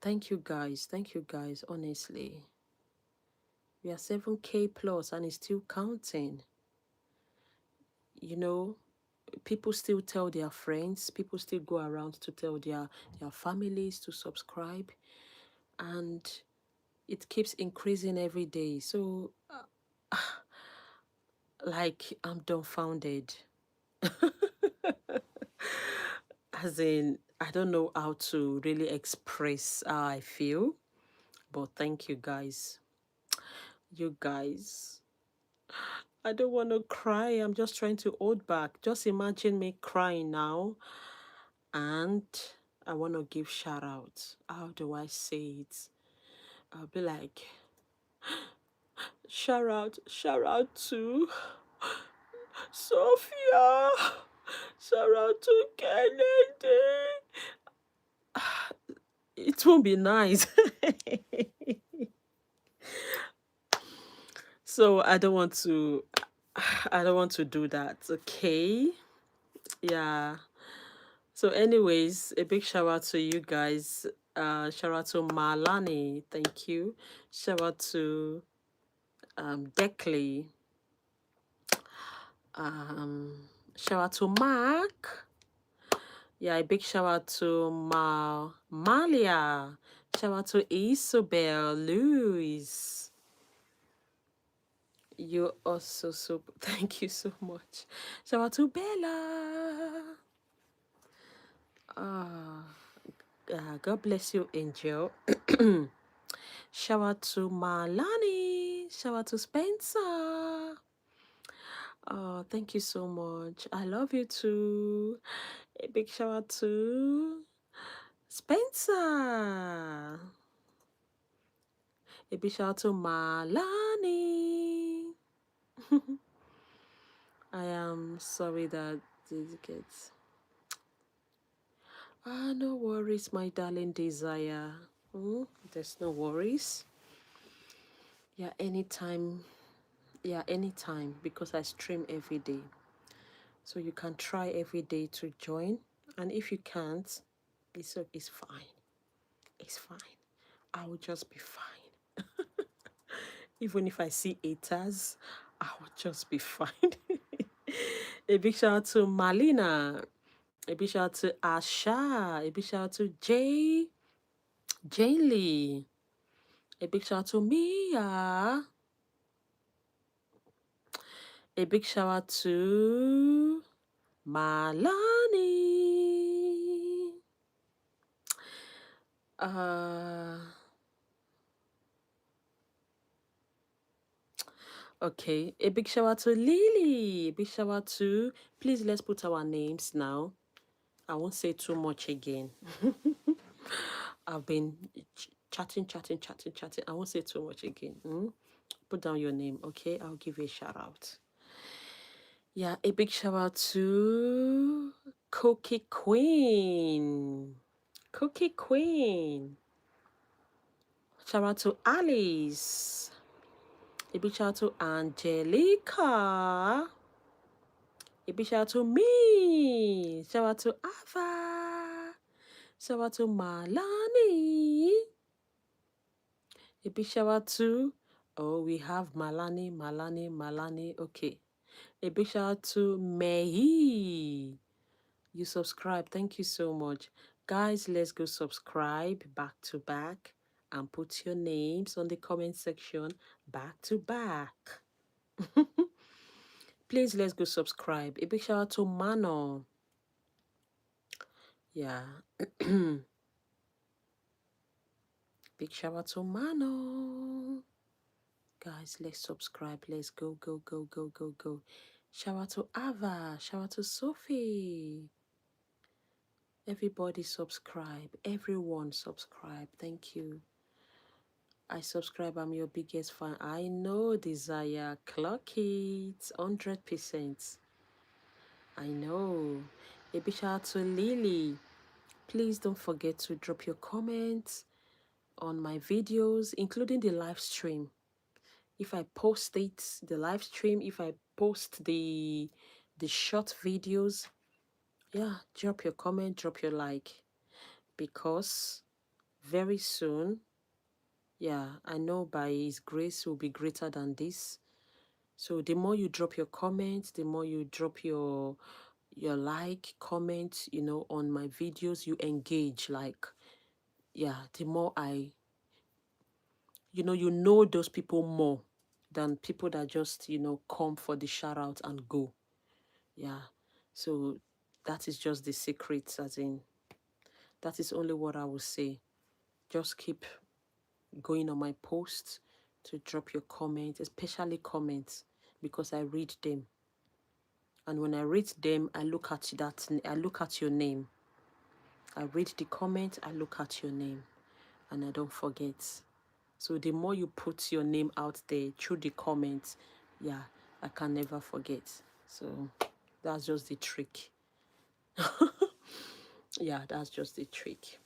Thank you guys. Thank you guys, honestly. We are 7K plus and it's still counting. You know, people still tell their friends, people still go around to tell their families to subscribe, and it keeps increasing every day. So like I'm dumbfounded. As in, I don't know how to really express how I feel, but thank you guys. You guys, I don't want to cry. I'm just trying to hold back. Just imagine me crying now. And I want to give shout outs. How do I say it? I'll be like, shout out to Sophia, shout out to Kennedy. It won't be nice. So I don't want to do that, okay? Yeah. So anyways, a big shout out to you guys. Shout out to Malani, thank you. Shout out to Deckley. Um, Shout out to Mark. Yeah, a big shout out to Malia. Shout out to Isabel Louise. You're also super. Thank you so much. Shout out to Bella. Ah, God bless you, Angel. Shout out to Malani. Shout out to Spencer. Oh, thank you so much. I love you too. A big shout out to Spencer. A big shout out to Malani. I am sorry that these kids. Ah, no worries, my darling desire. There's no worries. Yeah, anytime. Yeah, anytime because I stream every day. So you can try every day to join. And if you can't, it's fine. It's fine. I will just be fine. Even if I see haters, I will just be fine. A big shout out to Malina. A big shout out to Asha. A big shout out to Jane Lee. A big shout out to Mia. A big shout out to Malani. Okay. A big shout out to Lily. A big shout out to, please let's put our names now. I won't say too much again. I've been chatting. I won't say too much again. Put down your name, okay? I'll give you a shout out. Yeah, a big shout out to Cookie Queen. Cookie Queen. Shout out to Alice. A big shout out to Angelica. A big shout out to me. Shout out to Ava. Shout out to Malani. A big shout out to, oh, we have Malani. Okay. A big shout out to Mehi. You subscribe. Thank you so much. Guys, let's go subscribe back to back and put your names on the comment section back to back. Please, let's go subscribe. A big shout out to Mano. Yeah. Big shout out to Mano. Guys, let's subscribe. Let's go. Shout out to Ava. Shout out to Sophie. Everybody subscribe. Everyone subscribe. Thank you. I subscribe. I'm your biggest fan. I know, Desire. Clock it. 100%. I know. A big shout out to Lily. Please don't forget to drop your comments on my videos, including the live stream. If I post it, the live stream, if I post the short videos, yeah, drop your comment, drop your like, because very soon, yeah, I know by His grace will be greater than this. So the more you drop your comments, the more you drop your like, comment, on my videos, you engage, like, yeah, the more I, you know those people more than people that just, come for the shout out and go. Yeah. So that is just the secret, as in, that is only what I will say. Just keep going on my posts to drop your comments, especially comments, because I read them. And when I read them, I look at I look at your name. I read the comment, I look at your name, and I don't forget. So the more you put your name out there through the comments, yeah, I can never forget. So that's just the trick. Yeah, that's just the trick.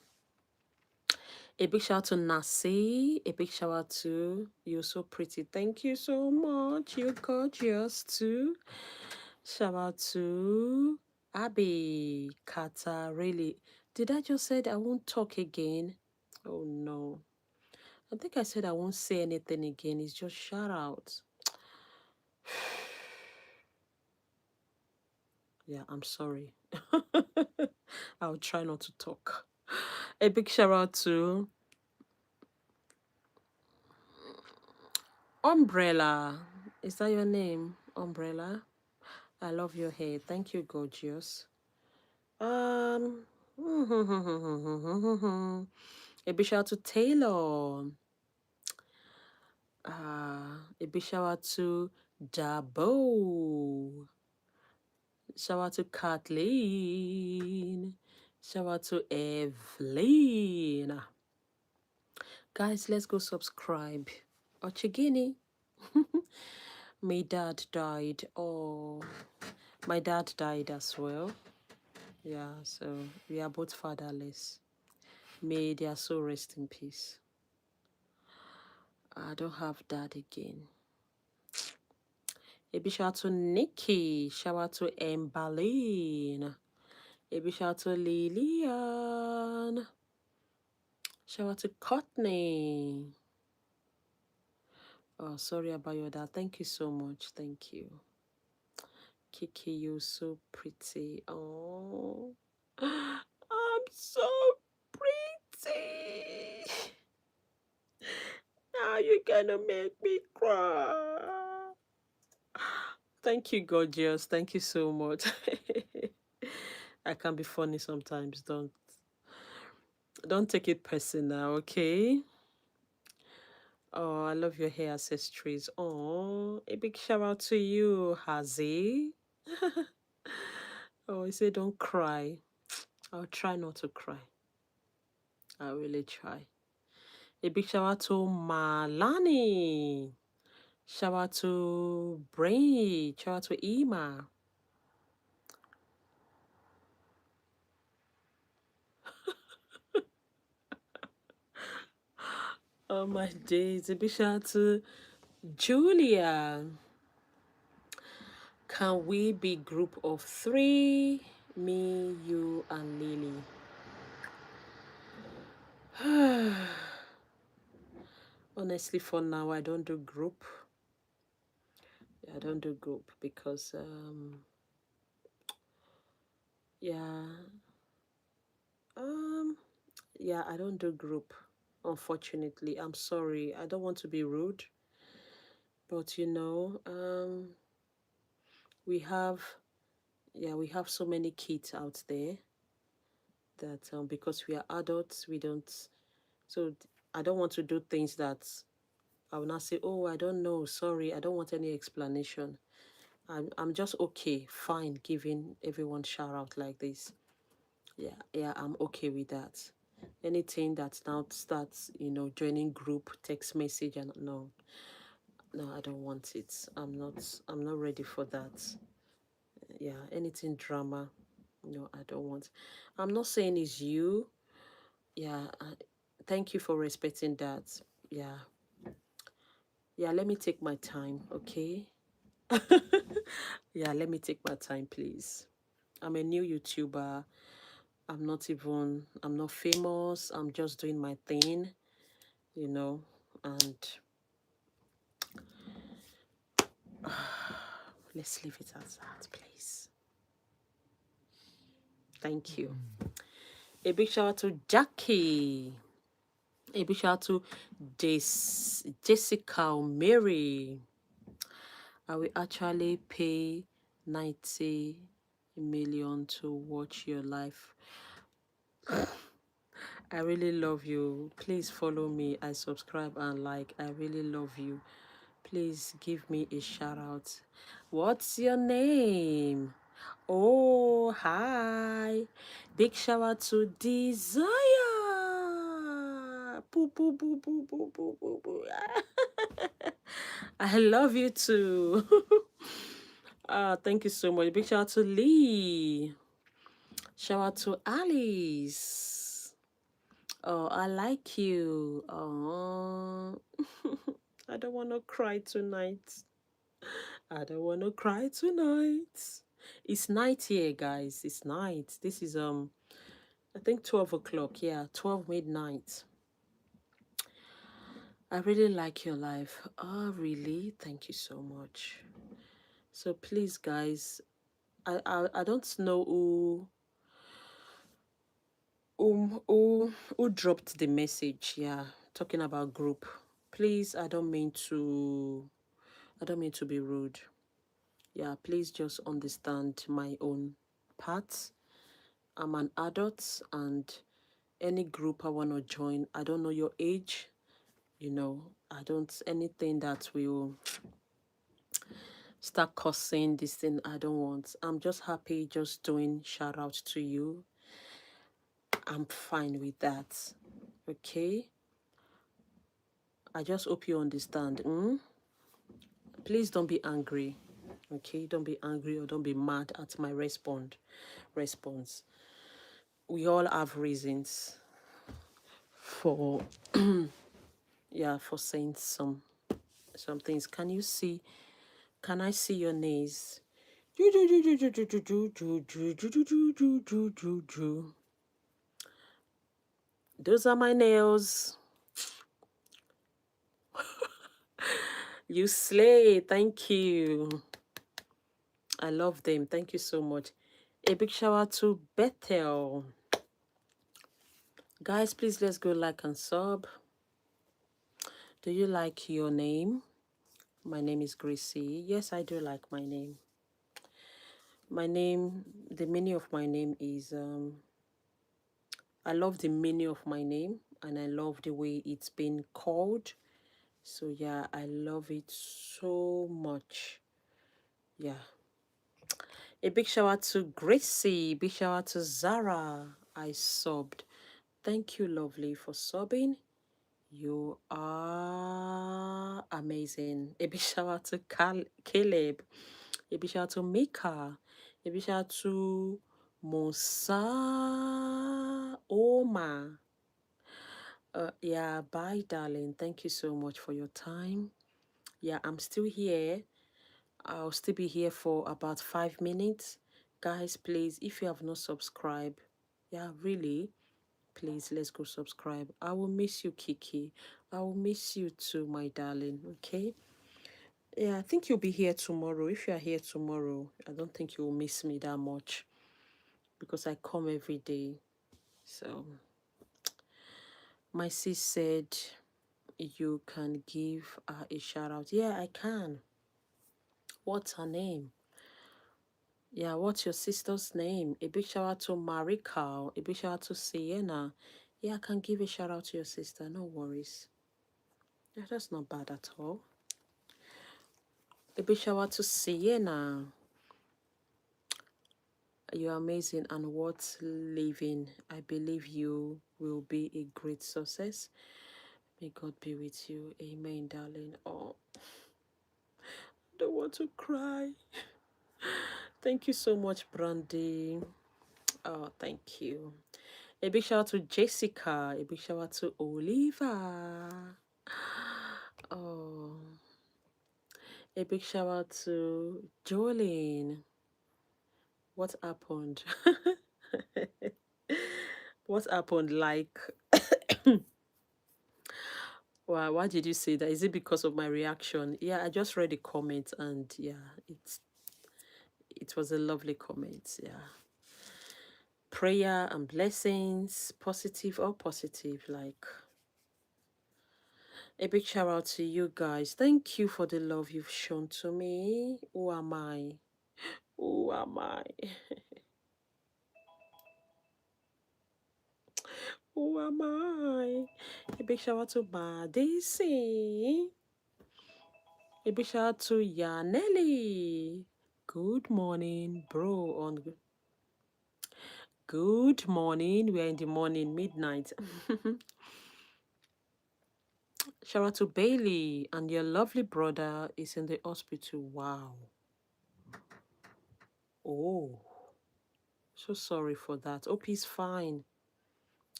A big shout out to Nasi. A big shout out to, you're so pretty. Thank you so much. You're gorgeous too. Shout out to Abby Kata. Really, did I just say that I won't talk again? Oh no. I think I said I won't say anything again. It's just shout out. Yeah, I'm sorry. I'll try not to talk. A big shout out to Umbrella. Is that your name? Umbrella? I love your hair. Thank you, gorgeous. Um, a big shout out to Taylor. A big shout out to Dabo. Shout out to Kathleen. Shout out to Evelyn. Guys, let's go subscribe. Ochigini. My dad died. Oh, my dad died as well. Yeah, so we are both fatherless. May their soul rest in peace. I don't have dad again. A big shout out to Nikki. Shout out to Embaline. A big shout out to Lillian. Shout out to Courtney. Oh, sorry about your dad. Thank you so much. Thank you. Kiki, you're so pretty. Oh, I'm so pretty. Now you're gonna make me cry. Thank you, gorgeous. Thank you so much. I can be funny sometimes. Don't take it personal, okay? Oh, I love your hair accessories. Oh, a big shout out to you, Hazi. Oh, he said don't cry. I'll try not to cry. I'll really try. A big shout out to Malani. Shout out to Brain. Shout out to Ima. Oh my days. A big shout out to Julia. Can we be group of 3? Me, you, and Lily. Honestly, for now, I don't do group. I don't do group because, yeah, yeah, I don't do group. Unfortunately, I'm sorry. I don't want to be rude, but we have, yeah, we have so many kids out there that because we are adults, we don't. So I don't want to do things that I will not say, oh, I don't know, sorry, I don't want any explanation. I'm just okay, fine, giving everyone shout out like this. Yeah, I'm okay with that. Anything that now starts, joining group, text message, and no, I don't want it. I'm not ready for that. Yeah, anything drama, no, I don't want. I'm not saying it's you. Yeah, thank you for respecting that. Yeah, yeah, let me take my time, okay? Yeah, let me take my time, please. I'm a new YouTuber. I'm not famous. I'm just doing my thing, and let's leave it as that, please. Thank you. A big shout out to Jackie. A big shout out to Jessica Mary. I will actually pay 90 million to watch your life. I really love you. Please follow me. I subscribe and like. I really love you. Please give me a shout out. What's your name? Oh, hi. Big shout out to Desire. Boo, boo, boo, boo, boo, boo, boo, boo. I love you too. Thank you so much. Big shout out to Lee. Shout out to Alice. Oh, I like you. Oh, I don't want to cry tonight. I don't want to cry tonight. It's night here, guys. It's night. This is I think 12 o'clock. Yeah, 12 midnight. I really like your life. Oh, really? Thank you so much. So please, guys, I don't know who dropped the message. Yeah, talking about group. Please, I don't mean to be rude. Yeah, please just understand my own part. I'm an adult, and any group I want to join, I don't know your age, I don't, anything that will start cursing this thing. I don't want. I'm just happy just doing shout out to you. I'm fine with that. Okay. I just hope you understand. Please don't be angry. Okay, don't be angry or don't be mad at my response. We all have reasons for yeah, for saying some things. Can I see your nails? Those are my nails. You slay. Thank you. I love them. Thank you so much. A big shout out to Bethel. Guys, please let's go like and sub. Do you like your name? My name is Gracie. Yes, I do like my name. My name, the meaning of my name is I love the meaning of my name and I love the way it's been called. So yeah, I love it so much. Yeah. A big shout out to Gracie. Big shout out to Zara. I subbed. Thank you, lovely, for subbing. You are amazing. A big shout out to Caleb. A big shout out to Mika. A big shout out to Musa Oma. Yeah, bye, darling. Thank you so much for your time. Yeah, I'm still here. I'll still be here for about 5 minutes. Guys, please, if you have not subscribed, yeah, really, please let's go subscribe. I will miss you, Kiki. I will miss you too, my darling. Okay. Yeah, I think you'll be here tomorrow. If you are here tomorrow, I don't think you'll miss me that much because I come every day. So my sis said you can give her a shout out. Yeah, I can. What's her name? Yeah, what's your sister's name? A big shout out to Marika. A big shout out to Sienna. Yeah, I can give a shout out to your sister. No worries. Yeah, that's not bad at all. A big shout out to Sienna. You're amazing and worth living. I believe you will be a great success. May God be with you. Amen, darling. Oh, I don't want to cry. Thank you so much, Brandy. Oh, thank you. A big shout out to Jessica. A big shout out to Oliva. Oh, a big shout out to Jolene. What happened? What happened? Like, why did you say that? Is it because of my reaction? Yeah, I just read the comment and yeah, it was a lovely comment. Yeah. Prayer and blessings, positive or positive, like a big shout out to you guys. Thank you for the love you've shown to me. Who am I? Who am I? Who am I? A big shout out to Madisi. A big shout out to Yanelli. Good morning, bro. Good morning. We are in the morning, midnight. Shout out to Bailey. And your lovely brother is in the hospital. Wow. Oh, so sorry for that. Hope he's fine.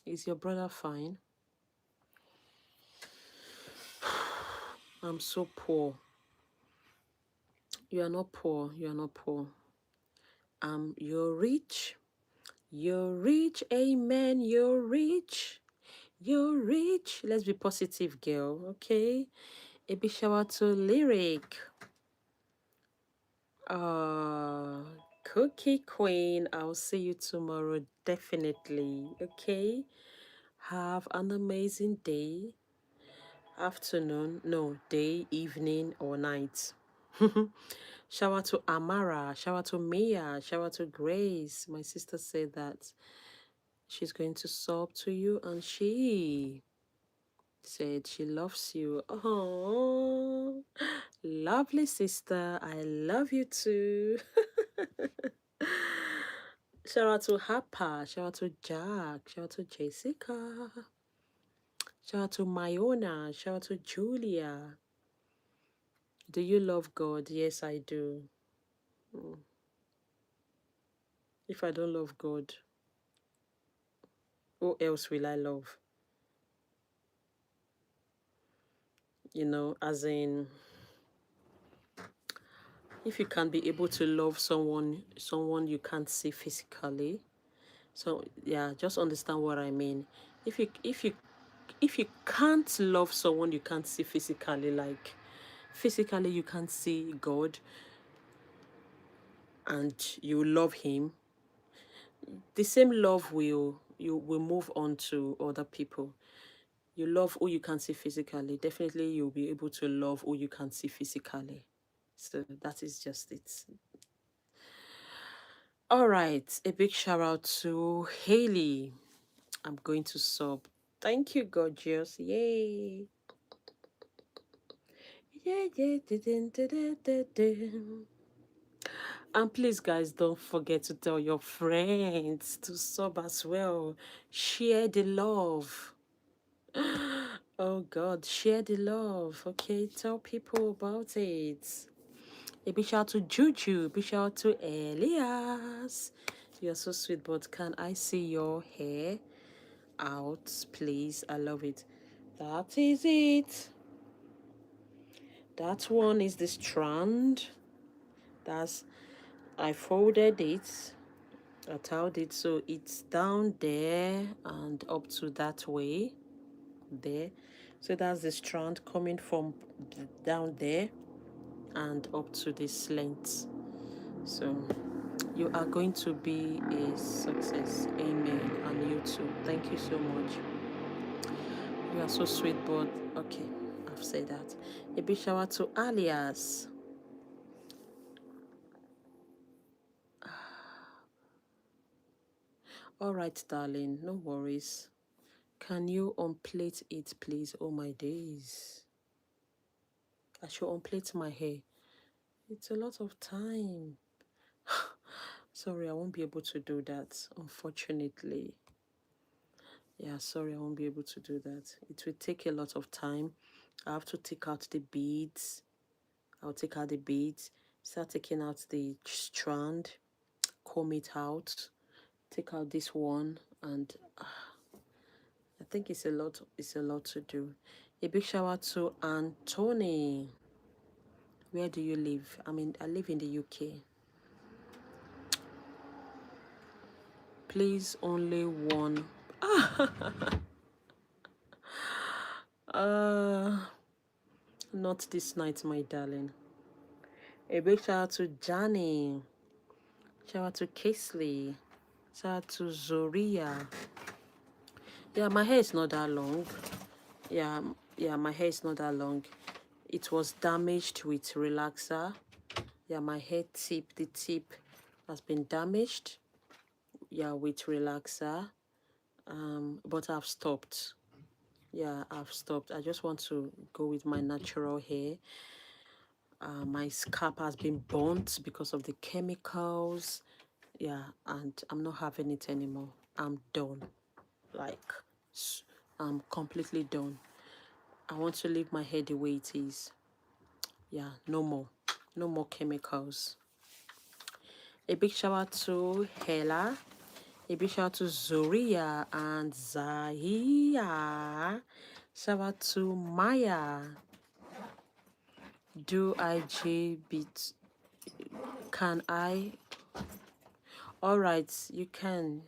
Is your brother fine? I'm so poor. You are not poor. You are not poor. You're rich. You're rich. Amen. You're rich. You're rich. Let's be positive, girl. Okay. A big shout out to Lyric. Uh, Cookie Queen. I'll see you tomorrow. Definitely. Okay. Have an amazing day. Afternoon, no, day, evening, or night. Shout out to Amara, shout out to Mia, shout out to Grace. My sister said that she's going to sub to you, and she said she loves you. Oh, lovely sister. I love you too. Shout out to Hapa. Shout out to Jack. Shout out to Jessica. Shout out to Myona. Shout out to Julia. Do you love God? Yes, I do. Mm. If I don't love God, who else will I love? You know, as in, if you can be able to love someone you can't see physically. So yeah, just understand what I mean. If you can't love someone you can't see physically, like physically you can't see God and you love him, the same love will move on to other people. You love who you can see physically, definitely you'll be able to love who you can see physically. So that is just it. All right, a big shout out to Haley. I'm going to sub. Thank you, gorgeous. Yay. Yeah, yeah. And please, guys, don't forget to tell your friends to sub as well. Share the love. Oh, God, share the love. Okay, tell people about it. A big shout out to Juju. A big shout out to Elias. You're so sweet, but can I see your hair out, please? I love it. That is it. That one is the strand. That's I folded it. I tiled it so it's down there and up to that way there. So that's the strand coming from down there and up to this length. So you are going to be a success. Amen. And you too. Thank you so much. You are so sweet, but okay, I've said that. A big shout out to Alias. All right, darling, no worries. Can you unplait it, please? Oh, my days. I should unplait my hair. It's a lot of time. Sorry, I won't be able to do that, unfortunately. Yeah, sorry, I won't be able to do that. It will take a lot of time. I have to take out the beads. I'll take out the beads, start taking out the strand, comb it out, take out this one, and I think it's a lot. It's a lot to do. A big shout out to Anthony. Where do you live? I mean, I live in the UK. Please, only one. Uh, not this night, my darling. A big shout out to Johnny. Shout out to Kaisley. Shout out to Zoria. Yeah, my hair is not that long. Yeah, my hair is not that long. It was damaged with relaxer. Yeah, my hair tip, the tip has been damaged. Yeah, with relaxer. But I've stopped. Yeah, I've stopped. I just want to go with my natural hair. My scalp has been burnt because of the chemicals. Yeah, and I'm not having it anymore. I'm done. Like, I'm completely done. I want to leave my hair the way it is. Yeah, no more. No more chemicals. A big shout out to Hela. A big shout out to Zoria and Zahia. Shout out to Maya. Do I beat? Can I? All right, you can.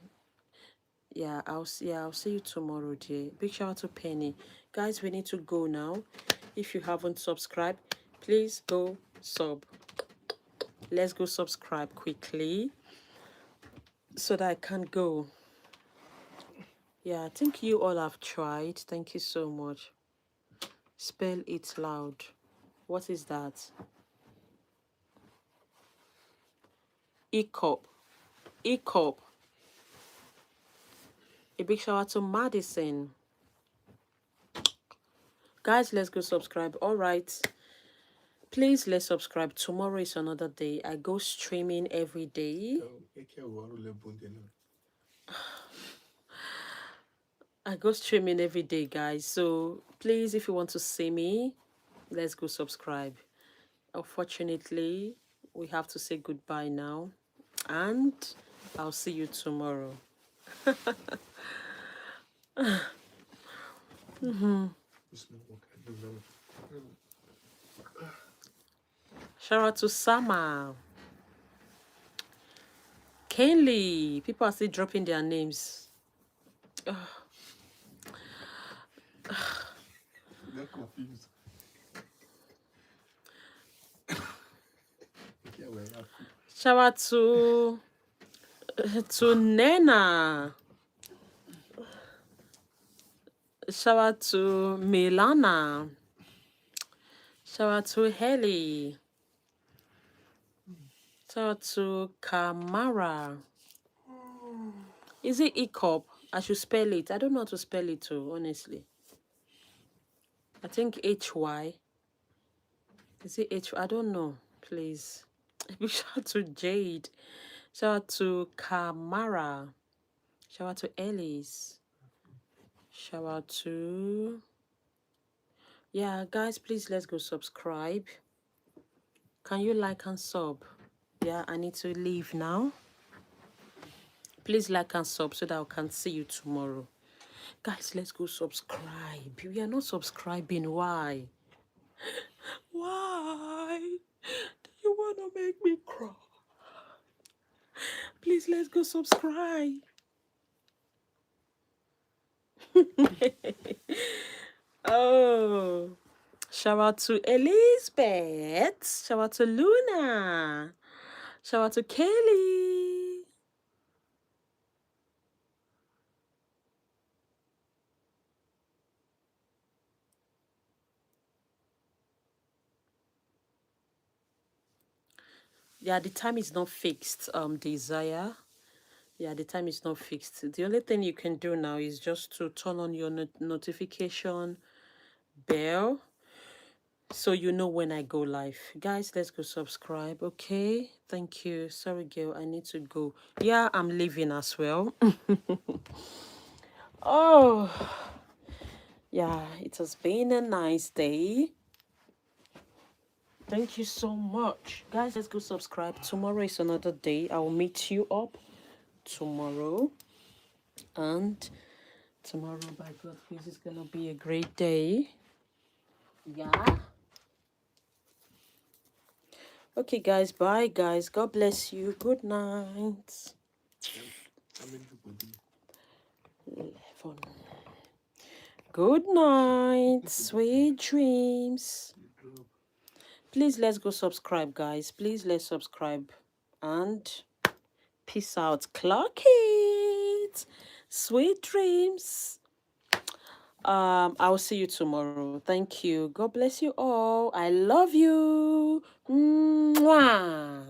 Yeah, I'll see you tomorrow, dear. Big shout out to Penny. Guys, we need to go now. If you haven't subscribed, please go sub. Let's go subscribe quickly so that I can go. Yeah, I think you all have tried. Thank you so much. Spell it loud. What is that? E-cup. E-cup. A big shout out to Madison. Guys, let's go subscribe. All right. Please let's subscribe. Tomorrow is another day. I go streaming every day. I go streaming every day, guys. So please, if you want to see me, let's go subscribe. Unfortunately, we have to say goodbye now. And I'll see you tomorrow. Shout out to Sama. Kenley. People are still dropping their names. They're confused. Yeah, we're happy. Shout out to Nena. Shout out to Milana. Shout out to Helly. Shout out to Kamara. Is it Ecop? I should spell it. I don't know how to spell it too, honestly. I think HY. Is it H? I don't know. Please. Big shout out to Jade. Shout out to Kamara. Shout out to Ellis. Shout out to... Yeah, guys, please let's go subscribe. Can you like and sub? Yeah, I need to leave now. Please like and sub so that I can see you tomorrow. Guys, let's go subscribe. We are not subscribing. Why? Why? Do you want to make me cry? Please, let's go subscribe. Oh, shout out to Elizabeth. Shout out to Luna. Shout out to Kelly. Yeah, the time is not fixed, Desire. Yeah, the time is not fixed. The only thing you can do now is just to turn on your notification bell so you know when I go live. Guys, let's go subscribe, okay? Thank you. Sorry, girl, I need to go. Yeah, I'm leaving as well. Oh, yeah, it has been a nice day. Thank you so much. Guys, let's go subscribe. Tomorrow is another day. I will meet you up tomorrow. And tomorrow, by God's grace, is going to be a great day. Yeah. Okay, guys. Bye, guys. God bless you. Good night. 11. Good night. Sweet dreams. Please, let's go subscribe, guys. Please, let's subscribe. And peace out. Clock it. Sweet dreams. I will see you tomorrow. Thank you. God bless you all. I love you. Mwah.